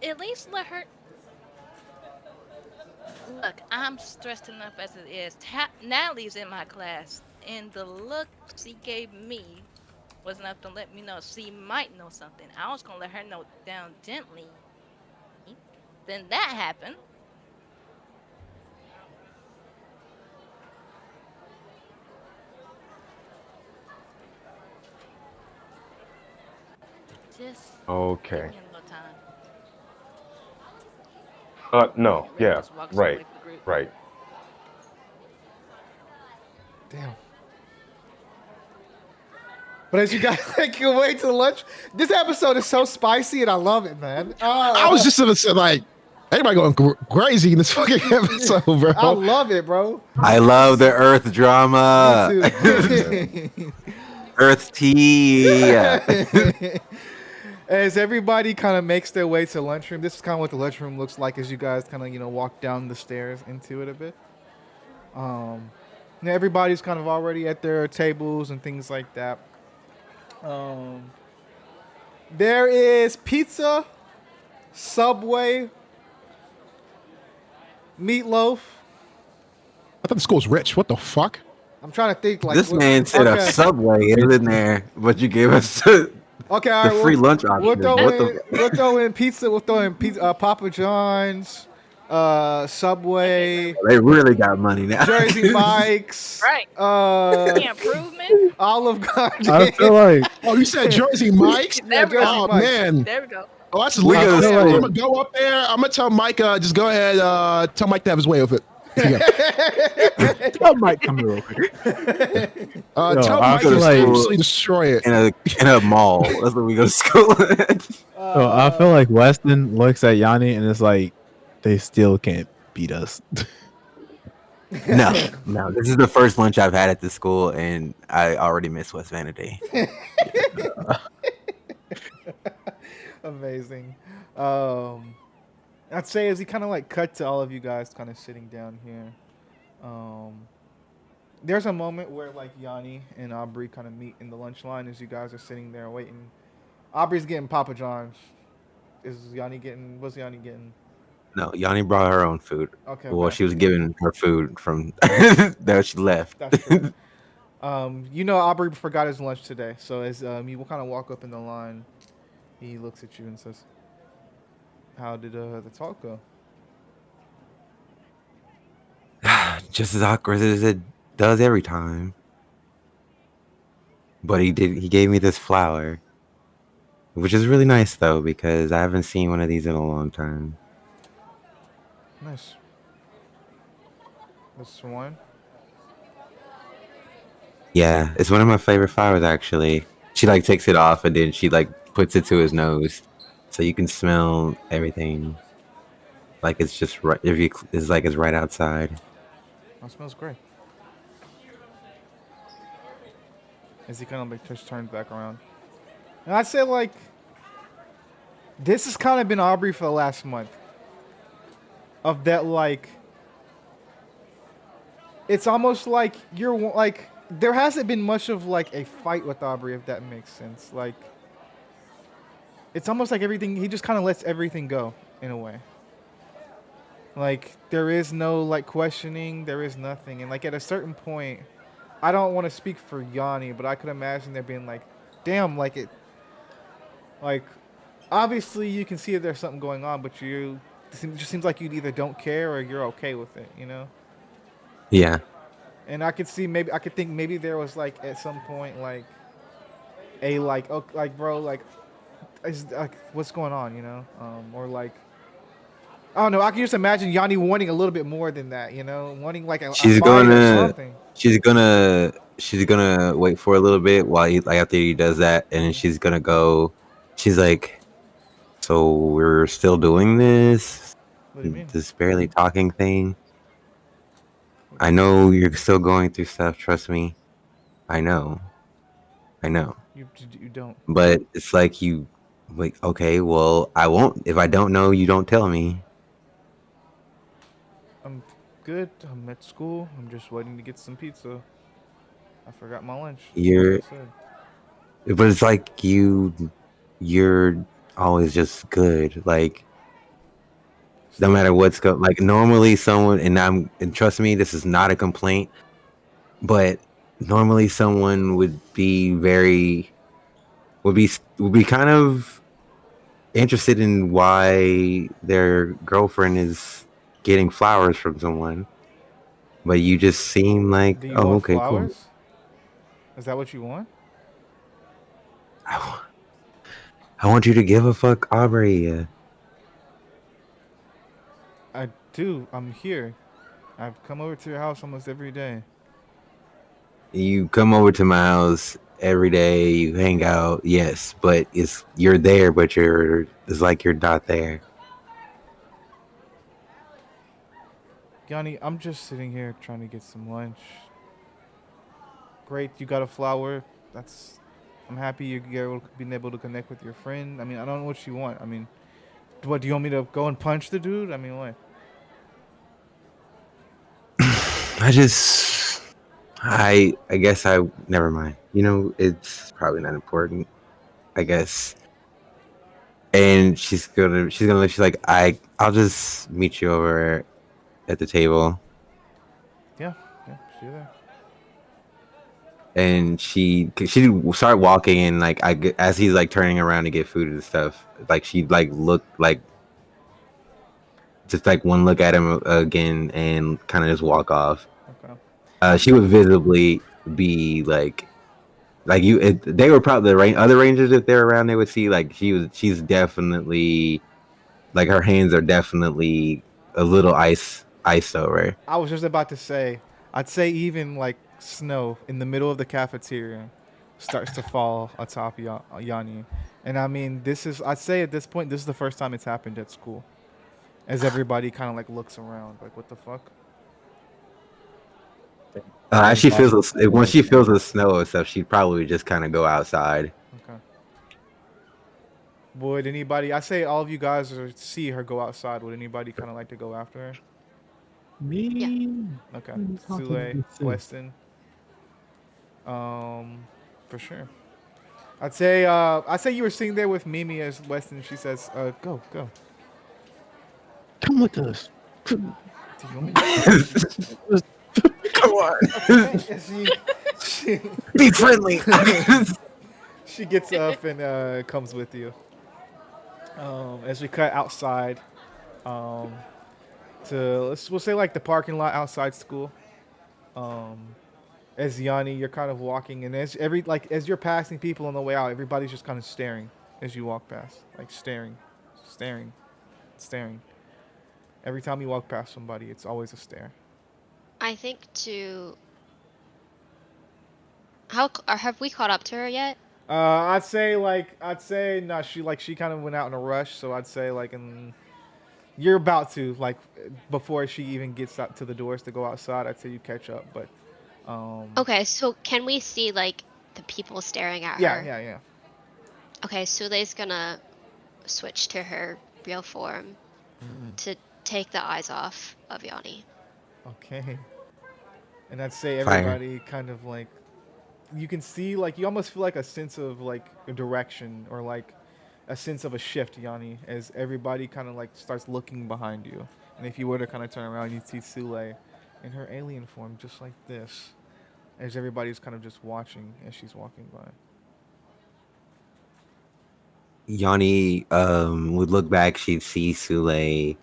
At least let her. Look, I'm stressed enough as it is. Natalie's in my class, and the look she gave me was enough to let me know she might know something. I was gonna let her know down gently. Then that happened. Just give Okay. me a little time. No. And Raven Yeah. just walks Right. away from the group. Right. Damn. But as you guys make your way to lunch, this episode is so spicy and I love it, man. I was just gonna say, like, everybody going crazy in this fucking episode, bro. I love it, bro. I love the Earth Me drama. too. Earth tea. As everybody kind of makes their way to the lunchroom, this is kind of what the lunchroom looks like as you guys kind of walk down the stairs into it a bit. Now everybody's kind of already at their tables and things like that. There is pizza, Subway, meatloaf. I thought the school's rich. What the fuck? I'm trying to think like This man said a okay. Subway is in there, but you gave us the Okay, all right. free lunch We'll option. throw What in the? we'll throw in pizza. We'll throw in pizza, Papa John's, Subway, They really got money now. Jersey Mike's, Right. Any improvement? Olive I Garden. feel like Oh, you said Jersey Mike's? Yeah, There we Jersey go. Oh Mike's. man. There we go. Oh, that's We lit. go I'm school. gonna go up there. I'm gonna tell Mike. Just go ahead. Tell Mike to have his way with it. I might come here real quick. Tell I Mike feel to like- absolutely destroy it. in a mall. That's where we go to school. I feel like Weston looks at Yanni and it's like they still can't beat us. No. This is the first lunch I've had at the school, and I already miss West Vanity. Amazing. I'd say as he kind of like cut to all of you guys kind of sitting down here, There's a moment where like Yanni and Aubrey kind of meet in the lunch line as you guys are sitting there waiting. Aubrey's getting Papa John's. Is Yanni getting? What's Yanni getting? No, Yanni brought her own food. Okay, Well, okay, she was given her food from that she left. that's true. You know Aubrey forgot his lunch today, so as you will kind of walk up in the line, he looks at you and says, "How did the talk go?" Just as awkward as it does every time. But he gave me this flower, which is really nice though because I haven't seen one of these in a long time. Nice. This one. Yeah, it's one of my favorite flowers actually. She like takes it off and then she like puts it to his nose, so you can smell everything. Like it's just right. If you, it's like it's right outside. That smells great. As he kind of like just turns back around, and I'd say like this has kind of been Aubrey for the last month. Of that like, it's almost like you're like there hasn't been much of like a fight with Aubrey, if that makes sense. Like it's almost like everything he just kind of lets everything go in a way. Like there is no like questioning, there is nothing, and like at a certain point, I don't want to speak for Yanni, but I could imagine there being like, damn, like it, like obviously you can see that there's something going on, but it just seems like you either don't care or you're okay with it, you know. Yeah, And I could see maybe I could think maybe there was like at some point like a like oh like bro like like what's going on, you know, or like I don't know. I can just imagine Yanni wanting a little bit more than that, you know, wanting like a she's fight or gonna something. she's gonna wait for a little bit while he like after he does that, and then she's gonna go. She's like, so we're still doing this, What do you mean? this barely talking thing. I know you're still going through stuff. Trust me. I know. I know. You don't. But it's like you, like, okay, well, I won't. If I don't know, you don't tell me. I'm good. I'm at school. I'm just waiting to get some pizza. I forgot my lunch, like You're, I said. but it's like you're always just good. Like, no Still, matter what's going, like, normally someone, and trust me, this is not a complaint, but normally someone would be, would be kind of interested in why their girlfriend is getting flowers from someone, but you just seem like, do you oh, want okay, cool. flowers? Is that what you want? I, I want you to give a fuck, Aubrey. I do. I'm here. I've come over to your house almost every day. You come over to my house every day. You hang out, yes, but you're there, but it's like you're not there. Yanni, I'm just sitting here trying to get some lunch. Great, you got a flower. That's. I'm happy you're being able to connect with your friend. I mean, I don't know what you want. I mean, what do you want me to go and punch the dude? I mean, what? I guess I never mind. You know, it's probably not important. I guess. And she's like, I'll just meet you over at the table. Yeah, yeah, see you there. And she start walking, and like as he's like turning around to get food and stuff, like she like look like just like one look at him again and kind of just walk off. Okay. She would visibly be like you. They were probably other rangers if they're around. They would see like she's definitely like her hands are definitely a little iced over. I was just about to say, I'd say even like snow in the middle of the cafeteria starts to fall atop Yanni. And I mean, I'd say at this point, this is the first time it's happened at school. As everybody kind of like looks around, like, what the fuck? As she feels once she feels the snow and stuff, she'd probably just kind of go outside. Okay. Would anybody, I say all of you guys see her go outside. Would anybody kind of like to go after her? Me? Okay. What are you talking Sule, about, sis? Weston. Um, for sure. I'd say you were sitting there with Mimi as Weston. She says, go, go. Come with us. Do you want me to go? Come on, Okay. And she, be friendly. she gets up and comes with you. As we cut outside, um, we'll say like the parking lot outside school. Um, as Yanni, you're kind of walking, and as you're passing people on the way out, everybody's just kind of staring as you walk past, like staring, staring, staring. Every time you walk past somebody, it's always a stare. I think to how or have we caught up to her yet? I'd say no. She kind of went out in a rush, so I'd say you're about to before she even gets out to the doors to go outside. I'd say you catch up, but Okay, so can we see like the people staring at yeah, her? yeah, yeah. Okay, Sule's gonna switch to her real form to take the eyes off of Yanni. Okay, and I'd say Fire. everybody kind of you can see you almost feel like a sense of a direction or a sense of a shift, Yanni, as everybody kind of starts looking behind you. And if you were to kind of turn around, you'd see Sule in her alien form, just like this, as everybody's kind of just watching as she's walking by. Yanni would look back. She'd see Sule.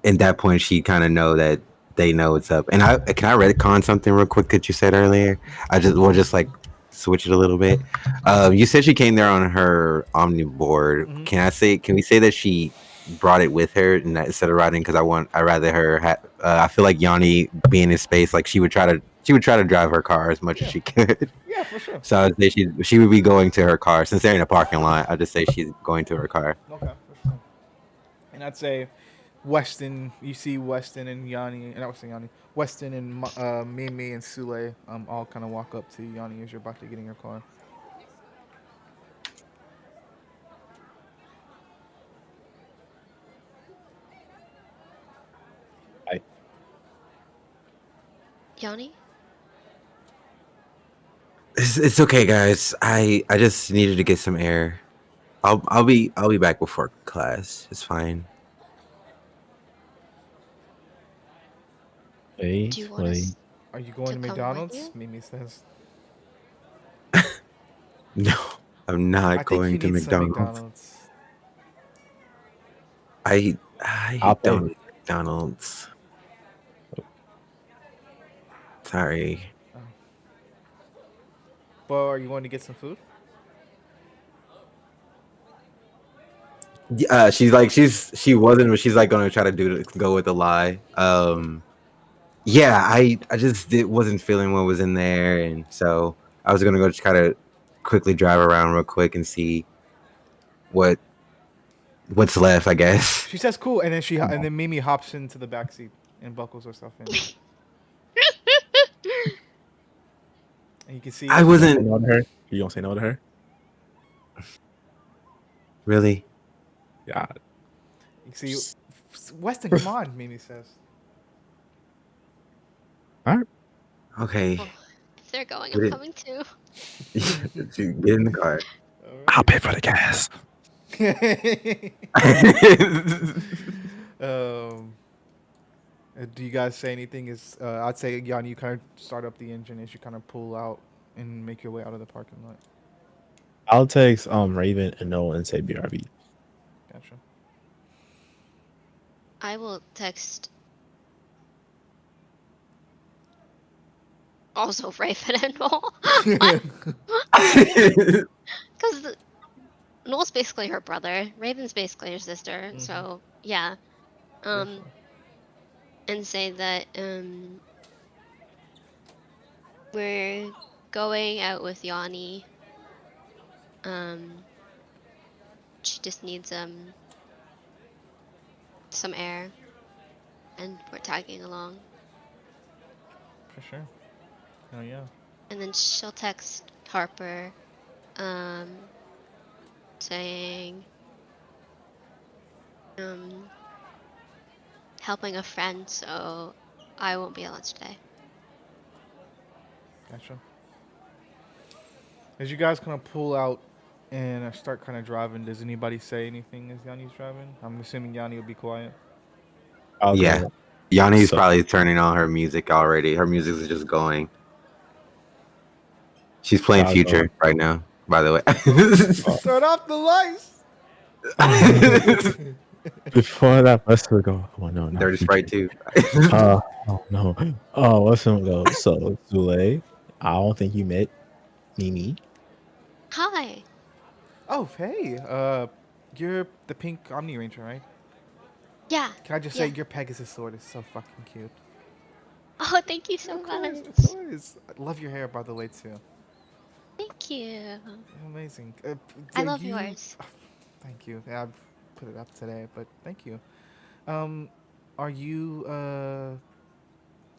At that point, she kind of know that they know what's up. And can I retcon something real quick that you said earlier? We'll just like switch it a little bit. You said she came there on her Omniboard. Mm-hmm. Can we say that she brought it with her and that instead of riding? Because I rather her. I feel like Yanni being in space, like she would try to drive her car as much as Yeah, she could. yeah, for sure. So I would say she would be going to her car since they're in a parking lot. I'd just say she's going to her car. Okay, for sure. And I'd say Weston, you see Weston and Yanni, and I was saying Yanni, Weston and Mimi and Sule, all kind of walk up to Yanni as you're about to get in your car. Yanni? It's okay, guys. I just needed to get some air. I'll be back before class. It's fine. Do you Wait, want wait. us Are you going to to come with McDonald's? you? Mimi says. No, I'm I not think you going to need some McDonald's. McDonald's. I I'll don't pay. eat McDonald's. Sorry. Oh. But are you going to get some food? She wasn't, but she's like gonna try to go with a lie. Yeah, I just wasn't feeling what was in there, and so I was gonna go try to quickly drive around real quick and see what what's left, I guess. She says cool, and then Mimi hops into the back seat and buckles herself in, and you can I see You gonna say wasn't no to her? You gonna say no to her? really Yeah. you can see Weston. Come on, Mimi says. All right. okay. Well, if they're going, I'm Get coming too. get in the car. I'll pay for the gas. um, do you guys say anything? I'd say Yanni, you kind of start up the engine as you kind of pull out and make your way out of the parking lot. I'll text Raven and Noah and say BRB. Gotcha. I will text also Raven and Noel. Because Noel's basically her brother. Raven's basically her sister. Mhm. So yeah. Definitely. And say that we're going out with Yanni. She just needs some air, and we're tagging along. For sure. Oh yeah. And then she'll text Harper, um, saying, helping a friend, so I won't be at lunch today. Gotcha. As you guys kind of pull out and start kind of driving, does anybody say anything as Yanni's driving? I'm assuming Yanni will be quiet. Yeah. Okay. Yanni's So probably turning on her music already. Her music is just going. She's playing I'll go. Future right now, by the Uh, Turn off the lights. way. before that, let's go. Oh no, not Dirty Sprite future. too. Oh no. Oh, let's go. So Zule, I don't think you met Mimi. Hi. Oh, hey. You're the pink Omni Ranger, right? Yeah. Can I just say Yeah. your Pegasus sword is so fucking cute? Oh, thank you Yeah, so of course, much. of course. I love your hair, by the way, too. Thank you. Amazing. I Do love you? yours. Thank you. Yeah, I've put it up today, but thank you. Um, are you?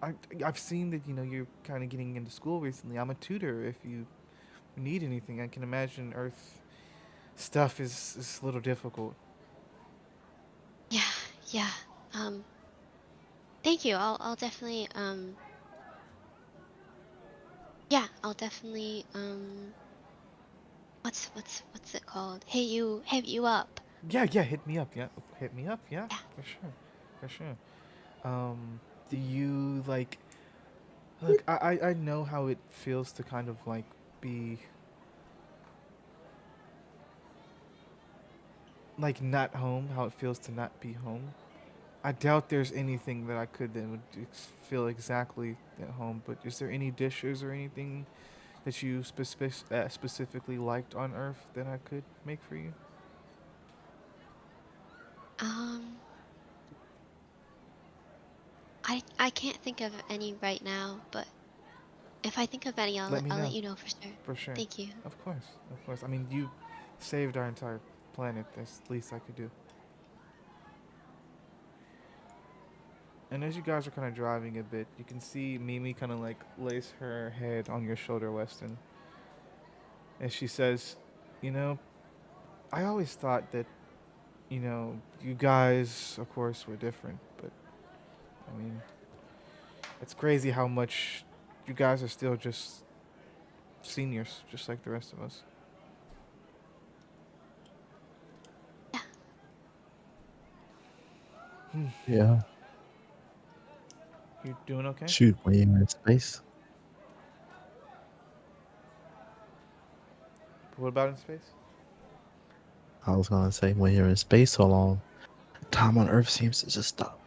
I I've seen that you're kind of getting into school recently. I'm a tutor. If you need anything, I can imagine Earth stuff is a little difficult. Yeah. Yeah. Um. Thank you. I'll definitely. Yeah. I'll definitely. What's it called? Hit you up. Yeah, yeah. Hit me up. Yeah, hit me up. Yeah, Yeah. for sure, for sure. Do you like? Look, I know how it feels to kind of like be like not home. How it feels to not be home. I doubt there's anything that I could that would feel exactly at home. But is there any dishes or anything that you specifically liked on Earth that I could make for you? Um. I can't think of any right now, but if I think of any, Let me I'll let know, you know for sure. for sure. Thank you. Of course, of course. I mean, you saved our entire planet. That's the least I could do. And as you guys are kind of driving a bit, you can see Mimi kind of like lace her head on your shoulder, Weston, as she says, "You know, I always thought that, you guys, of course, were different, but I mean, it's crazy how much you guys are still just seniors, just like the rest of us." Yeah. Yeah. You doing okay? Shoot, when you're in space. What about in space? I was gonna say when you're in space so long, time on Earth seems to just stop.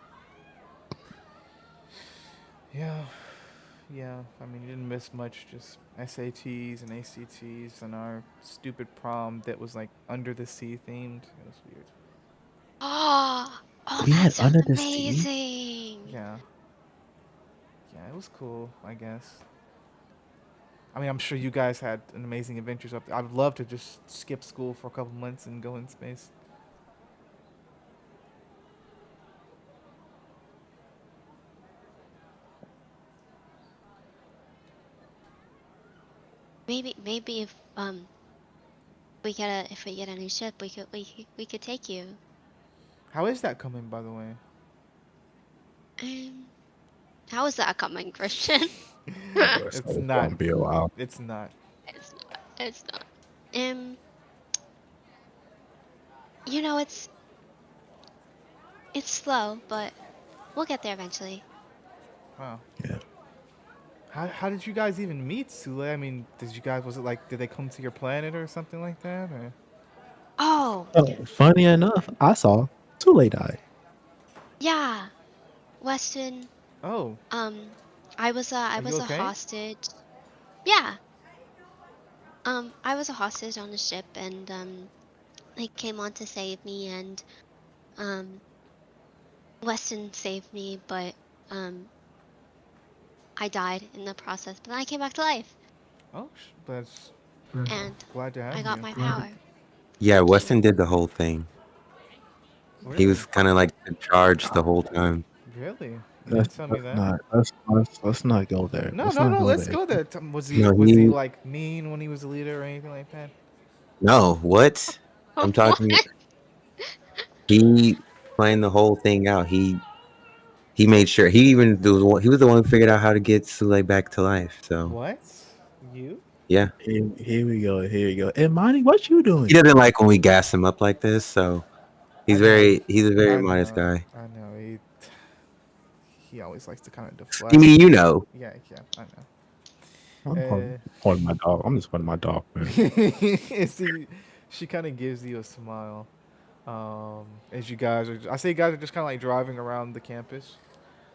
Yeah, yeah. I mean, you didn't miss much. Just SATs and ACTs and our stupid prom that was like under the sea themed. It was weird. Oh, oh, We that had sounds Under the Sea. amazing. Yeah, yeah. It was cool, I guess. I mean, I'm sure you guys had an amazing adventures up there. I would love to just skip school for a couple months and go in space. Maybe if we get a new ship, we could take you. How is that coming, by the way? Um, how is that coming, Christian? Looks It's like it's not. gonna be a while. It's not. It's not. It's not. Um, you know, it's slow, but we'll get there eventually. Wow. Yeah. How did you guys even meet, Sule? I mean, was it like, did they come to your planet or something like that? Or? Oh, Funny enough, I saw Tule die. yeah, Weston. Oh, Um, I are you was a okay? hostage. Yeah. I was a hostage on the ship, and they came on to save me, and um, Weston saved me, but um, I died in the process. But then I came back to life, Oh, that's and glad to I have got you. my power. Yeah, Thank you. Weston did the whole thing. He Really? was kind of like in charge the whole time. Really? You Let's, didn't tell me let's that. not let's not go there. No, Let's no, not no. go Let's there. go there. No, Was he he like mean when he was a leader or anything like that? no, what? I'm What? talking. He planned the whole thing out. He made sure he was the one who figured out how to get Sule back to life. So What? You? Yeah. Here we go. Here we go. And Monty, what you He doing? doesn't like when we gas him up like this, so I know. he's a very I modest know. guy. I know. He always likes to kind of You deflect. mean you know? Yeah, yeah, I I'm know. holding my dog. I'm just holding my dog, man. See, she kind of gives you a smile. As you guys are, I say you guys are just kind of like driving around the campus.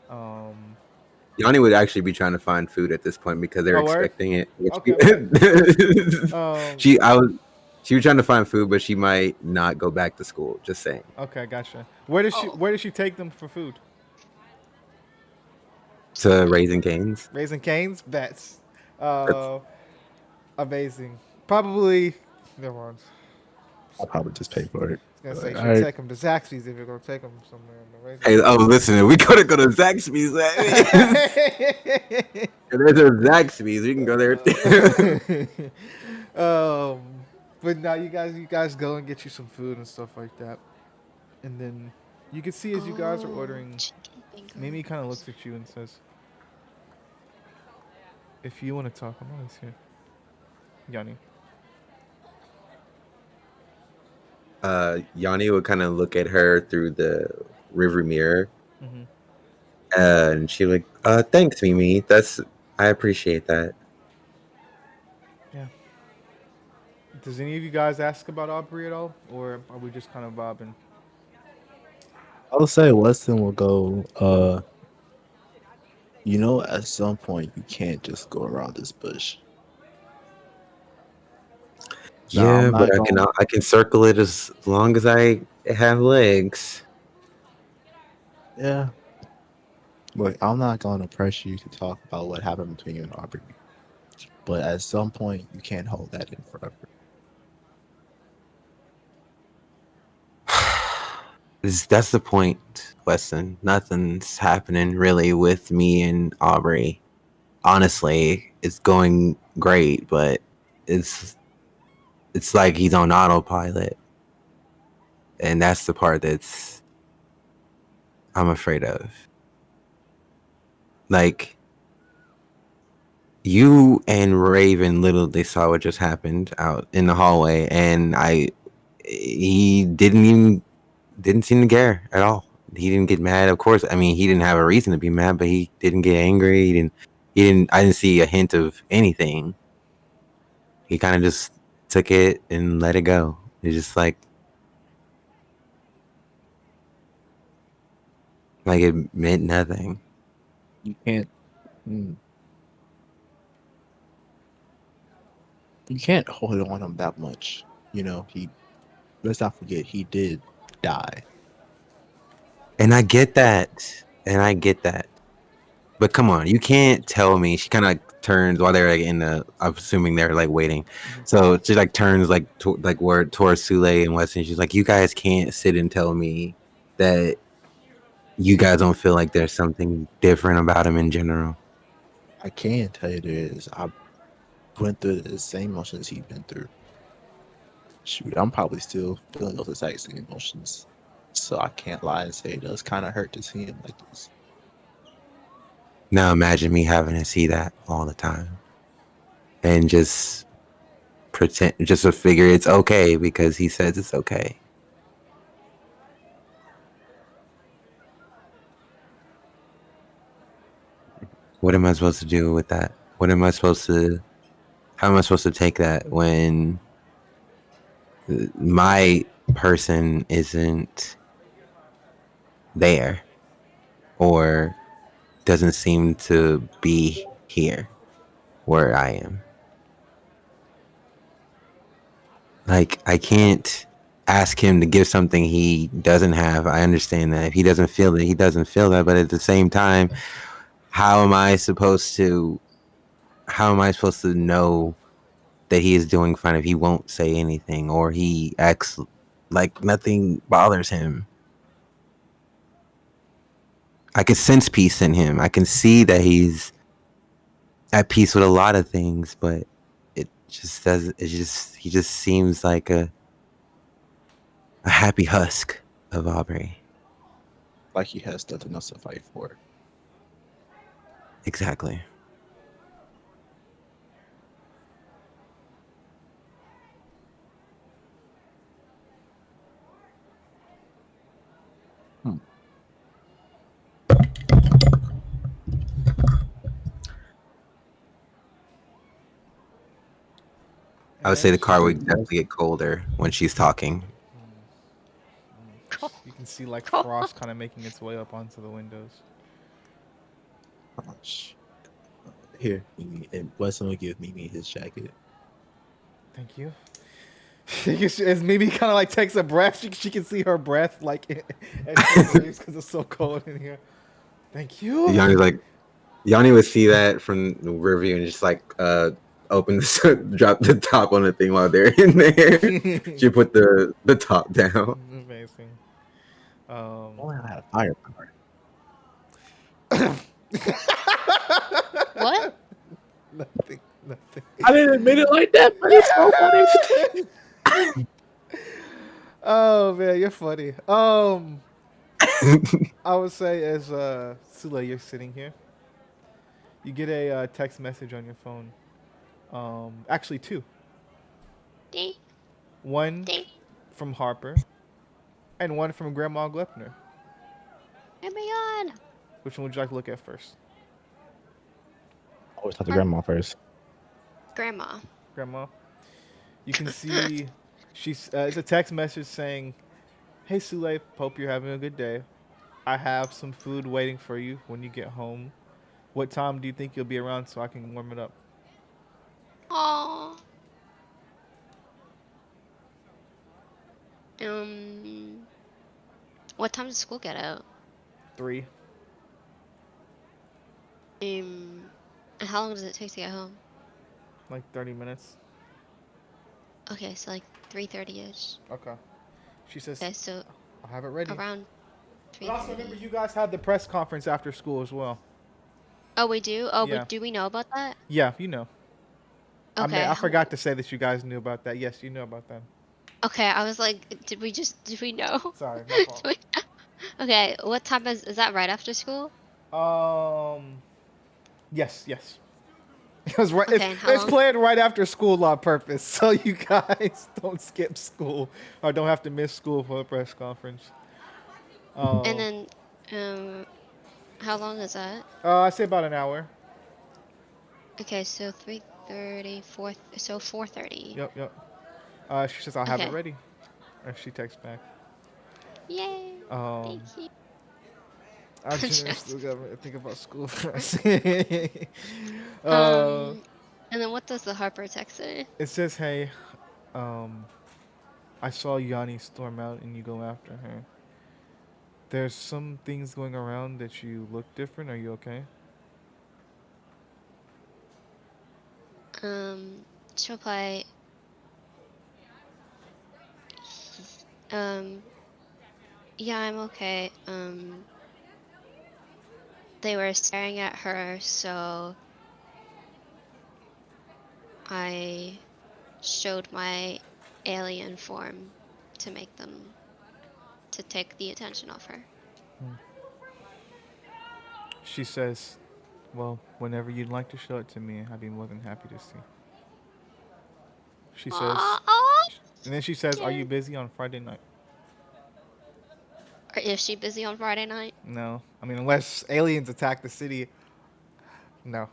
Um, Yanni would actually be trying to find food at this point because they're oh, word? expecting it. Okay, okay. she I was she was trying to find food, but she might not go back to school. Just saying. Okay, gotcha. Oh. Where does she take them for food? To Raising Cane's. Raising Cane's? Bets. That's Uh, amazing. Probably. Never mind. I'll probably just pay for it. I was gonna say All she'll right. take them to Zaxby's if you're gonna take them somewhere in the Raising hey, oh Cane's. listen, we gotta go to Zaxby's. If there's a Zaxby's, we can go there. um, but now you guys go and get you some food and stuff like that, and then you can see as you guys are Oh, ordering, chicken Mimi kind of fingers. looks at you and says, "If you want to talk, I'm always here." Yanni. Yanni would kind of look at her through the river mirror, Mm-hmm. and she would, thanks, Mimi. I appreciate that. Yeah. Does any of you guys ask about Aubrey at all, or are we just kind of bobbing? I'll say Weston will go. At some point you can't just go around this bush. Now I'm Yeah, but not going. I can circle it as long as I have legs. Yeah, look, I'm not going to press you to talk about what happened between you and Aubrey. But at some point, you can't hold that in forever. That's the point, Weston. Nothing's happening really with me and Aubrey. Honestly, it's going great, but it's it's like he's on autopilot, and that's the part that's I'm afraid of. Like you and Raven literally saw what just happened out in the hallway, and he didn't seem to care at all. He didn't get mad. Of course, I mean he didn't have a reason to be mad, but he didn't get angry. I didn't see a hint of anything. He kind of just took it and let it go. It's just like it meant nothing. You can't. mm, You can't hold on him that much. He. Let's not forget he did die. And I get that. And I get that. But come on, you can't tell me. She kind of like turns while they're like in the. I'm assuming they're like waiting. Mm-hmm. So she like turns like like word towards Sule and Weston. She's like, "You guys can't sit and tell me that you guys don't feel like there's something different about him in general." I can tell you there is. I went through the same emotions he's been through. Shoot, I'm probably still feeling those exact same emotions. So I can't lie and say it does kind of hurt to see him like this. Now imagine me having to see that all the time and just pretend, just to figure it's okay because he says it's okay. What am I supposed to do with that? What am I supposed to? How am I supposed to take that when my person isn't there or doesn't seem to be here where I am? Like, I can't ask him to give something he doesn't have. I understand that if he doesn't feel it, he doesn't feel that. But at the same time, how am I supposed to? How am I supposed to know that he is doing fine if he won't say anything or he acts like nothing bothers him? I can sense peace in him. I can see that he's at peace with a lot of things, but it just does. It just he just seems like a happy husk of Aubrey. Like he has nothing else to fight for. Exactly. I And would say then the car she, would definitely get colder when she's talking. you can see like Cool. frost kind of making its way up onto the windows. Gosh. Here, Mimi, and Weston will give Mimi his jacket. Thank you. As Mimi kind of like takes a breath, she can see her breath like as she leaves because it's so cold in here. Thank you. Yanni's like, Yanni would see that from the rear view and just like open drop the top on the thing while they're in there. She put the top down. Amazing. Oh, I had a firepower. What? Nothing. Nothing. I didn't admit it like that, but it's so funny. Oh man, you're funny. I would say as Sule, you're sitting here, you get a text message on your phone. Actually two. Ding, One ding. from Harper, and one from Grandma Glepner. Oh my god. Which one would you like to look at first? Always talk to grandma first. Grandma. Grandma. You can see it's a text message saying, "Hey Sule, hope you're having a good day. I have some food waiting for you when you get home. What time do you think you'll be around so I can warm it up?" Oh. Um. What time does school get out? 3. And how long does it take to get home? Like 30 minutes. Okay, so like 3:30ish. Okay. She says, Okay, so "I'll have it ready." around But also remember, 3:30. you guys had the press conference after school as well. Oh, we do. Oh, Yeah. do we know about that? Yeah, you know. Okay. I forgot to say that you guys knew about that. Yes, you know about that. Okay, I was like, did we know? Sorry, my fault. Did we- Okay, what time is that right after school? Yes, yes. It's right. Okay, and how It's long? planned right after school on purpose, so you guys don't skip school or don't have to miss school for a press conference. And then, how long is that? I say about an hour. Okay, so 3:30, so 4:30. Yep, yep. She says, "I'll have it Okay. ready," and she texts back. Yay! Um, Thank you. I Just- still gotta think about school first. um, and then what does the Harper text say? It says, "Hey, um, I saw Yanni storm out and you go after her. There's some things going around that you look different. Are you okay?" She'll reply, um, yeah, I'm okay. They were staring at her, so I showed my alien form to make them to take the attention off her. She says, "Well, whenever you'd like to show it to me, I'd be more than happy to see." She says, Aw, and then she says, "Are you cute. busy on Friday night?" Or is she busy on Friday night? No. I mean, unless aliens attack the city. No.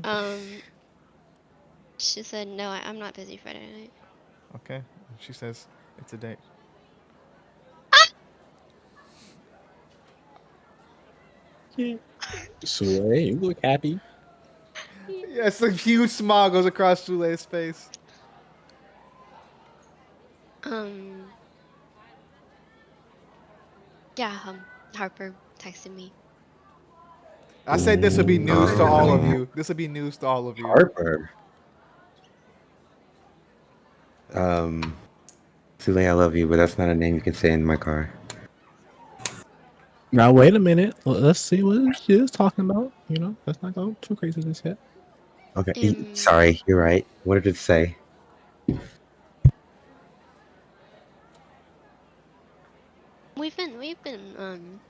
Um, she said, no, I'm not busy Friday night. Okay. She says, "It's a date." Sue, you look happy. Yes, a huge smile goes across Sule's face. Um, yeah, Harper texted me. I say this would be news to all of Um, you. This would be news to all of you. Harper. Sule, I love you, but that's not a name you can say in my car. Now wait a minute. Let's see what she is talking about. You know, let's not go too crazy this yet. Okay. Um, Sorry, you're right. What did it say? we've been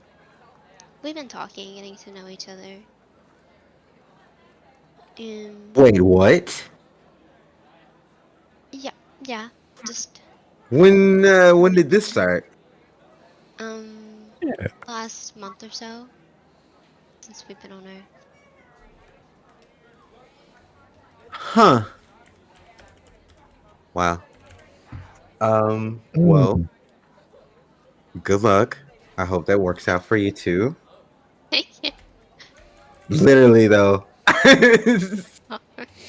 talking, getting to know each other. Wait, what? Yeah, yeah, just When did this start? Yeah. last month or so since we've been on Earth. Huh. Wow. Well, Mm. good luck. I hope that works out for you too. Thank you. Literally though.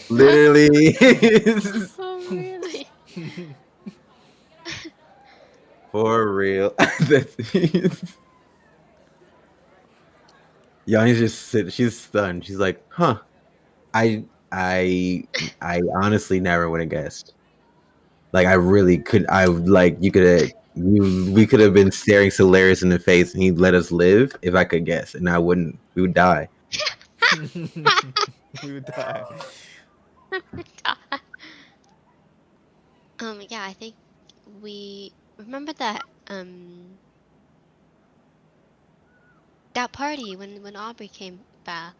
Literally. Oh, really? For real. Yanni's just she's stunned. She's like, huh. I I I honestly never would have guessed. Like I really could I like you could have we could have been staring Solaris in the face and he'd let us live if I could guess and I wouldn't we would die. We would die. God. Yeah, I think we remember that party when Aubrey came back.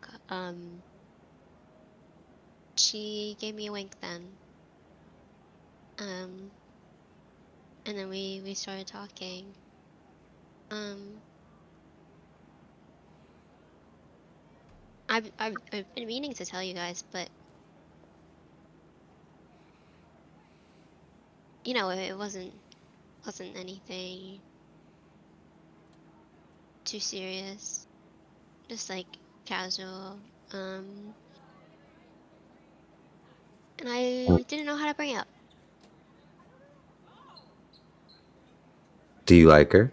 She gave me a wink then. Um, and then we started talking. Um, I've been meaning to tell you guys, but it wasn't anything too serious. Just like casual. Um, and I didn't know how to bring it up. Do you like her?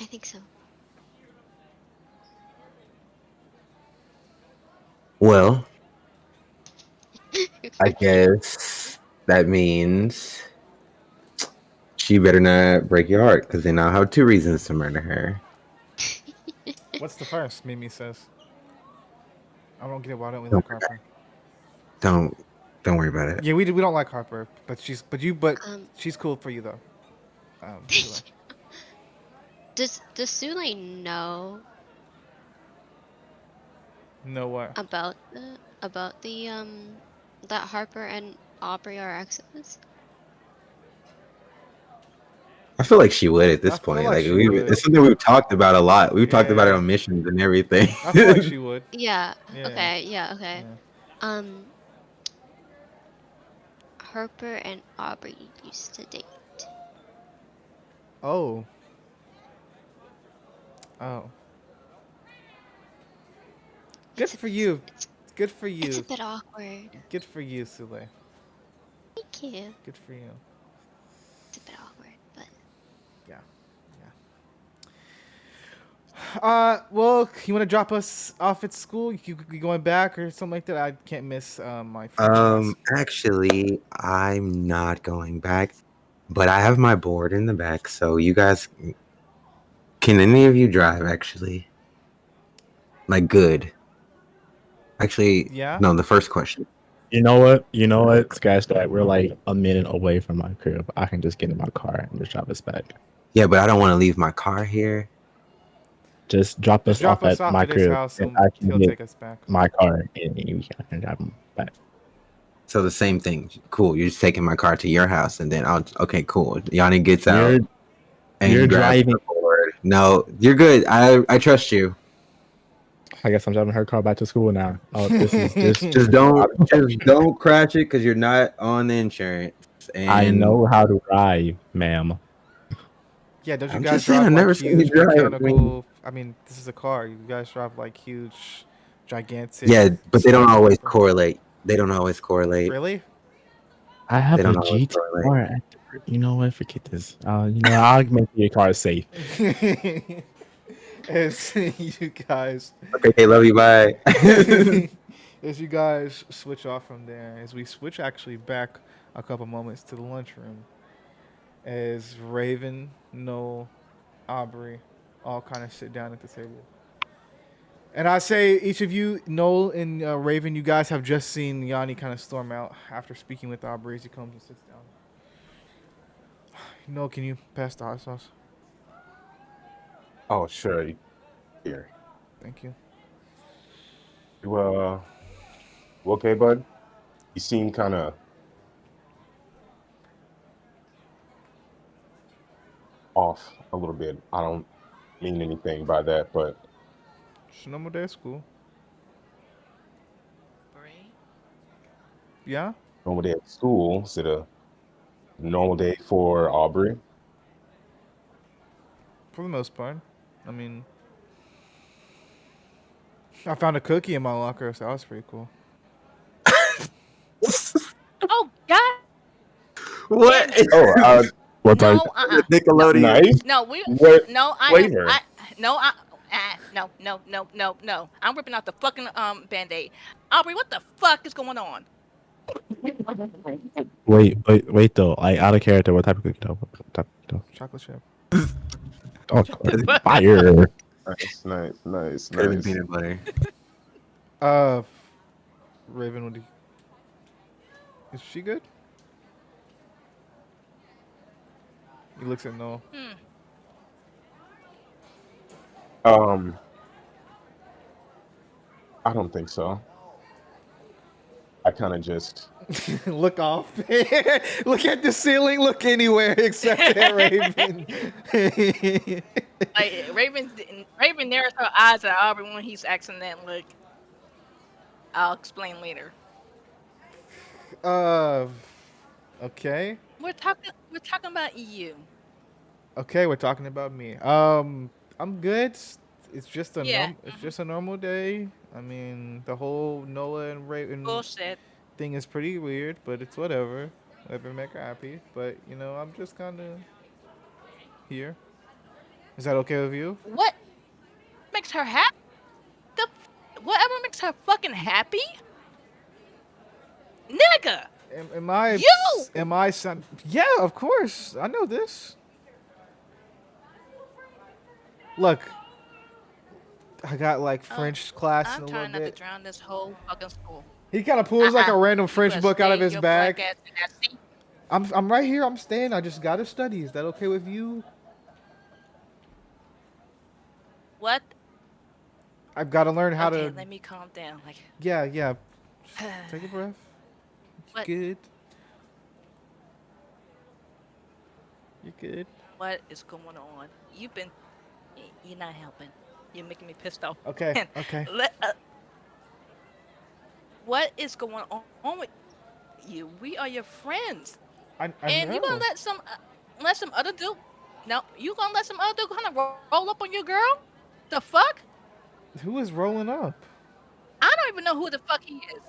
I think so. Well, I guess that means she better not break your heart because then I'll have two reasons to murder her. What's the first? Mimi says. I don't get it. Why don't we Don't like Harper? don't don't worry about it. Yeah, we don't like Harper, but um, she's cool for you though. Sule. does Sule know Know what? about the that Harper and Aubrey are exes? I feel like she would at I this feel point. like Like she would. it's something we've talked about a lot. We've talked about it Yeah, on missions and everything. I feel like she would. Yeah. Yeah, Okay. Yeah. Okay. yeah. Um, Harper and Aubrey used to date. Oh, oh. Good It's a for it's you. it's Good for it's a you. bit awkward. Good for you, Sule. Thank you. Good for you. It's a bit awkward, but Yeah, yeah. Well, you want to drop us off at school? You going back or something like that? I can't miss my French class. Actually, I'm not going back, but I have my board in the back, so you guys can any of you drive actually? Like good. Actually, Yeah. no, the first question. You know what? You know what? Scratch that. We're like a minute away from my crib. I can just get in my car and just drive us back. Yeah, but I don't want to leave my car here. Just drop Just us drop off us at off my at his crib, house and and I can he'll get take us back. my car and I can drive him back. So the same thing. Cool. You're just taking my car to your house, and then I'll. Okay, cool. Yanni gets You're out and he you're grabs driving. the board. No, you're good. I trust you. I guess I'm driving her car back to school now. Oh, this is just. Just don't crash it because you're not on the insurance. I And know how to drive, ma'am. Yeah, don't you I'm guys just saying, drive I've like never seen you huge drive. I mean, mechanical? I mean, this is a car. You guys drive like huge, gigantic yeah, but they don't always skyscraper. correlate. They don't always correlate. Really? I They have a don't always correlate. GTR. You know what? Forget this. I'll make your car safe. As you guys, Okay, okay, love you. Bye. as you guys switch off from there, as we switch actually back a couple moments to the lunchroom, as Raven, Noel, Aubrey, all kind of sit down at the table. And I say, each of you, Noel and Raven, you guys have just seen Yanni kind of storm out after speaking with Aubrey as he comes and sits down. Noel, can you pass the hot sauce? Oh, sure. Here. Thank you. You okay, bud? You seem kind of off a little bit. I don't mean anything by that, but Just a normal day at school. Bray. Yeah, Normal day at school. Is it a normal day for Aubrey? for the most part. I mean, I found a cookie in my locker, so that was pretty cool. Oh God damn What? it! Oh, What type? No, no, Nickelodeon. nice. no. We What no. flavor? No. No, no, no, no, no. I'm ripping out the fucking band-aid. Aubrey, what the fuck is going on? Wait though. Like out of character, what type of cookie dough? What type of cookie Chocolate chip. dough? Oh, Shut the fuck up. fire! Nice, nice, nice, Could have been nice. peanut butter. Uh, Raven, what do you, is she good? He looks at Noel. Hmm. Um, I don't think so. I kind of just Look off. Look at the ceiling. Look anywhere except at Raven. Like Raven narrows her eyes at Aubrey when he's asking that look. I'll explain later. uh, okay. We're talking about you. Okay, we're talking about me. I'm good. It's just a Yeah. It's just a normal day. I mean, the whole Noah and Raven Bullshit. thing is pretty weird, but it's whatever. Whatever make her happy. But you know, I'm just kind of here. Is that okay with you? What makes her happy? Whatever makes her fucking happy? Nigga! Am I? You! Am I? Yeah, of course. I know this. Look, I got like Oh, French class in I'm a little trying not to bit. drown this whole fucking school. He kind of pulls like a random You French better book out of stay his your black bag. ass in that seat. I'm right here. I'm staying. I just gotta study. Is that okay with you? What? I've got to learn how Okay, to. let me calm down. Like, Yeah, yeah. Take a breath. what? Good. You're good. What is going on? You're not helping. You're making me pissed off. Okay. Okay. What is going on with you? We are your friends, I and you gonna know. let some other dude? No, you gonna let some other dude kind of roll up on your girl? The fuck? Who is rolling up? I don't even know who the fuck he is.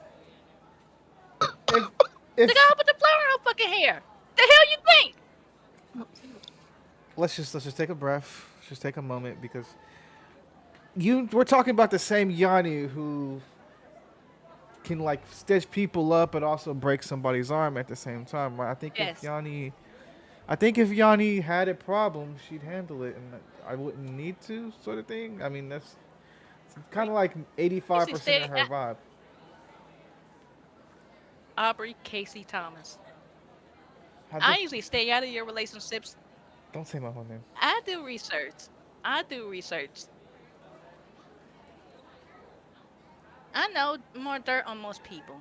If The guy with the flower in her fucking hair. The hell you think? let's just take a breath. Just take a moment because we're talking about the same Yanni who can like stitch people up but also break somebody's arm at the same time, right? Yes. I think if Yanni had a problem, she'd handle it, and I wouldn't need to, sort of thing. I mean, that's kind of like Casey 85% stay of her at vibe. Aubrey Casey Thomas. How I the, usually stay out of your relationships. don't say my whole name. I do research. I do research. I know more dirt on most people,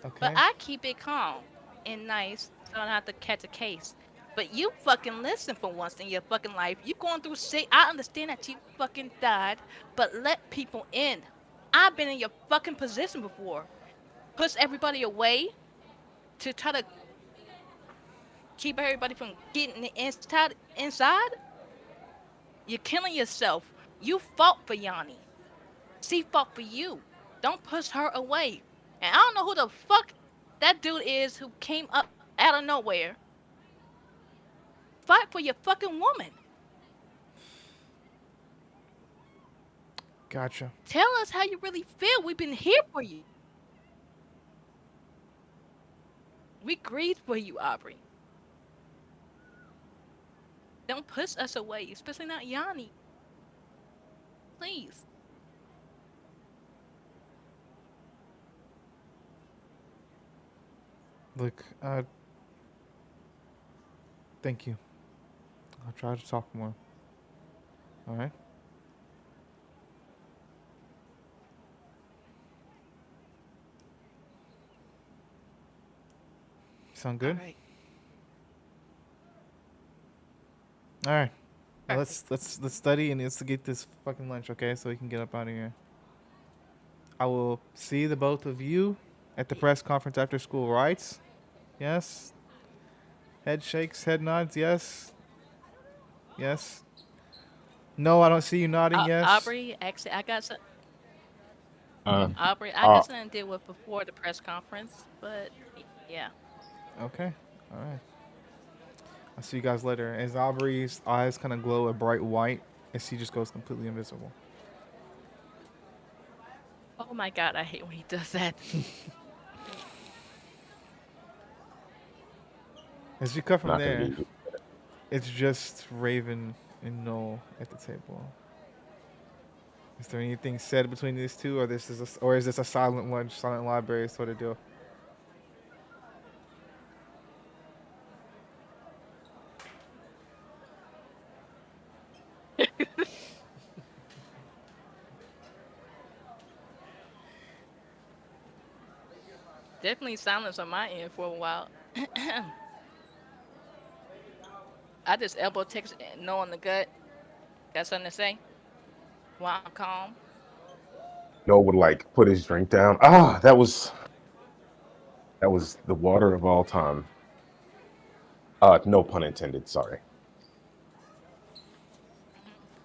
but Okay. I keep it calm and nice so I don't have to catch a case. But you fucking listen for once in your fucking life. You going through shit. I understand that you fucking died, but let people in. I've been in your fucking position before. Push everybody away to try to keep everybody from getting the inside. You're killing yourself. You fought for Yanni. She fought for you. Don't push her away. And I don't know who the fuck that dude is who came up out of nowhere. Fight for your fucking woman. Gotcha. Tell us how you really feel. We've been here for you. We grieve for you, Aubrey. Don't push us away, especially not Yanni. Please. Look, thank you. I'll try to talk more. All right. Sound good? All right. All right. Now let's study and let's get this fucking lunch, okay? So we can get up out of here. I will see the both of you at the press conference after school, right? Yes. Head shakes, head nods. Yes. Yes. No, I don't see you nodding. Yes. Aubrey, actually, I got some. Uh, Aubrey, I uh, got something to deal with before the press conference, but yeah. Okay. All right. I'll see you guys later. As Aubrey's eyes kind of glow a bright white, as he just goes completely invisible. Oh my god, I hate when he does that. As you cut from not gonna there, be. it's just Raven and Noel at the table. Is there anything said between these two, or is this a silent lunch, silent library sort of deal? Definitely silence on my end for a while. I just elbow text no on the gut. Got something to say? While I'm calm. No would like put his drink down. That was the water of all time. No pun intended. Sorry.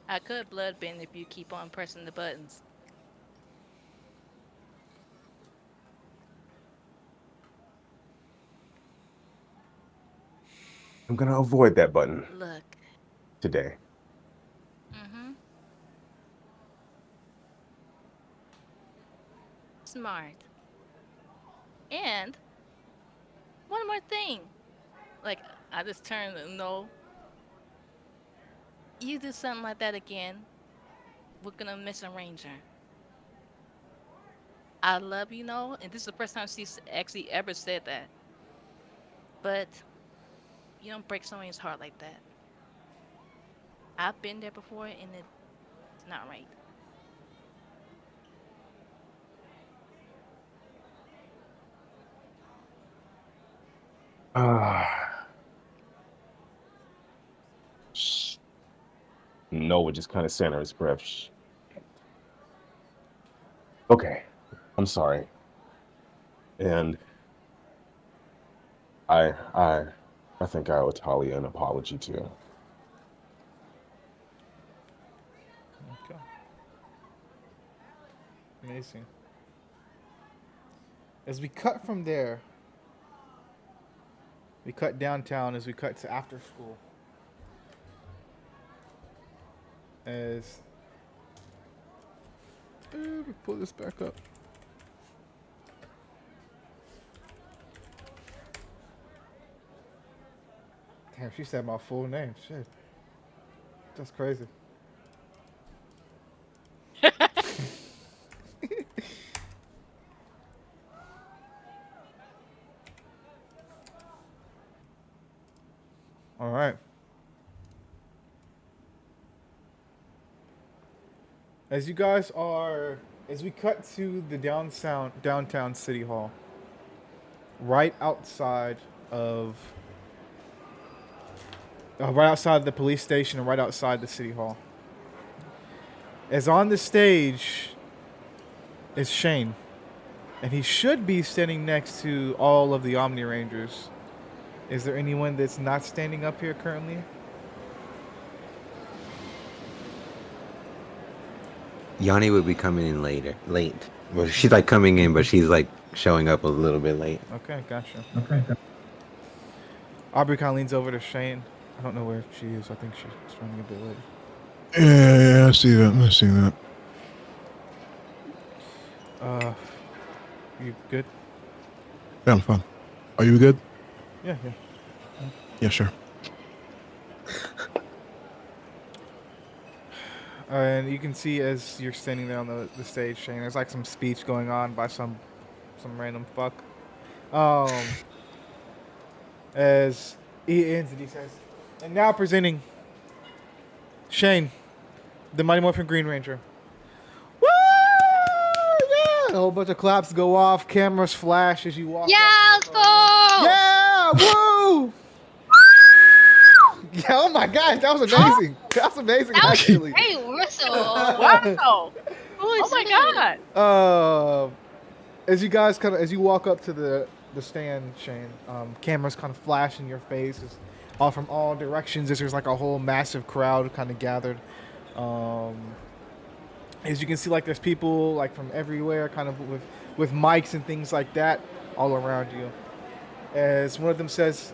I could blood bend if you keep on pressing the buttons. I'm gonna avoid that button Look. today. Mm-hmm. Smart. And one more thing. Like, I just turned to no. You do something like that again, we're gonna miss a ranger. I love you, no, and this is the first time she's actually ever said that. But you don't break someone's heart like that. I've been there before, and it's not right. Ah, Noah just kind of sat under his breath. Okay, I'm sorry, and I I I think I owe Talia an apology too. Okay. Amazing. As we cut from there, we cut downtown as we cut to after school. As let me pull this back up. Damn, she said my full name. Shit. That's crazy. All right. As you guys are, as we cut to the downtown city hall, right outside of, right outside the police station and right outside the city hall. As on the stage is Shane, and he should be standing next to all of the Omni Rangers. Is there anyone that's not standing up here currently? Yanni would be coming in late. Well, she's like coming in, but she's like showing up a little bit late. Okay, gotcha. Okay. Aubrey kind of leans over to Shane. I don't know where she is. I think she's running a bit late. Yeah, I see that. I see that. You good? Yeah, I'm fine. Are you good? Yeah. Yeah, sure. And you can see as you're standing there on the stage, Shane, there's like some speech going on by some random fuck. As he ends it, he says, and now presenting Shane, the Mighty Morphin Green Ranger. Woo! Yeah! A whole bunch of claps go off, cameras flash as you walk. Yeah, let's go! Yeah! Woo! Yeah, oh my gosh, that was amazing. That was amazing, That was actually. great whistle. Wow. Who Oh is my it? god. As you guys as you walk up to the stand, Shane, cameras kind of flash in your face, all from all directions. As there's like a whole massive crowd kind of gathered. Um, as you can see, like there's people like from everywhere, kind of with mics and things like that all around you. As one of them says,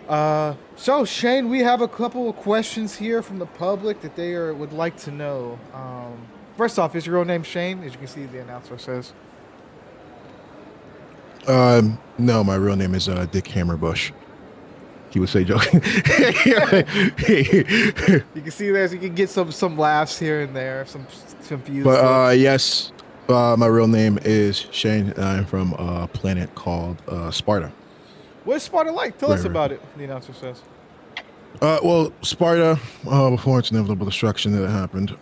so Shane, we have a couple of questions here from the public that would like to know. First off, is your real name Shane? As you can see, the announcer says. No, my real name is Dick Hammerbush. He would say joking. You can see you can get some laughs here and there, some views. But yes, my real name is Shane, and I'm from a planet called Sparta. What is Sparta like? Tell us about it, the announcer says. Well, Sparta, before its inevitable destruction that happened,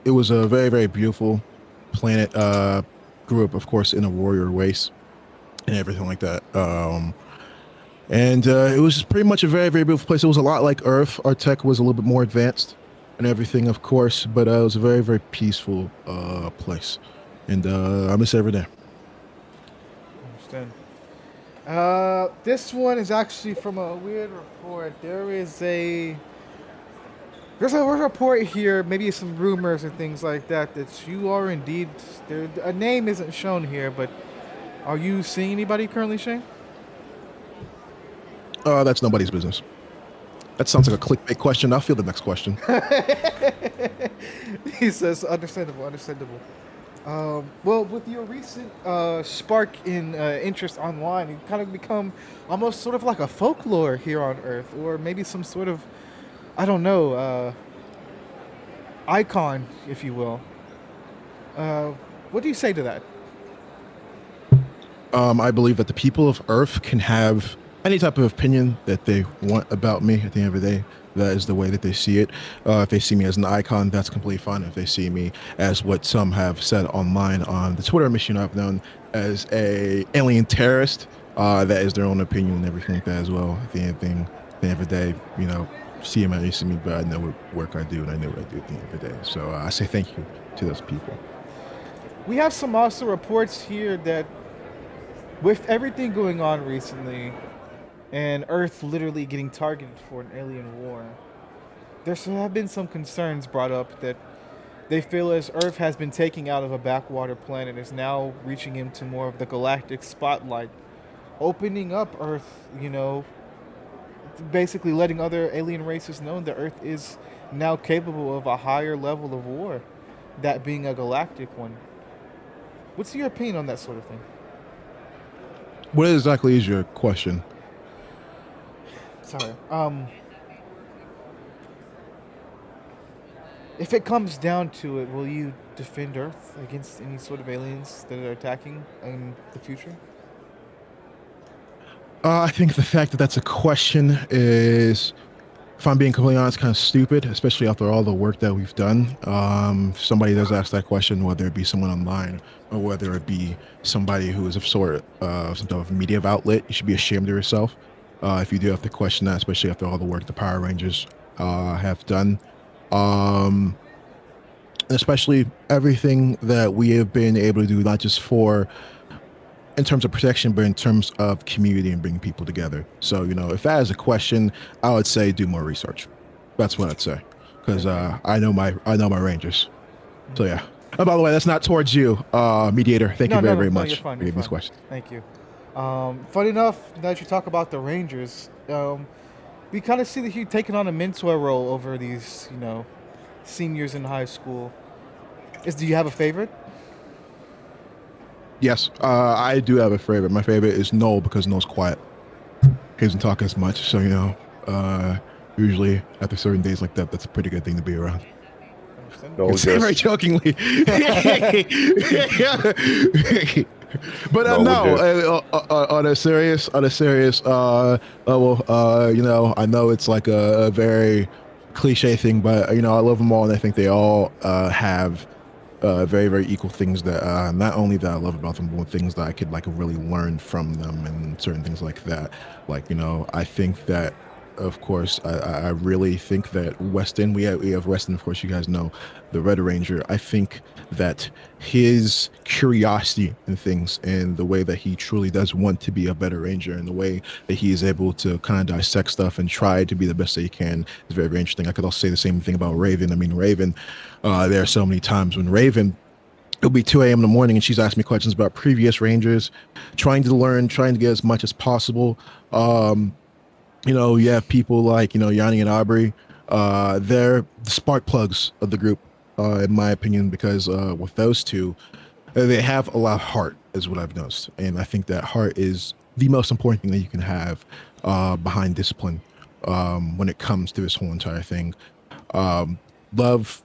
it was a very, very beautiful planet. Grew up, of course, in a warrior race and everything like that. And it was pretty much a very, very beautiful place. It was a lot like Earth. Our tech was a little bit more advanced and everything, of course, but it was a very, very peaceful place. And I miss it every day. Understand. This one is actually from a weird report. There's a report here, maybe some rumors and things like that, that you are indeed, a name isn't shown here, but are you seeing anybody currently, Shane? That's nobody's business. That sounds like a clickbait question. I'll field the next question. He says, understandable. Well, with your recent spark in interest online, you kind of become almost sort of like a folklore here on Earth, or maybe some sort of, I don't know, icon, if you will. What do you say to that? I believe that the people of Earth can have any type of opinion that they want about me. At the end of the day, that is the way that they see it. If they see me as an icon, that's completely fine. If they see me as what some have said online on the Twitter machine I've known as a alien terrorist, that is their own opinion and everything like that as well. At the end of the day, you know, see them as you see me, but I know what work I do and I know what I do at the end of the day. So I say thank you to those people. We have some also reports here that with everything going on recently, and Earth literally getting targeted for an alien war, there have been some concerns brought up that they feel as Earth has been taken out of a backwater planet, is now reaching into more of the galactic spotlight, opening up Earth, you know, basically letting other alien races know that Earth is now capable of a higher level of war, that being a galactic one. What's your opinion on that sort of thing? What exactly is your question? Sorry. If it comes down to it, will you defend Earth against any sort of aliens that are attacking in the future? I think the fact that that's a question is, if I'm being completely honest, kind of stupid, especially after all the work that we've done. If somebody does ask that question, whether it be someone online or whether it be somebody who is of some type of media outlet, you should be ashamed of yourself. If you do have to question that, especially after all the work the Power Rangers have done. Especially everything that we have been able to do, not just in terms of protection, but in terms of community and bringing people together. So, you know, if that is a question, I would say do more research. That's what I'd say, because I know my Rangers. So yeah. Oh, by the way, that's not towards you, mediator. Thank you very much you're fine, for you're giving this fine. question. Thank you. Funny enough, now that you talk about the Rangers, we kind of see that you're taking on a mentor role over these, you know, seniors in high school. Do you have a favorite? Yes, I do have a favorite. My favorite is Noel, because Noel's quiet. He doesn't talk as much, so, you know, usually after certain days like that, that's a pretty good thing to be around. No, Very just jokingly. But No, on a serious level, you know, I know it's like a very cliche thing, but you know, I love them all, and I think they all have very very equal things that not only that I love about them, but things that I could like really learn from them and certain things like that. Like I think that. Of course, I really think that Weston, we have Weston, of course, you guys know the Red Ranger. I think that his curiosity and things and the way that he truly does want to be a better Ranger and the way that he is able to kind of dissect stuff and try to be the best that he can is very, very interesting. I could also say the same thing about Raven. I mean, Raven, there are so many times when Raven it'll be 2 a.m. in the morning and she's asking me questions about previous Rangers, trying to learn, trying to get as much as possible. You have people like, Yanni and Aubrey. They're the spark plugs of the group, in my opinion, because with those two, they have a lot of heart, is what I've noticed. And I think that heart is the most important thing that you can have behind discipline when it comes to this whole entire thing. Love.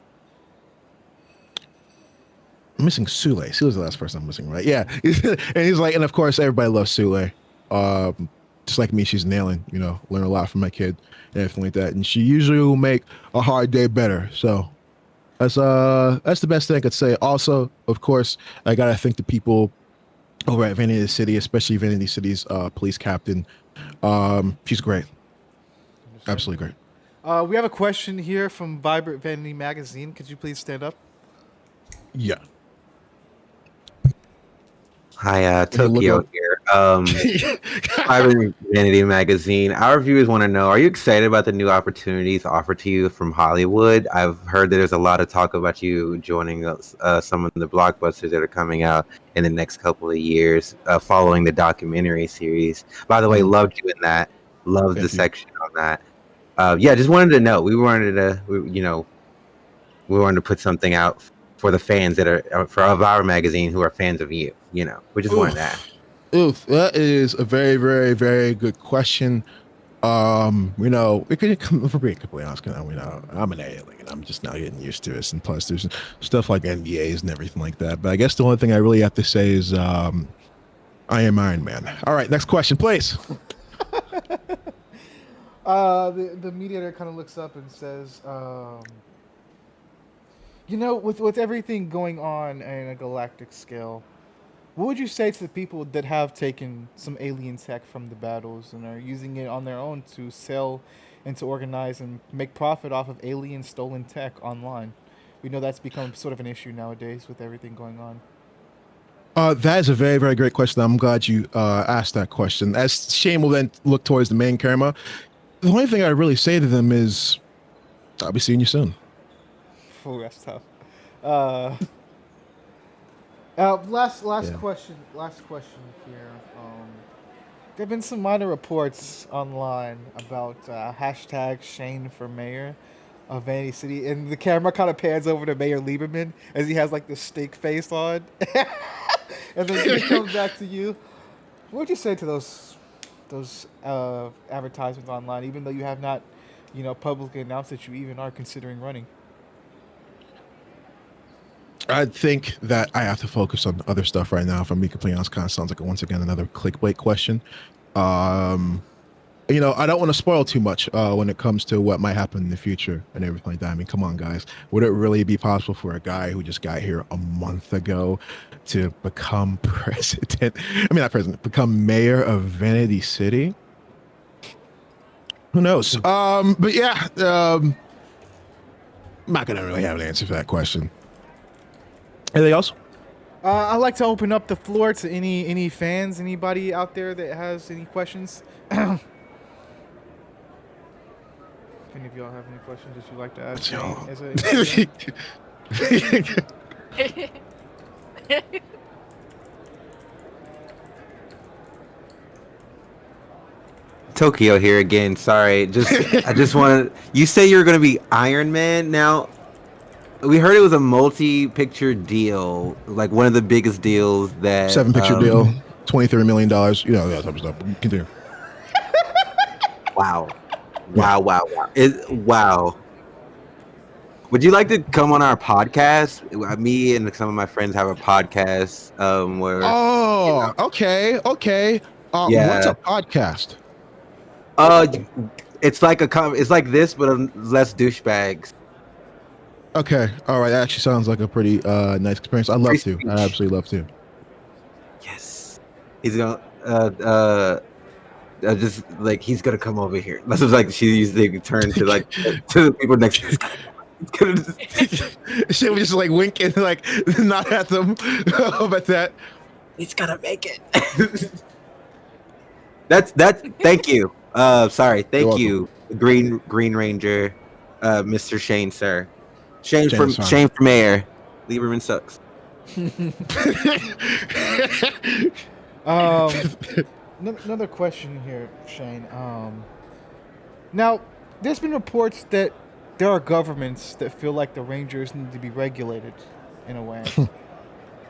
I'm missing Sule. Sule's the last person I'm missing, right? Yeah. And he's like, and of course, everybody loves Sule. Just like me, she's nailing, learn a lot from my kid and everything like that. And she usually will make a hard day better. So that's the best thing I could say. Also, of course, I gotta thank the people over at Vanity City, especially Vanity City's police captain. She's great. Absolutely great. We have a question here from Vibrant Vanity Magazine. Could you please stand up? Yeah. Hi, Tokyo here. Private Vanity Magazine. Our viewers want to know, are you excited about the new opportunities offered to you from Hollywood? I've heard that there's a lot of talk about you joining some of the blockbusters that are coming out in the next couple of years, following the documentary series. By the way, loved you in that. Loved the section on that. Just wanted to know. We wanted to put something out for the fans that are of our magazine who are fans of you. We just wanted to ask. That is a very, very, very good question. We could come for being completely honest. I'm an alien. I'm just now getting used to this, and plus there's stuff like NDAs and everything like that. But I guess the only thing I really have to say is, I am Iron Man. All right, next question, please. The mediator kind of looks up and says, with everything going on in a galactic scale, what would you say to the people that have taken some alien tech from the battles and are using it on their own to sell and to organize and make profit off of alien stolen tech online? We know that's become sort of an issue nowadays with everything going on. That is a very, very great question. I'm glad you asked that question. As Shane will then look towards the main camera, the only thing I really say to them is, I'll be seeing you soon. Oh, that's tough. Last question. Last question here. There have been some minor reports online about hashtag Shane for mayor of Vanity City, and the camera kind of pans over to Mayor Lieberman as he has like the steak face on, and then it comes back to you. What would you say to those advertisements online, even though you have not, publicly announced that you even are considering running? I think that I have to focus on other stuff right now. If I'm being completely honest, kind of sounds like once again another clickbait question. I don't want to spoil too much when it comes to what might happen in the future and everything like that. I mean, come on, guys. Would it really be possible for a guy who just got here a month ago to become president? I mean, not president, become mayor of Vanity City? Who knows? But yeah, I'm not gonna really have an answer for that question. Anything else? I'd like to open up the floor to any fans, anybody out there that has any questions. If any of y'all have any questions that you'd like to ask, Tokyo here again. Sorry, I just wanted. You say you're going to be Iron Man now. We heard it was a multi-picture deal, like one of the biggest deals that 7-picture deal, $23 million. That type of stuff. Continue. Wow. Wow. Would you like to come on our podcast? Me and some of my friends have a podcast where. Oh, okay. Yeah. What's a podcast? It's like it's like this, but less douchebags. Okay. All right. That actually sounds like a pretty nice experience. I'd love Free to. I'd speech. absolutely love to. Yes. He's gonna just like he's gonna come over here. That's just like she usually turn to like to the people next to her. He's gonna She was just like winking, like not at them, but that. he's gonna make it. That's thank you. Sorry, You're thank welcome. you, Green Ranger, Mr. Shane, sir. Shane Shane is from fine. Mayor. Lieberman sucks. Um, Another question here, Shane. Now, there's been reports that there are governments that feel like the Rangers need to be regulated in a way.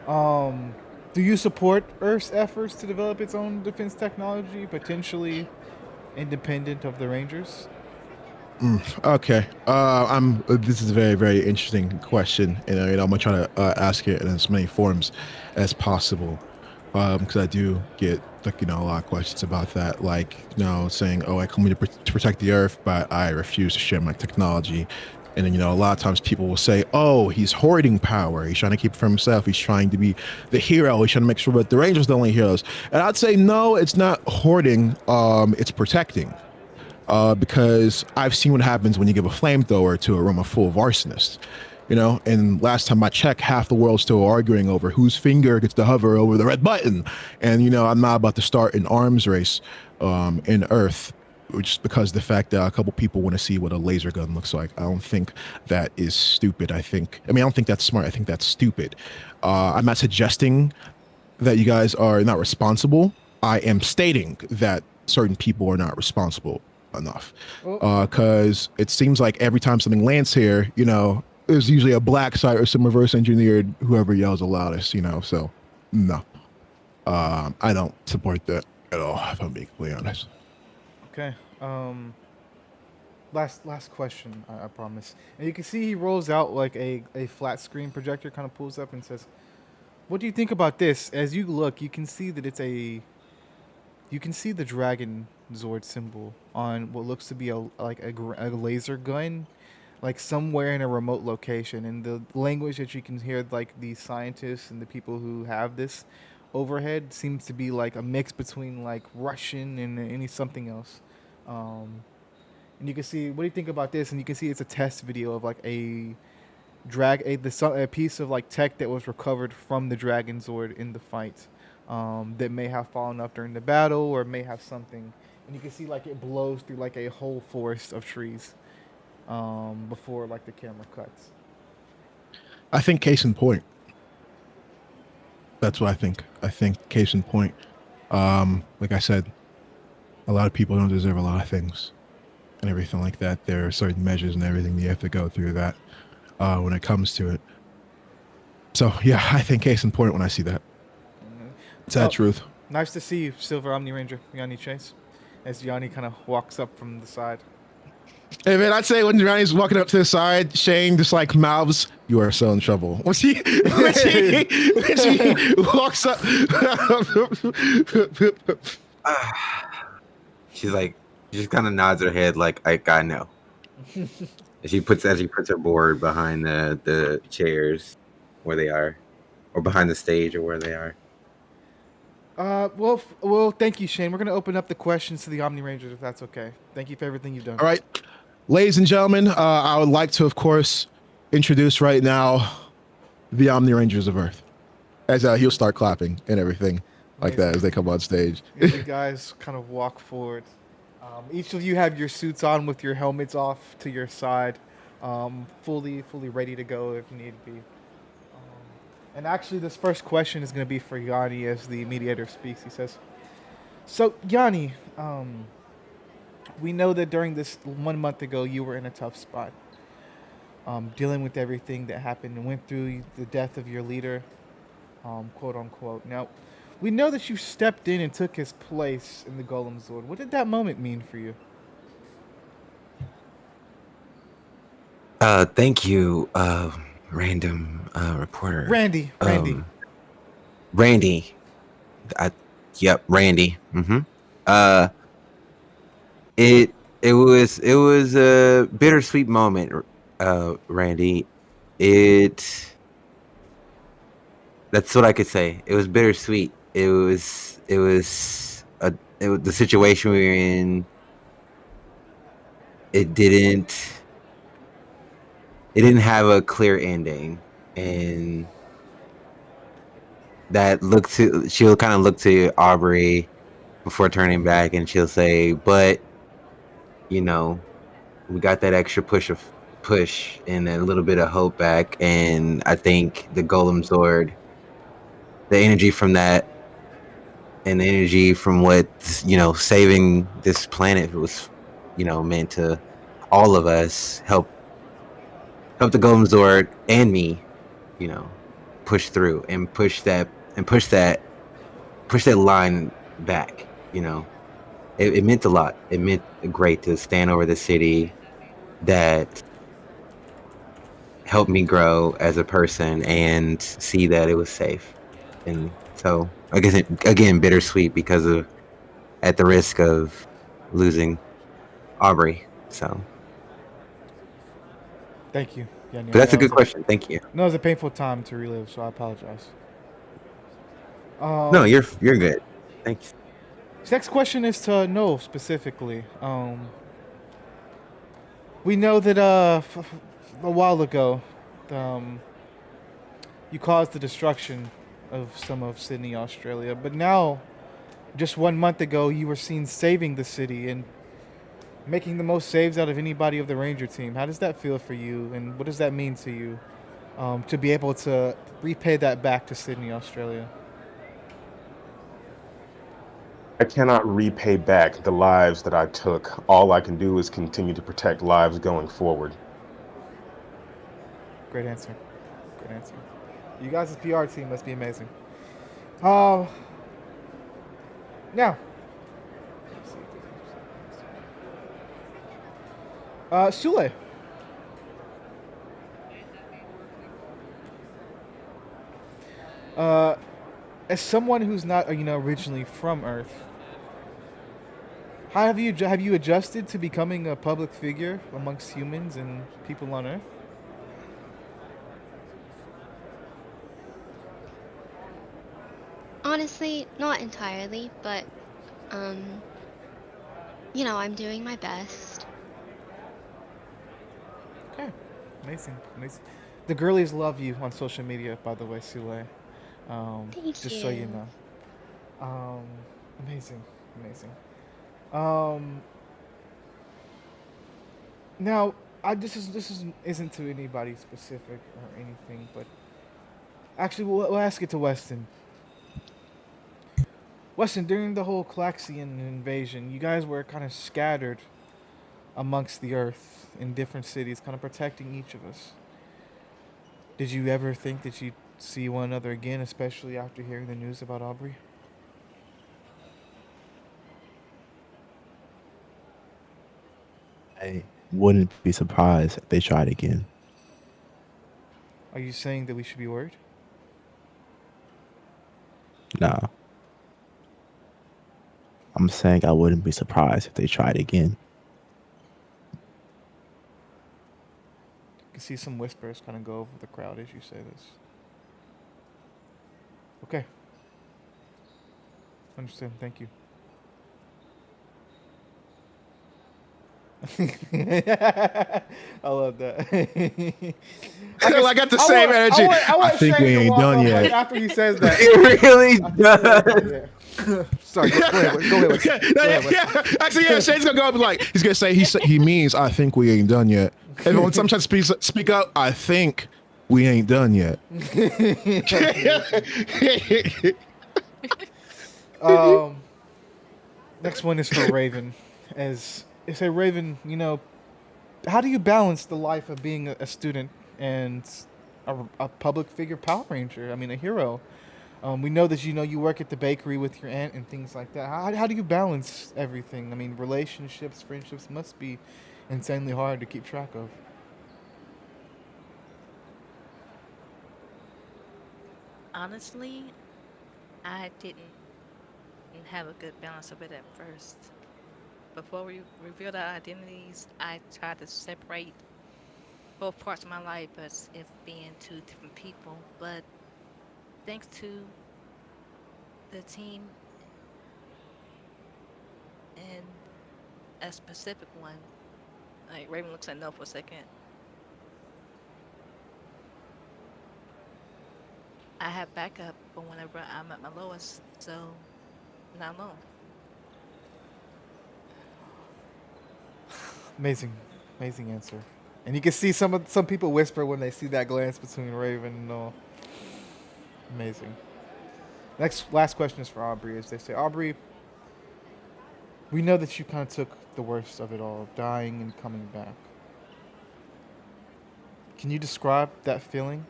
Um, do you support Earth's efforts to develop its own defense technology, potentially independent of the Rangers? Okay. I'm. This is a very, very interesting question, and I'm gonna try to ask it in as many forms as possible, because I do get like a lot of questions about that, like saying, "Oh, I come here to protect the Earth, but I refuse to share my technology." And then a lot of times people will say, "Oh, he's hoarding power. He's trying to keep it for himself. He's trying to be the hero. He's trying to make sure that the Rangers are the only heroes." And I'd say, no, it's not hoarding. It's protecting, because I've seen what happens when you give a flamethrower to a room full of arsonists. And last time I checked, half the world's still arguing over whose finger gets to hover over the red button. And I'm not about to start an arms race in Earth just because the fact that a couple people want to see what a laser gun looks like. I don't think that is stupid. I don't think that's smart. I think that's stupid. I'm not suggesting that you guys are not responsible. I am stating that certain people are not responsible enough. Well, Because it seems like every time something lands here, there's usually a black site or some reverse engineered whoever yells the loudest, so no. I don't support that at all, if I'm being completely honest. okay. Last question, I promise. And you can see he rolls out like a flat screen projector, kind of pulls up and says, "What do you think about this?" As you look, you can see that you can see the dragon Zord symbol on what looks to be a laser gun, like somewhere in a remote location. And the language that you can hear, like the scientists and the people who have this overhead, seems to be like a mix between like Russian and any something else. Um, and you can see, what do you think about this? And you can see it's a test video of like a piece of like tech that was recovered from the Dragon Zord in the fight, that may have fallen off during the battle or may have something. And you can see like it blows through like a whole forest of trees, before like the camera cuts. I think case in point. That's what I think. I think case in point. Like I said, a lot of people don't deserve a lot of things and everything like that. There are certain measures and everything you have to go through that when it comes to it. So yeah, I think case in point when I see that. Sad Well, truth. nice to see you, Silver Omni Ranger Yanni Chase, as Yanni kind of walks up from the side. Hey man, I'd say when Ronnie's walking up to the side, Shane just like mouths, "You are so in trouble." When she walks up, She's like she just kind of nods her head like I know. And she puts her board behind the chairs where they are, or behind the stage or where they are. Well, thank you, Shane. We're gonna open up the questions to the Omni Rangers, if that's okay. Thank you for everything you've done. all right, ladies and gentlemen, I would like to, of course, introduce right now the Omni Rangers of Earth. As he'll start clapping and everything like that as they come on stage. The guys kind of walk forward. Each of you have your suits on with your helmets off to your side, fully ready to go if need be. And actually, this first question is going to be for Yanni as the mediator speaks. He says, "So, Yanni, we know that during this 1 month ago, you were in a tough spot, dealing with everything that happened and went through the death of your leader, quote unquote. Now, we know that you stepped in and took his place in the Golem Zord. What did that moment mean for you?" Thank you, random reporter. Randy. Randy. Yep, Randy. Mm-hmm. Uh, it was a bittersweet moment, Randy. It that's what I could say. It was bittersweet. The situation we were in. It didn't have a clear ending, and she'll kind of look to Aubrey before turning back, and she'll say, "But you know, we got that extra push and a little bit of hope back, and I think the Golem Sword, the energy from that, and the energy from what saving this planet was, meant to all of us, help the Golem Sword and me, you know, push through and push that line back. It meant a lot. It meant great to stand over the city that helped me grow as a person and see that it was safe. And so I guess again bittersweet because of at the risk of losing Aubrey. So, Thank you. Yeah, but yeah, that's a that good was a question. Thank you. no, it was a painful time to relive, so I apologize. No, Um, you're good. Thanks. this next question is to Noel specifically. We know that a while ago, um, you caused the destruction of some of Sydney, Australia, but now, just 1 month ago, you were seen saving the city and making the most saves out of anybody of the Ranger team. How does that feel for you, and what does that mean to you to be able to repay that back to Sydney, Australia? I cannot repay back the lives that I took. All I can do is continue to protect lives going forward. Great answer. Great answer. You guys' PR team must be amazing. Uh, Now, Sule, uh, as someone who's not originally from Earth, how have you adjusted to becoming a public figure amongst humans and people on Earth? Honestly, not entirely, but um, I'm doing my best. Okay, amazing, amazing. The girlies love you on social media, by the way, Sule. Thank Just so you you. know. Um, Amazing, amazing. Um, Now, this is isn't to anybody specific or anything, but actually, we'll ask it to Weston. Weston, during the whole Claxian invasion, you guys were kind of scattered amongst the Earth in different cities, kind of protecting each of us. Did you ever think that you'd see one another again, especially after hearing the news about Aubrey? I wouldn't be surprised if they tried again. Are you saying that we should be worried? Nah, I'm saying I wouldn't be surprised if they tried again. You can see some whispers kind of go over the crowd as you say this. Okay, understood. Thank you. I love that. I guess I got the same energy. I I want think Shane we to ain't walk done up yet. right after he says that. It really I think we ain't done does. yet. Sorry, go ahead. Go ahead. Weston. Go ahead, Weston. Yeah, actually, yeah. Shane's gonna go up and like he's gonna say he means I think we ain't done yet. Everyone sometimes speak up. I think we ain't done yet. um, Next one is for Raven. As it's a Raven, how do you balance the life of being a student and a public figure Power Ranger? I mean, a hero. We know that you work at the bakery with your aunt and things like that. How do you balance everything? I mean, relationships, friendships must be insanely hard to keep track of. Honestly, I didn't have a good balance of it at first. Before we revealed our identities, I tried to separate both parts of my life as if being two different people. But thanks to the team and a specific one, like Raven looks at no for a second. I have backup for whenever I'm at my lowest, so I'm not alone. Amazing, amazing answer. And you can see some people whisper when they see that glance between Raven and Noel. Amazing. Last question is for Aubrey. As they say, Aubrey, we know that you kind of took the worst of it all, dying and coming back. Can you describe that feeling?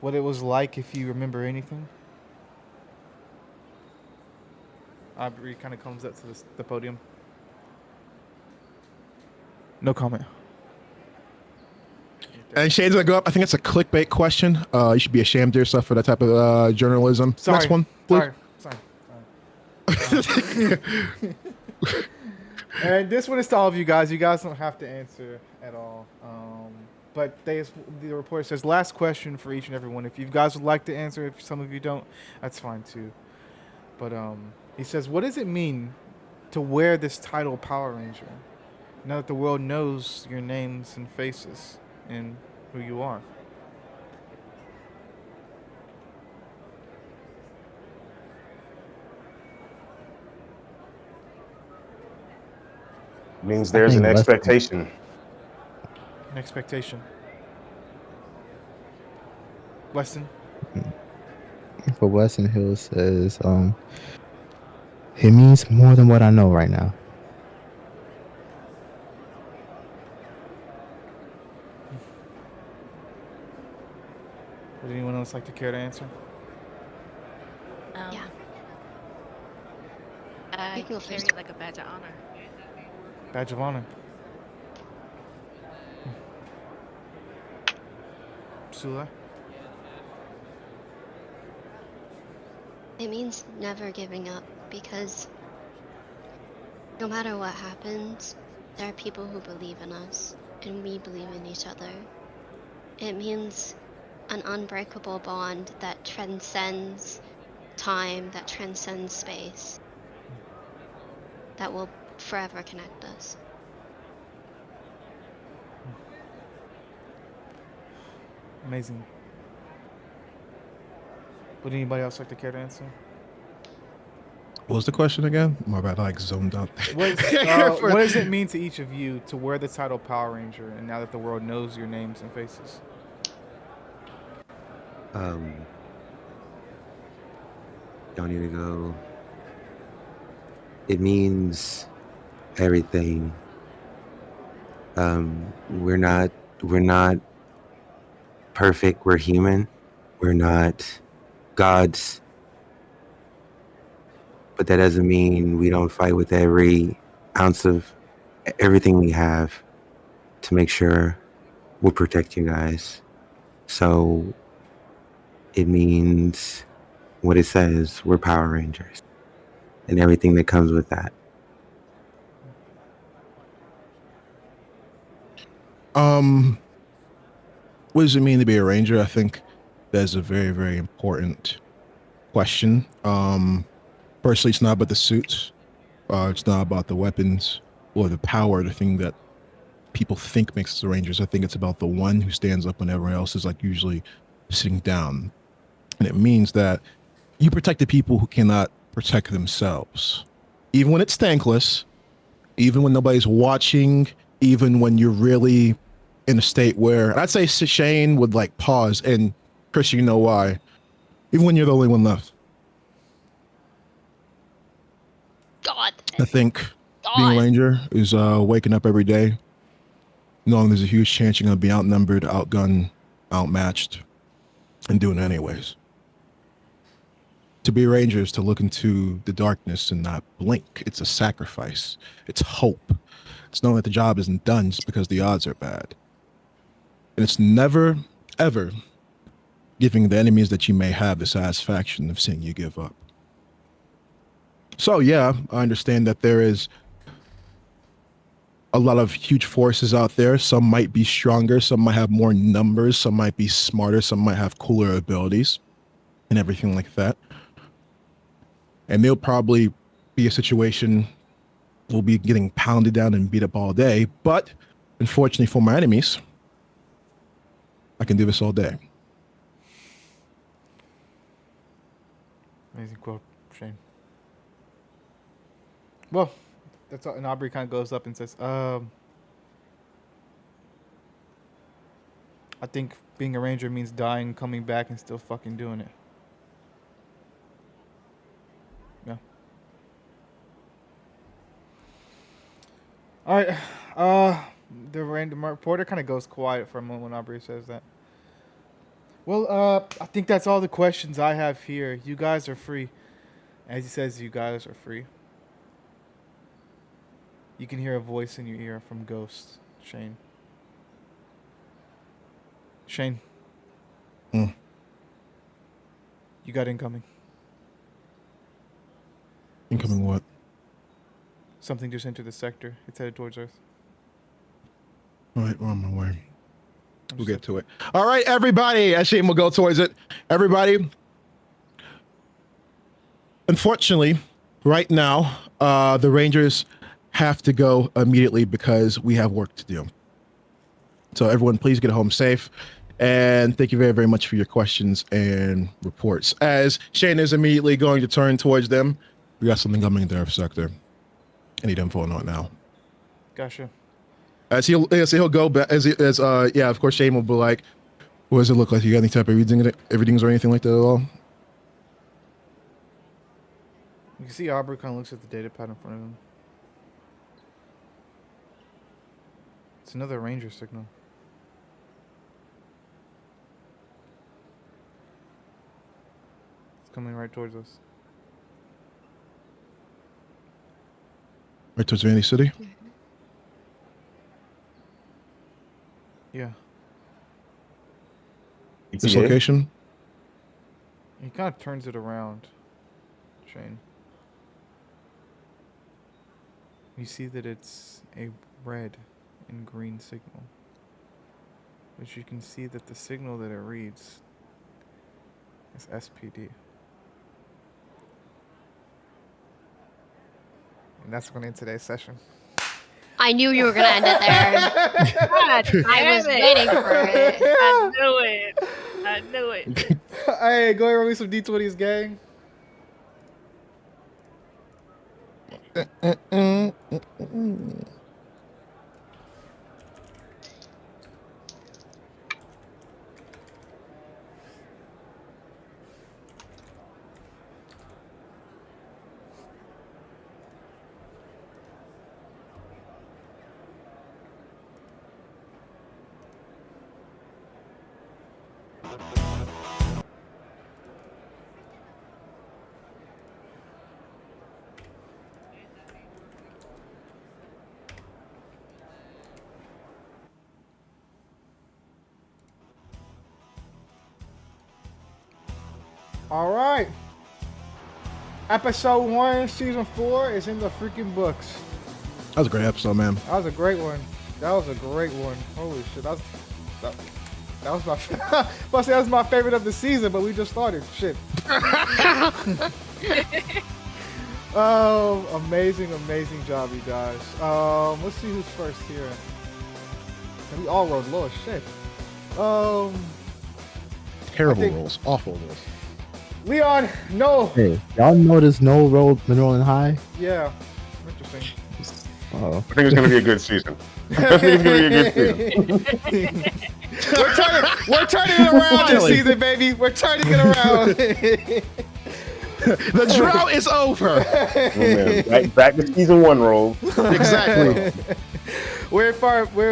What it was like, if you remember anything? Aubrey kind of comes up to the podium. No comment. And Shane's gonna go up. I think it's a clickbait question. You should be ashamed of yourself for that type of journalism. Sorry. Next one, please. Sorry. And this one is to all of you guys. You guys don't have to answer at all. But the report says, last question for each and every one. If you guys would like to answer, if some of you don't, that's fine too. But he says, what does it mean to wear this title Power Ranger? Now that the world knows your names and faces and who you are. Means there's an think Weston- expectation. An expectation. Weston? For Weston Hill says, it means more than what I know right now. Would anyone else like to care to answer? Yeah. I You can go carry first. it like a badge of honor. Badge of honor. Sula? It means never giving up, because no matter what happens, there are people who believe in us, and we believe in each other. It means an unbreakable bond that transcends time, that transcends space, that will forever connect us. Amazing. Would anybody else like to care to answer? What was the question again? My bad, I like zoned out. What does it mean to each of you to wear the title Power Ranger, and now that the world knows your names and faces? Don't need to go. It means everything. We're not perfect. We're human. We're not gods. But that doesn't mean we don't fight with every ounce of everything we have to make sure we'll protect you guys. So it means what it says. We're Power Rangers and everything that comes with that. What does it mean to be a ranger? I think that's a very, very important question. Personally, it's not about the suits. It's not about the weapons or the power, the thing that people think makes us the Rangers. I think it's about the one who stands up when everyone else is like usually sitting down. And it means that you protect the people who cannot protect themselves. Even when it's thankless, even when nobody's watching, even when you're really in a state where, and I'd say Shane would like pause, and Chris, you know why. Even when you're the only one left. God. I think being a Ranger is waking up every day knowing there's a huge chance you're going to be outnumbered, outgunned, outmatched, and doing it anyways. To be a Ranger is to look into the darkness and not blink. It's a sacrifice. It's hope. It's knowing that the job isn't done just because the odds are bad. And it's never, ever giving the enemies that you may have the satisfaction of seeing you give up. So yeah, I understand that there is a lot of huge forces out there. Some might be stronger, some might have more numbers, some might be smarter, some might have cooler abilities and everything like that. And there'll probably be a situation we'll be getting pounded down and beat up all day. But unfortunately for my enemies, I can do this all day. Amazing quote, Shane. Well, that's all. And Aubrey kind of goes up and says, I think being a ranger means dying, coming back, and still fucking doing it. Yeah. All right. The random reporter kind of goes quiet for a moment when Aubrey says that. Well, I think that's all the questions I have here. You guys are free. As he says, you guys are free. You can hear a voice in your ear from Ghost, Shane. Shane. Hmm. You got incoming. Incoming what? Something just entered the sector. It's headed towards Earth. All right, we're on my way. We'll get to it. All right, everybody. As Shane will go towards it. Everybody. Unfortunately, right now, the Rangers have to go immediately because we have work to do. So everyone, please get home safe. And thank you very, very much for your questions and reports. As Shane is immediately going to turn towards them, we got something coming in the Earth sector. I need info on it now. Gotcha. As he'll go back, yeah, of course, Shane will be like, what does it look like? You got any type of readings or anything like that at all? You can see Aubrey kind of looks at the data pad in front of him. It's another ranger signal. It's coming right towards us. Right towards Vandy City? Yeah. This location? He kind of turns it around, Shane. You see that it's a red and green signal. But you can see that the signal that it reads is SPD. And that's going to end today's session. I knew you were gonna end it there. God I was damn it. waiting for it. I knew it. I knew it. Hey, go ahead and roll me some D20s, gang. All right. Episode 1, season 4 is in the freaking books. That was a great episode, man. That was a great one. Holy shit, that was my plus that was my favorite of the season, but we just started. Shit. Oh, amazing job, you guys. Let's see who's first here. And we all rolled low as shit. Terrible rolls. Awful rolls. Leon, no. Hey, y'all notice no roll been rolling high? Yeah. Interesting. Oh. I think it's going to be a good season. I think it's going to be a good season. We're turning it around this season, baby. We're turning it around. The drought is over. Oh, man. Back to season 1 roll. Exactly. We're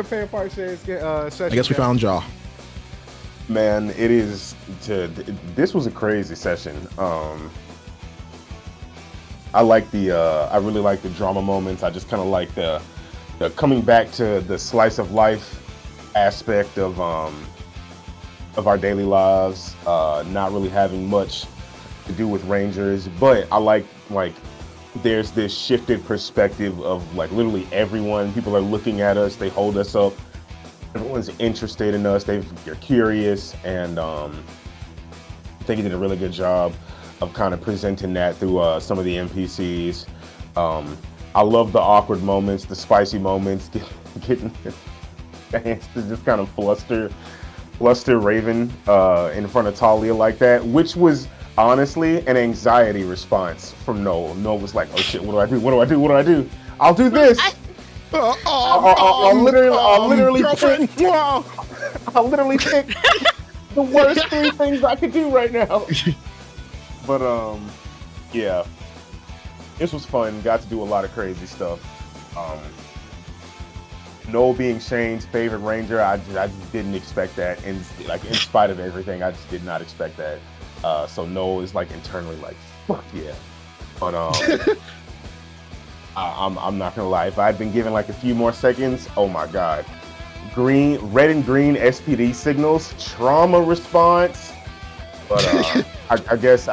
paying part session. I guess we found Jaw. Man, this was a crazy session. I really like the drama moments. I just kind of like the coming back to the slice of life aspect of our daily lives, not really having much to do with Rangers, but I like there's this shifted perspective of like literally everyone. People are looking at us. They hold us up. Everyone's interested in us. They're curious, and I think he did a really good job of kind of presenting that through some of the NPCs. I love the awkward moments, the spicy moments, getting chance to just kind of fluster Raven in front of Talia like that, which was honestly an anxiety response from Noel. Noel was like, "Oh shit, what do I do? What do I do? What do I do? I'll do this." I'll literally pick the worst 3 things I could do right now. But yeah, this was fun. Got to do a lot of crazy stuff. Noel being Shane's favorite ranger, I just didn't expect that, and like in spite of everything, I just did not expect that. So Noel is like internally like, fuck yeah. But I'm not gonna lie, if I'd been given like a few more seconds, oh my god. Red and green SPD signals, trauma response. But I guess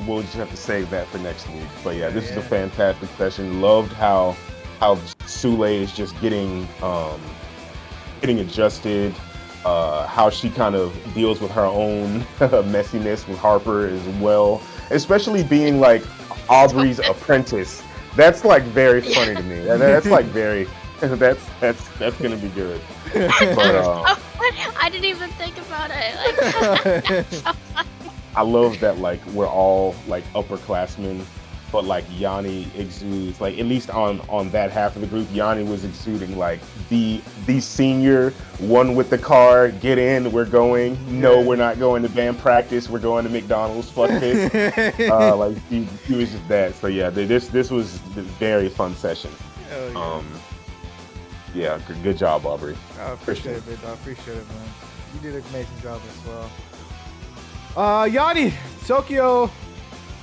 we'll just have to save that for next week. But yeah, this is a fantastic session. Loved how Sule is just getting adjusted, how she kind of deals with her own messiness with Harper as well, especially being like Aubrey's apprentice. That's like very funny to me. That's like very that's gonna be good. But I didn't even think about it. Like, I love that like we're all like upperclassmen, but like Yanni exudes, like at least on that half of the group, Yanni was exuding like the senior one with the car. Get in, we're going. No, we're not going to band practice. We're going to McDonald's. Fuck this. Like he was just that. So yeah, this was a very fun session. Yeah, good job, Aubrey. I appreciate it, man. I appreciate it, man. You did an amazing job as well. Yanni, Tokyo.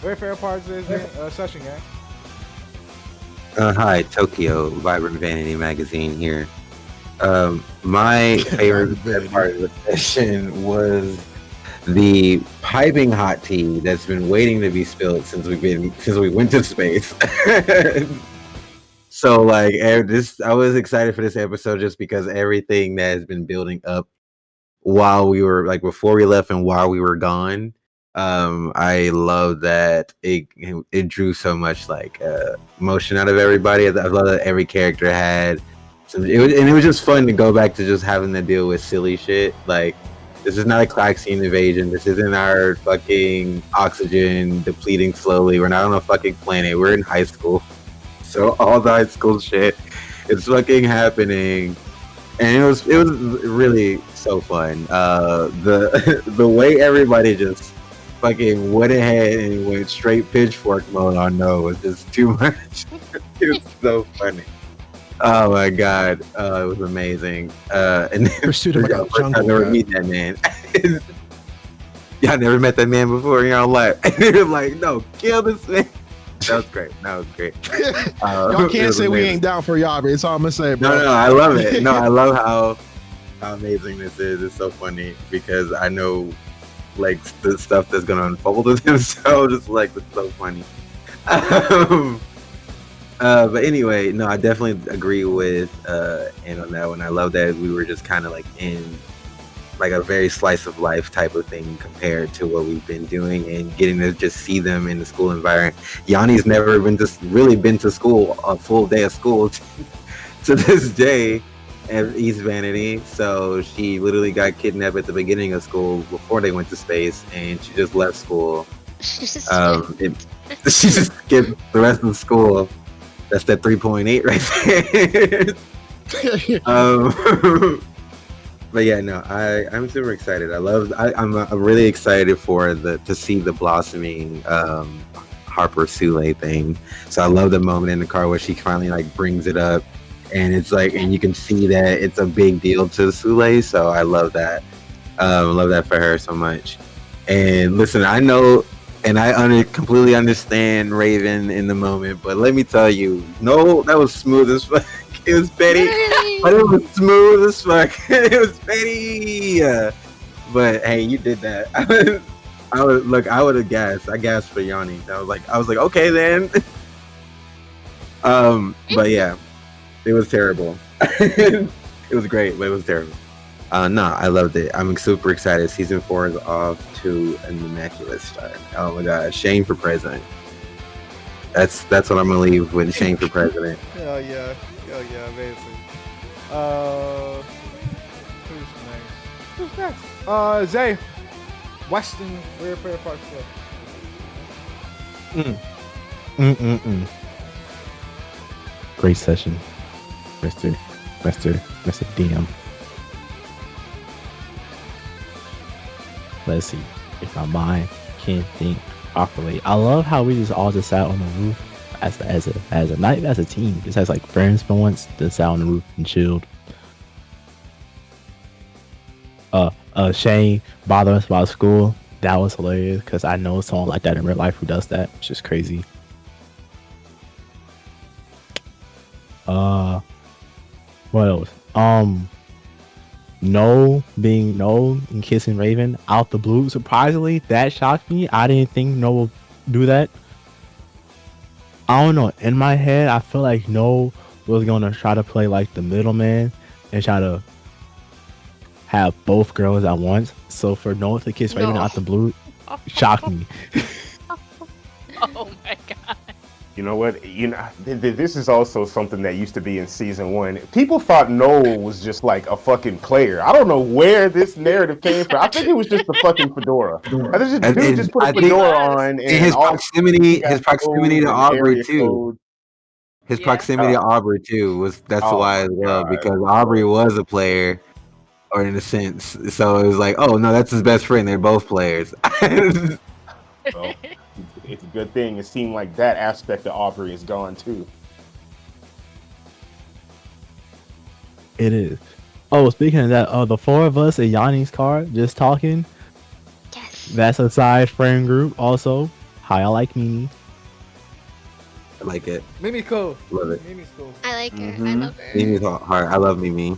Very fair part of this session, gang. Hi, Tokyo, Vibrant Vanity Magazine here. My favorite part of the session was the piping hot tea that's been waiting to be spilled since we went to space. So like I was excited for this episode just because everything that has been building up while we were like before we left and while we were gone. I love that it drew so much like emotion out of everybody. I love that every character had it was just fun to go back to just having to deal with silly shit. Like this is not a Klaxian invasion. This isn't our fucking oxygen depleting slowly. We're not on a fucking planet. We're in high school. So all the high school shit is fucking happening. And it was really so fun. The way everybody just fucking went ahead and went straight pitchfork mode on No was just too much. It was so funny. Oh my god, it was amazing. And Pursuit of a jungle. I never meet that man. Y'all never met that man before in your life. And they were like, no, kill this man. That was great. Y'all can't say we ain't down for y'all, but it's all I'm gonna say, bro. No, I love it. No, I love how amazing this is. It's so funny because I know like the stuff that's gonna unfold with him. So just like it's so funny. But anyway, no, I definitely agree with and on that one. I love that we were just kind of like in like a very slice of life type of thing compared to what we've been doing and getting to just see them in the school environment. Yanni's never been to school, a full day of school to this day at East Vanity. So she literally got kidnapped at the beginning of school before they went to space, and she just left school. She just skipped the rest of the school. That's that 3.8 right there. But yeah, no, I'm super excited. I'm really excited for to see the blossoming Harper Sule thing. So I love the moment in the car where she finally like brings it up, and it's like, and you can see that it's a big deal to Sule. So I love that. Love that for her so much. And listen, I know, and I completely understand Raven in the moment, but let me tell you, no, that was smooth as fuck. It was petty, but it was smooth as fuck. It was petty. But hey, you did that. I would have gasped. I gasped for Yanni. I was like, okay then. But yeah, it was terrible. It was great, but it was terrible. No, I loved it. I'm super excited. Season 4 is off to an immaculate start. Oh my god, Shane for president. That's what I'm gonna leave with, Shane for president. Hell yeah, amazing. Who's next? Zay, Western Rare Player Part 4. Great session, Mr. DM. Let's see if my mind can't think properly. I love how we just all just sat on the roof as a not even as a team, just as like friends for once, just sat on the roof and chilled. Shane bothering us about school. That was hilarious because I know someone like that in real life who does that. It's just crazy. What else? No being No and kissing Raven out the blue. Surprisingly, that shocked me. I didn't think No would do that. I don't know. In my head, I feel like No was gonna try to play like the middleman and try to have both girls at once. So for No to kiss Raven out the blue shocked me. Oh my god. You know what? This is also something that used to be in season 1. People thought Noel was just like a fucking player. I don't know where this narrative came from. I think it was just the fucking fedora. I think this dude just put a fedora on, and his proximity to Aubrey too. Code. His proximity to Aubrey too that's why as well, because Aubrey was a player, or in a sense. So it was like, oh no, that's his best friend. They're both players. Well, it's a good thing. It seemed like that aspect of Aubrey is gone too. It is. Oh, speaking of that, the four of us in Yanni's car just talking. Yes. That's a side friend group. Also, hi, I like Mimi. I like it. Mimi's cool. Love it. Mimi's cool. I like her. I love her. Mimi's hard. I love Mimi.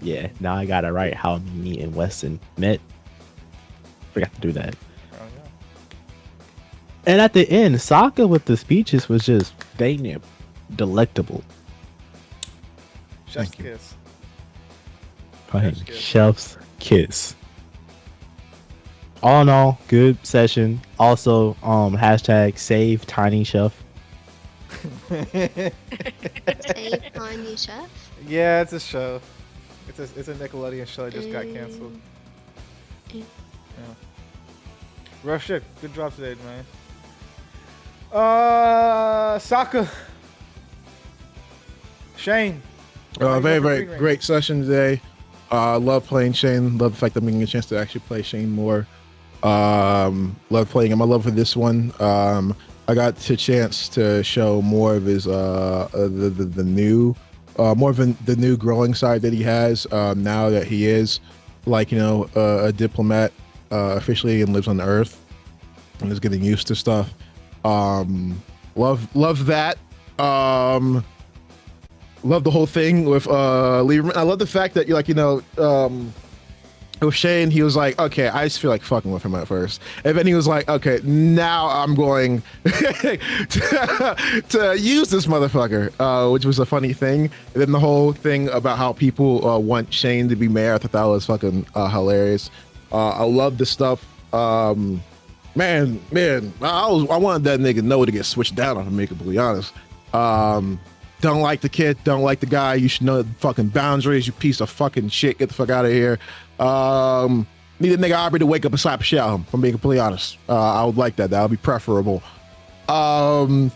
Yeah, now I got it right how Mimi and Weston met. Forgot to do that. Oh, yeah. And at the end, Sokka with the speeches was just dang it, delectable. Chef's kiss. Chef's kiss. All in all, good session. Also, hashtag save Tiny Chef. Save Tiny Chef? Yeah, it's a show. It's a Nickelodeon show that just got canceled. Yeah. Rough shit. Good job today, man. Sokka. Shane. Very great session today. Love playing Shane. Love the fact that I'm getting a chance to actually play Shane more. Love playing him. I love for this one. I got the chance to show more of his the new more of the new growing side that he has now that he is like a diplomat officially and lives on Earth and is getting used to stuff. Love that. Love the whole thing with Lieberman. I love the fact that with Shane, he was like, okay, I just feel like fucking with him at first. And then he was like, okay, now I'm going to use this motherfucker, which was a funny thing. And then the whole thing about how people want Shane to be mayor, I thought that was fucking hilarious. I love the stuff. Man, I wanted that nigga Noah to get switched down on him, to be honest. Don't like the kid, don't like the guy. You should know the fucking boundaries, you piece of fucking shit. Get the fuck out of here. Need a nigga Aubrey to wake up and slap shit out of him, if I'm being completely honest. I would like that. That would be preferable. I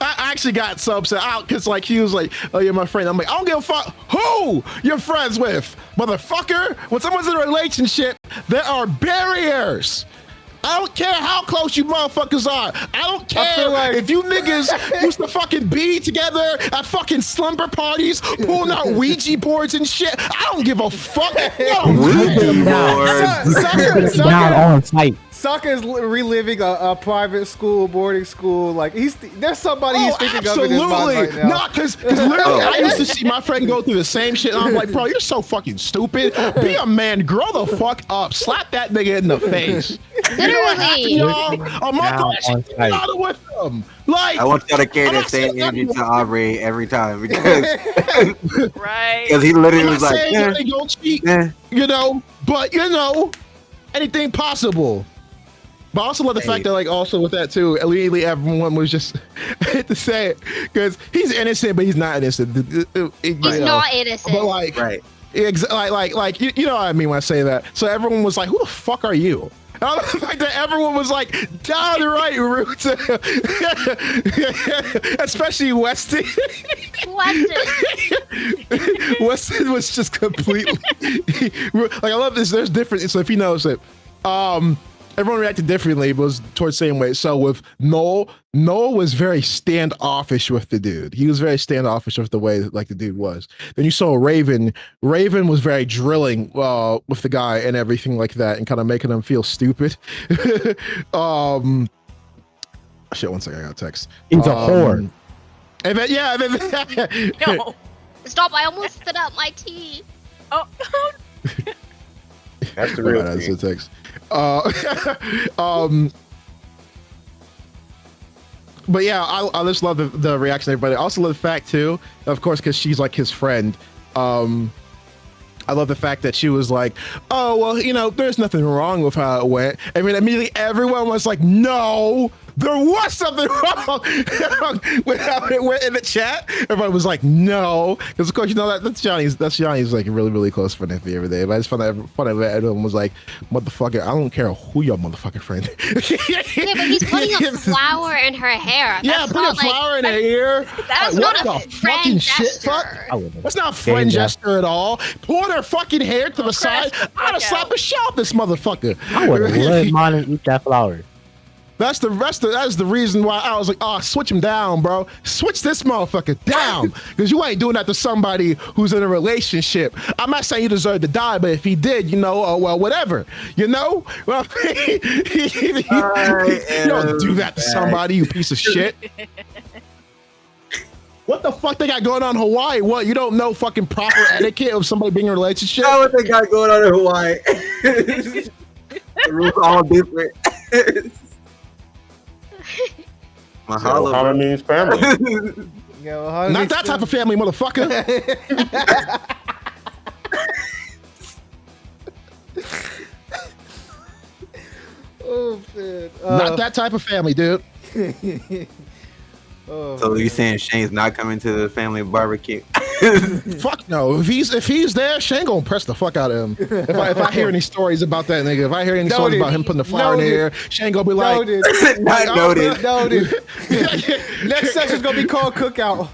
actually got so upset out because he was like, oh, you're my friend. I'm like, I don't give a fuck who you're friends with, motherfucker. When someone's in a relationship, there are barriers. I don't care how close you motherfuckers are. I don't care if you niggas used to fucking be together at fucking slumber parties, pulling out Ouija boards and shit. I don't give a fuck. Ouija boards. Not on site. Sokka is reliving a private school, boarding school. Like there's somebody he's thinking of in his mind right now. No, because literally, I used to see my friend go through the same shit, and I'm like, bro, you're so fucking stupid. Be a man, grow the fuck up, slap that nigga in the face. You know what happened, y'all? A month Now later, on she site. got it with him. Like, I want y'all to carry I'm that not same saying energy to everyone- Aubrey every time because Right. he literally I'm was not like, saying eh, they don't cheat, eh. you know, but you know, anything possible. But I also love the fact that, like, also with that too, immediately everyone was just I hate to say it because he's innocent, but he's not innocent. He's not innocent. But like, Right. like you know what I mean when I say that. So everyone was like, "Who the fuck are you?" And I love the fact that everyone was like downright rude to him. Especially Weston. Weston was just completely like, I love this. There's different. So if he knows it, everyone reacted differently, but was towards the same way. So with Noel was very standoffish with the dude. He was very standoffish with the way like the dude was. Then you saw Raven. Raven was very drilling with the guy and everything like that, and kind of making him feel stupid. Shit, one second, I got a text. He's a whore. And then, yeah, and then, No. Stop! I almost spit out my tea. Oh. That's the All real right, that's thing. the text. But yeah, I just love the reaction of everybody. I also love the fact too, of course, because she's like his friend. I love the fact that she was like, "Oh well, you know, there's nothing wrong with how it went." I mean, immediately everyone was like, "No, there was something wrong with how it went in the chat." Everybody was like, "No," because of course you know that's Johnny's like a really really close friend at the every day. But I just found that funny that everyone was like, "Motherfucker, I don't care who your motherfucking friend." Yeah, but he's putting a flower in her hair. Yeah, That's put a not like flower in her ear. That's Like, not what a the friend fucking shit, gesture. fuck? I wouldn't. That's not friend Game gesture at all. Pulling her fucking hair to the Crash side. the I'd have fuck slapped out. the shit out this motherfucker. I would have let mine eat that flower. That's the reason why I was like, oh, switch him down, bro. Switch this motherfucker down. Because you ain't doing that to somebody who's in a relationship. I'm not saying you deserve to die, but if he did, you know, well, whatever. You know? Well, you don't do that to somebody, you piece of shit. What the fuck they got going on in Hawaii? What, you don't know fucking proper etiquette of somebody being in a relationship? Know what they got going on in Hawaii? The rules all different. Mahalo. Muhammad means family. Yeah, well, how Not that type of family, motherfucker. Oh man. Not that type of family, dude. Oh, So you man. saying Shane's not coming to the family barbecue? Fuck no. If he's there, Shane gonna press the fuck out of him. If I hear any stories about that nigga, if I hear any stories Noted. about him putting the flower in the Noted. air, Shane gonna be like, Noted. Not oh, noted. Noted. Next session's gonna be called Cookout.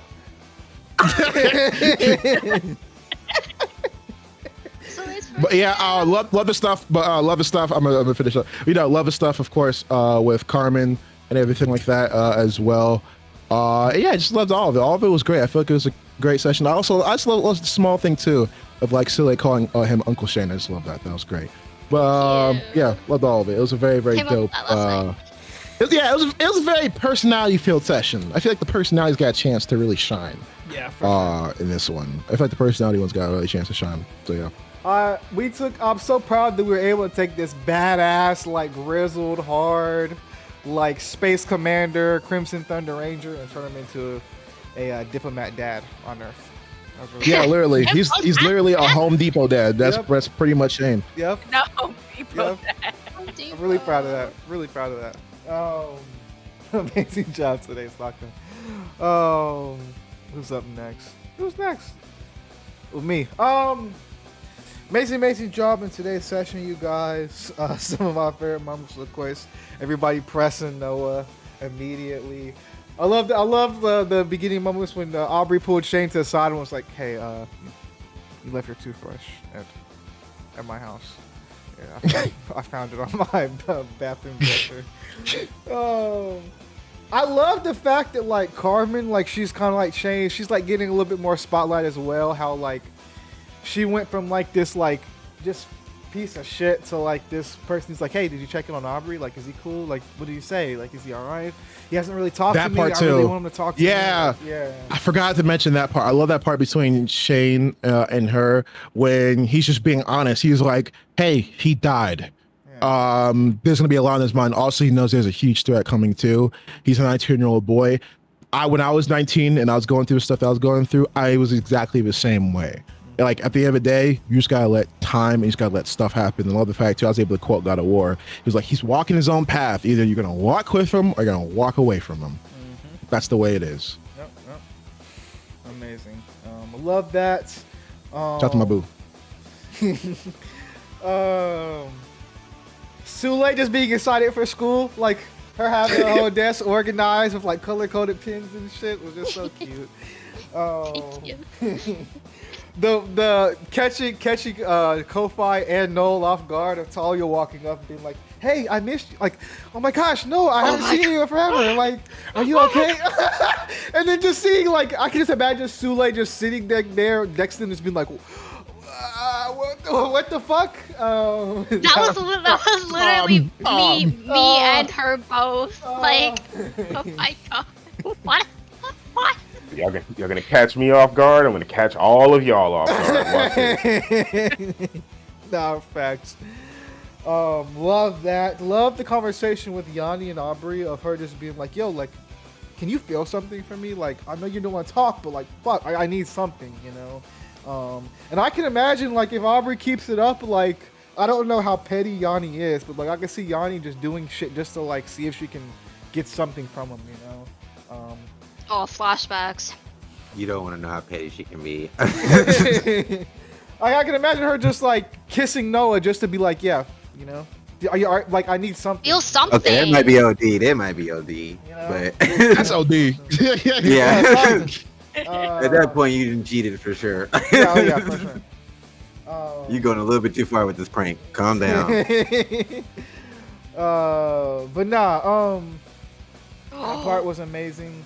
So it's But yeah, love the stuff. But love the stuff. I'm gonna finish up. You know, love the stuff, of course, with Carmen and everything like that as well. Yeah, I just loved all of it. All of it was great. I feel like it was a great session. I just love the small thing too of like Silly calling him Uncle Shane. I just love that. That was great. But yeah, loved all of it. It was a very very Came up with dope. that last night. It was a very personality filled session. I feel like the personalities got a chance to really shine. Yeah. For In this one, I feel like the personality ones got a really chance to shine. So yeah. I'm so proud that we were able to take this badass, like grizzled, hard, like Space Commander, Crimson Thunder Ranger, and turn him into a diplomat dad on Earth. That was really Yeah, literally. He's literally a Home Depot dad. That's Yep. that's pretty much Shane. Yep. No, people. Yep. I'm really proud of that. Really proud of that. Amazing job today, Stockton. Who's up next? Who's next? Well, me. Amazing job in today's session, you guys. Some of my favorite moments, of course, everybody pressing Noah immediately. I love the beginning moments when Aubrey pulled Shane to the side and was like, "Hey, you left your toothbrush at my house. Yeah, I found it on my bathroom dresser." I love the fact that like Carmen, like she's kind of like Shane. She's like getting a little bit more spotlight as well. How like she went from like this like just piece of shit to like this person's like, hey, did you check in on Aubrey? Like, is he cool? Like, what did he say? Like, is he all right? He hasn't really talked That to me. part I really too. want him to talk to me. Yeah. Like, yeah. I forgot to mention that part. I love that part between Shane and her when he's just being honest. He's like, "Hey, he died. There's gonna be a lot on his mind. Also, he knows there's a huge threat coming too. He's a 19-year-old boy. When I was 19 and I was going through the stuff that I was going through, I was exactly the same way. Like at the end of the day, you just gotta let time and you just gotta let stuff happen. And I love the fact too, I was able to quote God of War. He was like, he's walking his own path. Either you're gonna walk with him or you're gonna walk away from him. That's the way it is. Yep. Amazing. I love that. Shout out to my boo. Sule just being excited for school, like her having her whole desk organized with like color-coded pins and shit was just so cute. Thank you. The catching Kofi and Noel off guard of Talia walking up and being like, hey, I missed you. Like, oh my gosh, no, I haven't seen you in forever. Like, are you okay? And then just seeing, like, I can just imagine Sule just sitting there next to him just being like, what the fuck? That was literally me and her both. Like, oh my god, what? Y'all gonna catch me off guard. I'm gonna catch all of y'all off guard. Watch it. Nah, facts. Love that. Love the conversation with Yanni and Aubrey of her just being like, yo, like, can you feel something for me? Like, I know you don't want to talk, but like, fuck, I need something, you know? And I can imagine, like, if Aubrey keeps it up, like, I don't know how petty Yanni is, but like, I can see Yanni just doing shit just to like see if she can get something from him, you know? Oh, flashbacks. You don't want to know how petty she can be. I can imagine her just like kissing Noah just to be like, yeah, you know, like I need something. Feel something. Okay, that might be OD. That might be OD. You know? But That's OD. yeah. At that point, you done cheated for sure. Yeah, for sure. You're going a little bit too far with this prank. Calm down. But nah, that part was amazing.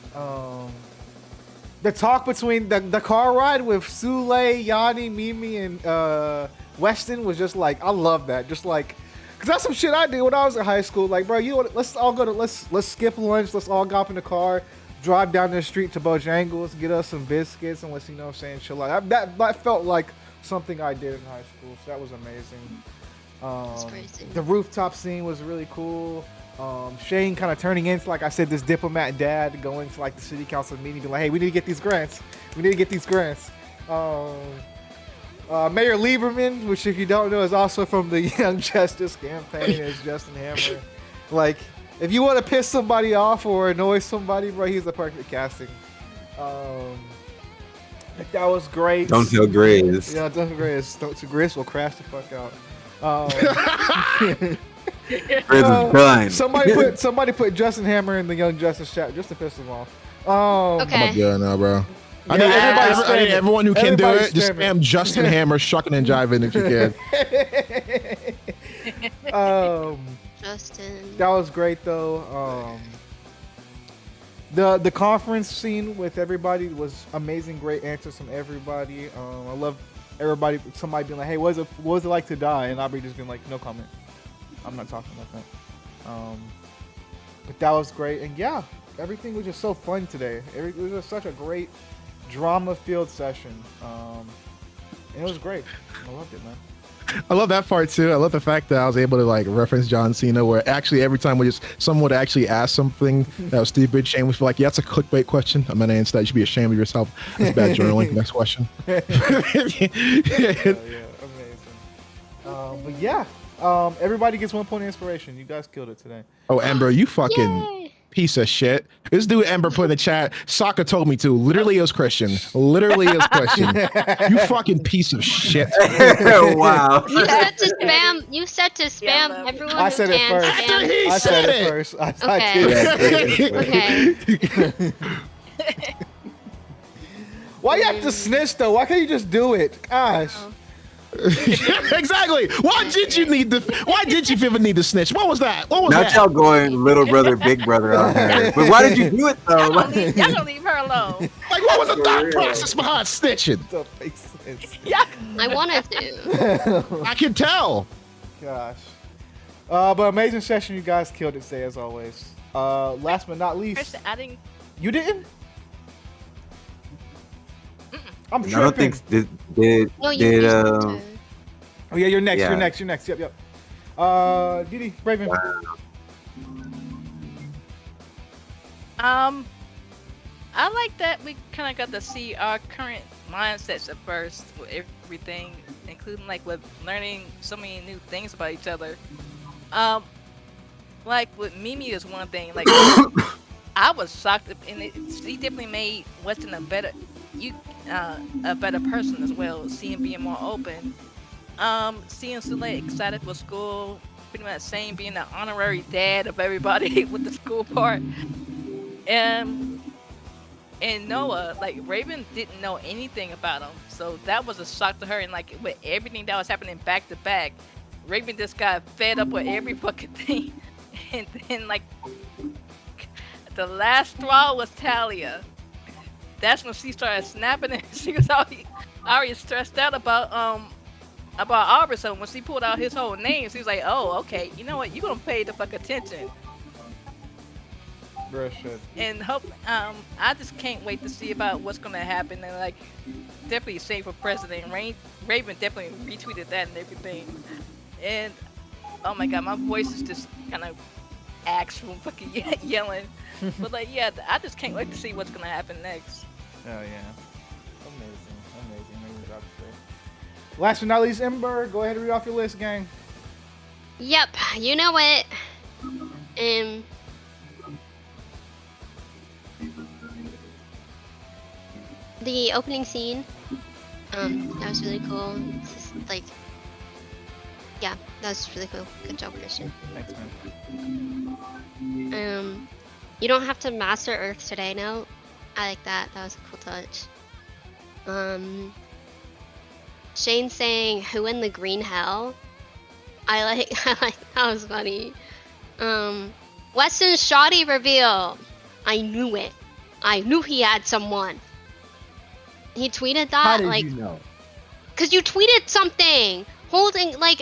The talk between the car ride with Sule, Yanni, Mimi, and Weston was just like, I love that. Just like, cause that's some shit I did when I was in high school. Like, bro, you know what? Let's all go to let's skip lunch. Let's all go up in the car, drive down the street to Bojangles, get us some biscuits, and let's, you know what I'm saying, chill out. That felt like something I did in high school. So that was amazing. That's crazy. The rooftop scene was really cool. Shane kind of turning into, like I said, this diplomat dad going to like the city council meeting, being like, hey, we need to get these grants. Mayor Lieberman, which if you don't know is also from the Young Justice campaign, is Justin Hammer. Like, if you want to piss somebody off or annoy somebody, bro, he's the perfect casting. That was great. Don't tell Grizz. Yeah, don't tell Grizz. Grizz will crash the fuck out. Grizz is done. Somebody put Justin Hammer in the Young Justice chat just to piss him off. Okay. Yeah, no, bro. I Yeah, need everyone who can do everybody's it, just spamming. spam Justin Hammer, shucking and jiving if you can. Justin. That was great though. The conference scene with everybody was amazing. Great answers from everybody. I love everybody. Somebody being like, "Hey, what was it like to die?" And Aubrey just being like, "No comment. I'm not talking about that." But that was great, and yeah, everything was just so fun today. It was just such a great drama-filled session, and it was great. I loved it, man. I love that part too. I love the fact that I was able to like reference John Cena, where actually every time someone would actually ask something that was stupid, Shane was like, "Yeah, that's a clickbait question. I'm gonna answer that. You should be ashamed of yourself. That's bad journaling." Next question. Yeah, amazing. But yeah, everybody gets 1 point of inspiration. You guys killed it today. Oh, Ember, you fucking Yay. piece of shit. This dude Ember put in the chat, Sokka told me to. Literally, it was Christian. Literally, it was Christian. You fucking piece of shit. Wow. You said to spam love it. everyone I who said it can first. spam. He I said it it. first. I Okay. did. Okay. Why you have to snitch though? Why can't you just do it? Gosh. Exactly. Why did you feel the need to snitch? What was that? What was Not that? y'all going little brother, big brother out here. But why did you do it though? Y'all gonna leave her alone. Like, what was the thought real. process behind snitching? That makes sense. Y'all I wanted to. I can tell. Gosh. But amazing session. You guys killed it today as always. Last but not least, First, I didn't. you didn't? I'm And I don't tripping. think did No, you skipped uh her. Oh yeah, you're next. Yeah. You're next. You're next. Yep. Didi, Raven. I like that we kind of got to see our current mindsets at first with everything, including like with learning so many new things about each other. Like with Mimi is one thing. Like I was shocked, and she definitely made Weston a better person as well. Seeing being more open. Seeing Sule excited for school, pretty much saying being the honorary dad of everybody with the school part. And Noah, like Raven didn't know anything about him, so that was a shock to her. And like with everything that was happening back to back, Raven just got fed up with every fucking thing. And then like the last straw was Talia. That's when she started snapping, and she was already stressed out about Arbor. So when she pulled out his whole name, she was like, "Oh, okay, you know what? You gonna pay the fuck attention." Bruh, shit. And hope I just can't wait to see about what's gonna happen. And like definitely save for president. Raven definitely retweeted that and everything. And oh my god, my voice is just kind of actual fucking yelling. But like yeah, I just can't wait to see what's gonna happen next. Oh yeah. Amazing job today. Last but not least, Ember. Go ahead and read off your list, gang. Yep, you know it. The opening scene, that was really cool. It's just like, yeah, that was really cool. Good job, Christian. Thanks, man. You don't have to master Earth today, no? I like that. That was a cool touch. Shane saying, "Who in the green hell?" I like that was funny. Weston's shoddy reveal. I knew it. I knew he had someone. He tweeted that. How did like, you know? Cause you tweeted something holding like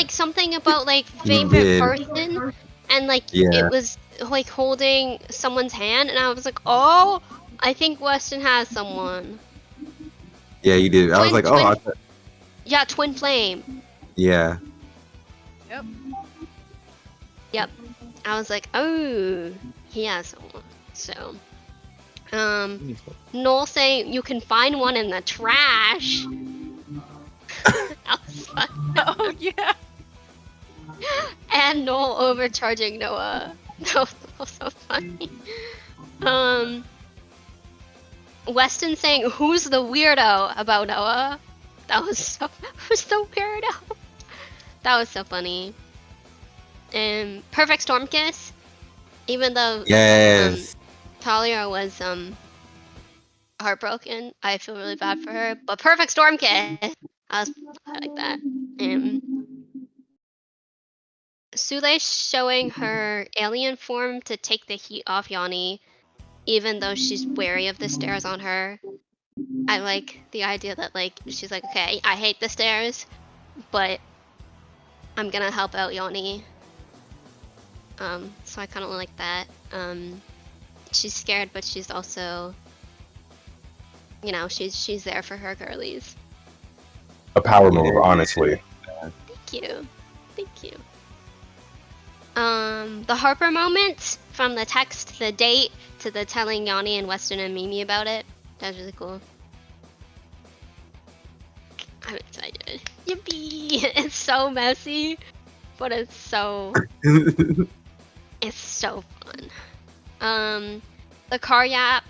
something about like favorite did. person, and like Yeah. it was like holding someone's hand, and I was like, oh, I think Weston has someone. Yeah, you did. I was like, oh, Yeah, twin flame. yeah. Yep. I was like, oh, he has someone. So, Noel saying you can find one in the trash. That was fun. Oh yeah. And Noel overcharging Noah. That was so funny. Weston saying, "Who's the weirdo?" about Noah. That was so. Who's the weirdo? That was so funny. And perfect storm kiss. Even though Yes. Talia was heartbroken, I feel really bad for her. But perfect storm kiss. I like that. Sule showing her alien form to take the heat off Yanni, even though she's wary of the stairs on her. I like the idea that like she's like, okay, I hate the stairs, but I'm gonna help out Yanni. So I kind of like that. She's scared, but she's also, you know, she's there for her girlies. A power move, honestly. Thank you. The Harper moment, from the text to the date to the telling Yanni and Weston and Mimi about it. That was really cool. I'm excited. Yippee! It's so messy, but it's so it's so fun. The car yap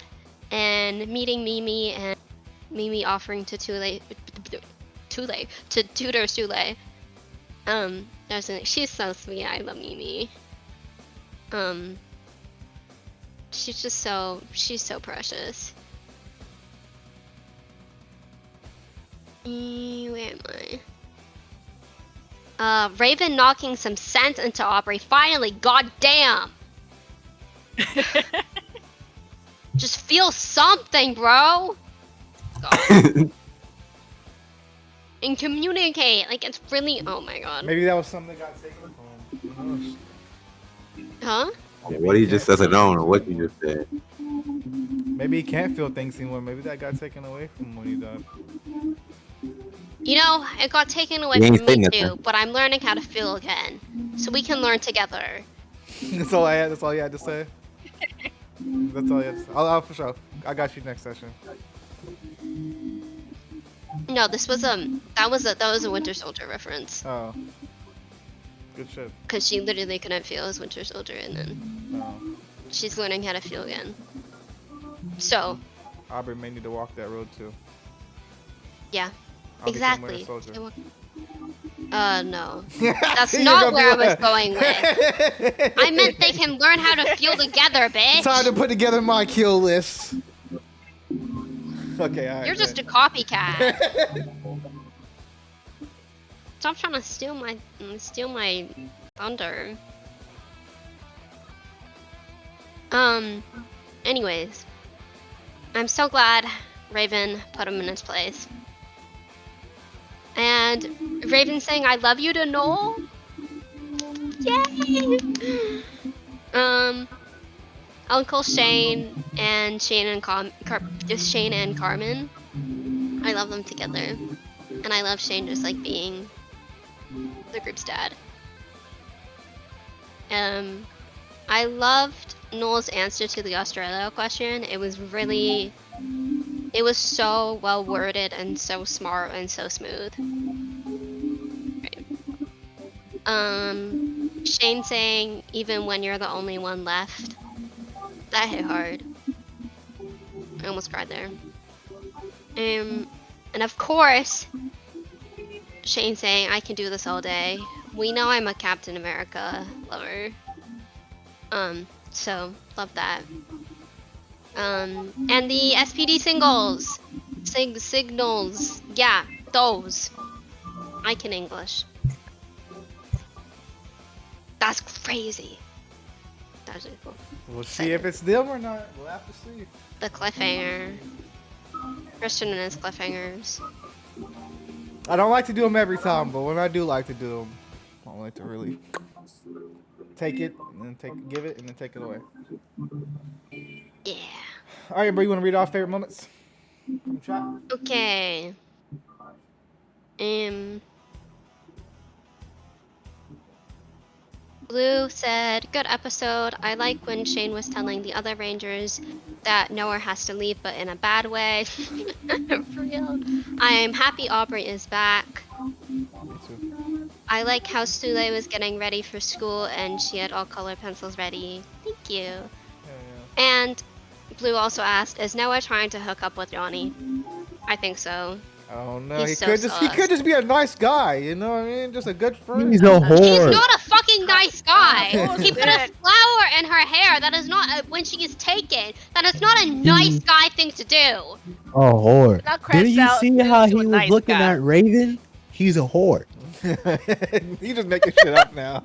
and meeting Mimi and Mimi offering to tutor Sule. She's so sweet. I love Mimi. She's so precious. Where am I? Raven knocking some sense into Aubrey. Finally, goddamn! Just feel something, bro. and communicate. Like, it's really, oh my god. Maybe that was something that got taken from him. Who knows? Huh? What he just doesn't know, or what you just said. Maybe he can't feel things anymore. Maybe that got taken away from him when he died. You know, it got taken away He ain't from say me nothing. too, but I'm learning how to feel again. So we can learn together. That's all I had. That's all you had to say. That's all you had to say. I'll for sure. I got you next session. No, this was that was a Winter Soldier reference. Oh. Good shit. Cause she literally couldn't feel as Winter Soldier, and then Oh. she's learning how to feel again. So Aubrey may need to walk that road too. yeah, I'll become Winter exactly. Soldier. No, that's not where I was going with. I meant they can learn how to feel together, bitch. Time to put together my kill list. Okay, alright. You're just a copycat. Stop trying to steal my thunder. Anyways, I'm so glad Raven put him in his place. And Raven saying "I love you" to Noel. Yay! Uncle Shane and Shane and Shane and Carmen. I love them together, and I love Shane just like being the group's dad. I loved Noel's answer to the Australia question. It was so well worded and so smart and so smooth. Right. Shane saying, even when you're the only one left. That hit hard. I almost cried there. And of course, Shane saying, I can do this all day. We know I'm a Captain America lover. So, love that. And the SPD singles. Signals. Yeah, those. I can English. That's crazy. That's really cool. We'll see if it's them or not. We'll have to see. The cliffhanger. Christian and his cliffhangers. I don't like to do them every time, but when I do like to do them, I like to really take it and then give it and then take it away. Yeah. All right, bro. You want to read off favorite moments from the chat? Okay. Blue said, good episode. I like when Shane was telling the other Rangers that Noah has to leave, but in a bad way. For real. I'm happy Aubrey is back. Me too. I like how Sule was getting ready for school and she had all color pencils ready. Thank you. Yeah. And Blue also asked, is Noah trying to hook up with Johnny? I think so. I don't know. He's He so could just be a nice guy. You know what I mean? Just a good friend. He's a He's whore. not a fucking nice guy. Oh, He put a shit. flower in her hair. That is not when she is taken. That is not a nice guy thing to do. A whore. Not crashed Didn't you out see into how a he was nice looking guy. at Raven? He's a whore. You just making shit up now.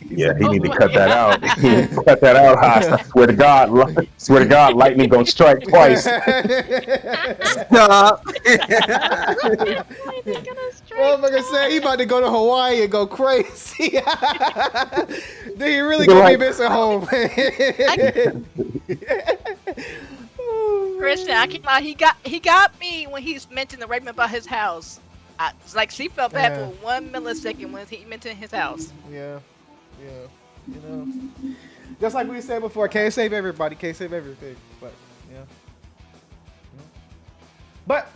Yeah, he need to cut that out. He need to cut that out, Haas. I swear to God, lightning gonna strike twice. Stop. Motherfucker said he about to go to Hawaii and go crazy. Then he really gonna be missing home. Christian, I can't lie. He got me when he mentioned the Raven about his house. It's like she felt bad Yeah. for 1 millisecond when he mentioned his house. Yeah, you know, just like we said before, can't save everybody, can't save everything, but yeah. But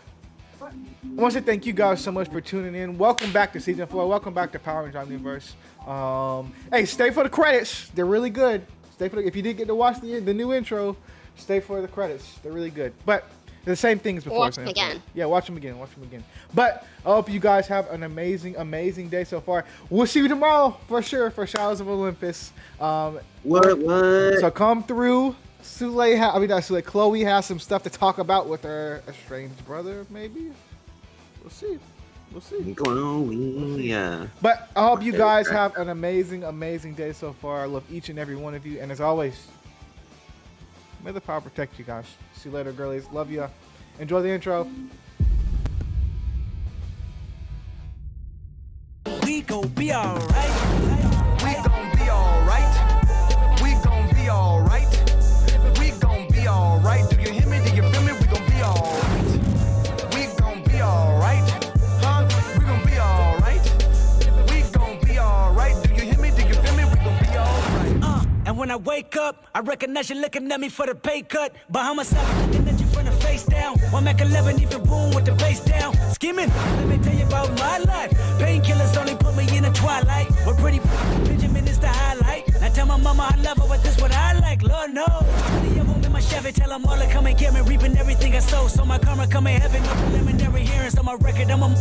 I want to thank you guys so much for tuning in. Welcome back to season 4. Welcome back to Power Rangers Omniverse. Hey, stay for the credits. They're really good. Stay for if you did get to watch the new intro, stay for the credits. They're really good. But they're the same things before. Watch them again. Yeah, watch them again. But I hope you guys have an amazing, amazing day so far. We'll see you tomorrow for sure for Shadows of Olympus. What? So come through. Chloe has some stuff to talk about with her estranged brother, maybe. We'll see. Yeah. But I hope you guys have an amazing, amazing day so far. I love each and every one of you. And as always, may the power protect you guys. See you later, girlies. Love ya. Enjoy the intro. we gon' be alright. We gon' be alright. We gon' be alright. We gon' be alright. Do you hear me? Do you feel me? We gon' be alright. We gon' be alright. Huh? We gon' be alright. We gon' be alright. Do you hear me? Do you feel me? We gon' be alright. And when I wake up, I recognize you looking at me for the pay cut. Behind myself, looking at you from the face down. One Mac 11, even boom with the bass down. Skimming, let me tell you about my life. Painkillers only put me in the twilight. We're pretty Benjamin is the highlight. Now tell my mama I love her, but this what I like. Lord knows. 20 of them in my Chevy, tell them all to come and get me. Reaping everything I sow, so my karma come in heaven. No preliminary hearings on my record. I'm a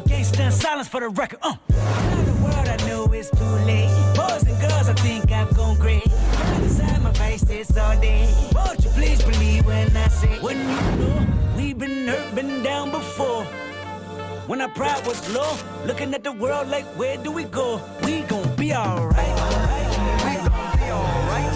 gangster in silence for the record. Now the world I know it's too late. Boys and girls, I think I've gone great. Right inside my face, it's all day. Won't you please believe when I say, when you know we've been hurt, been down before. When our pride was low, looking at the world like, where do we go? We gon' be alright. We gon' be alright.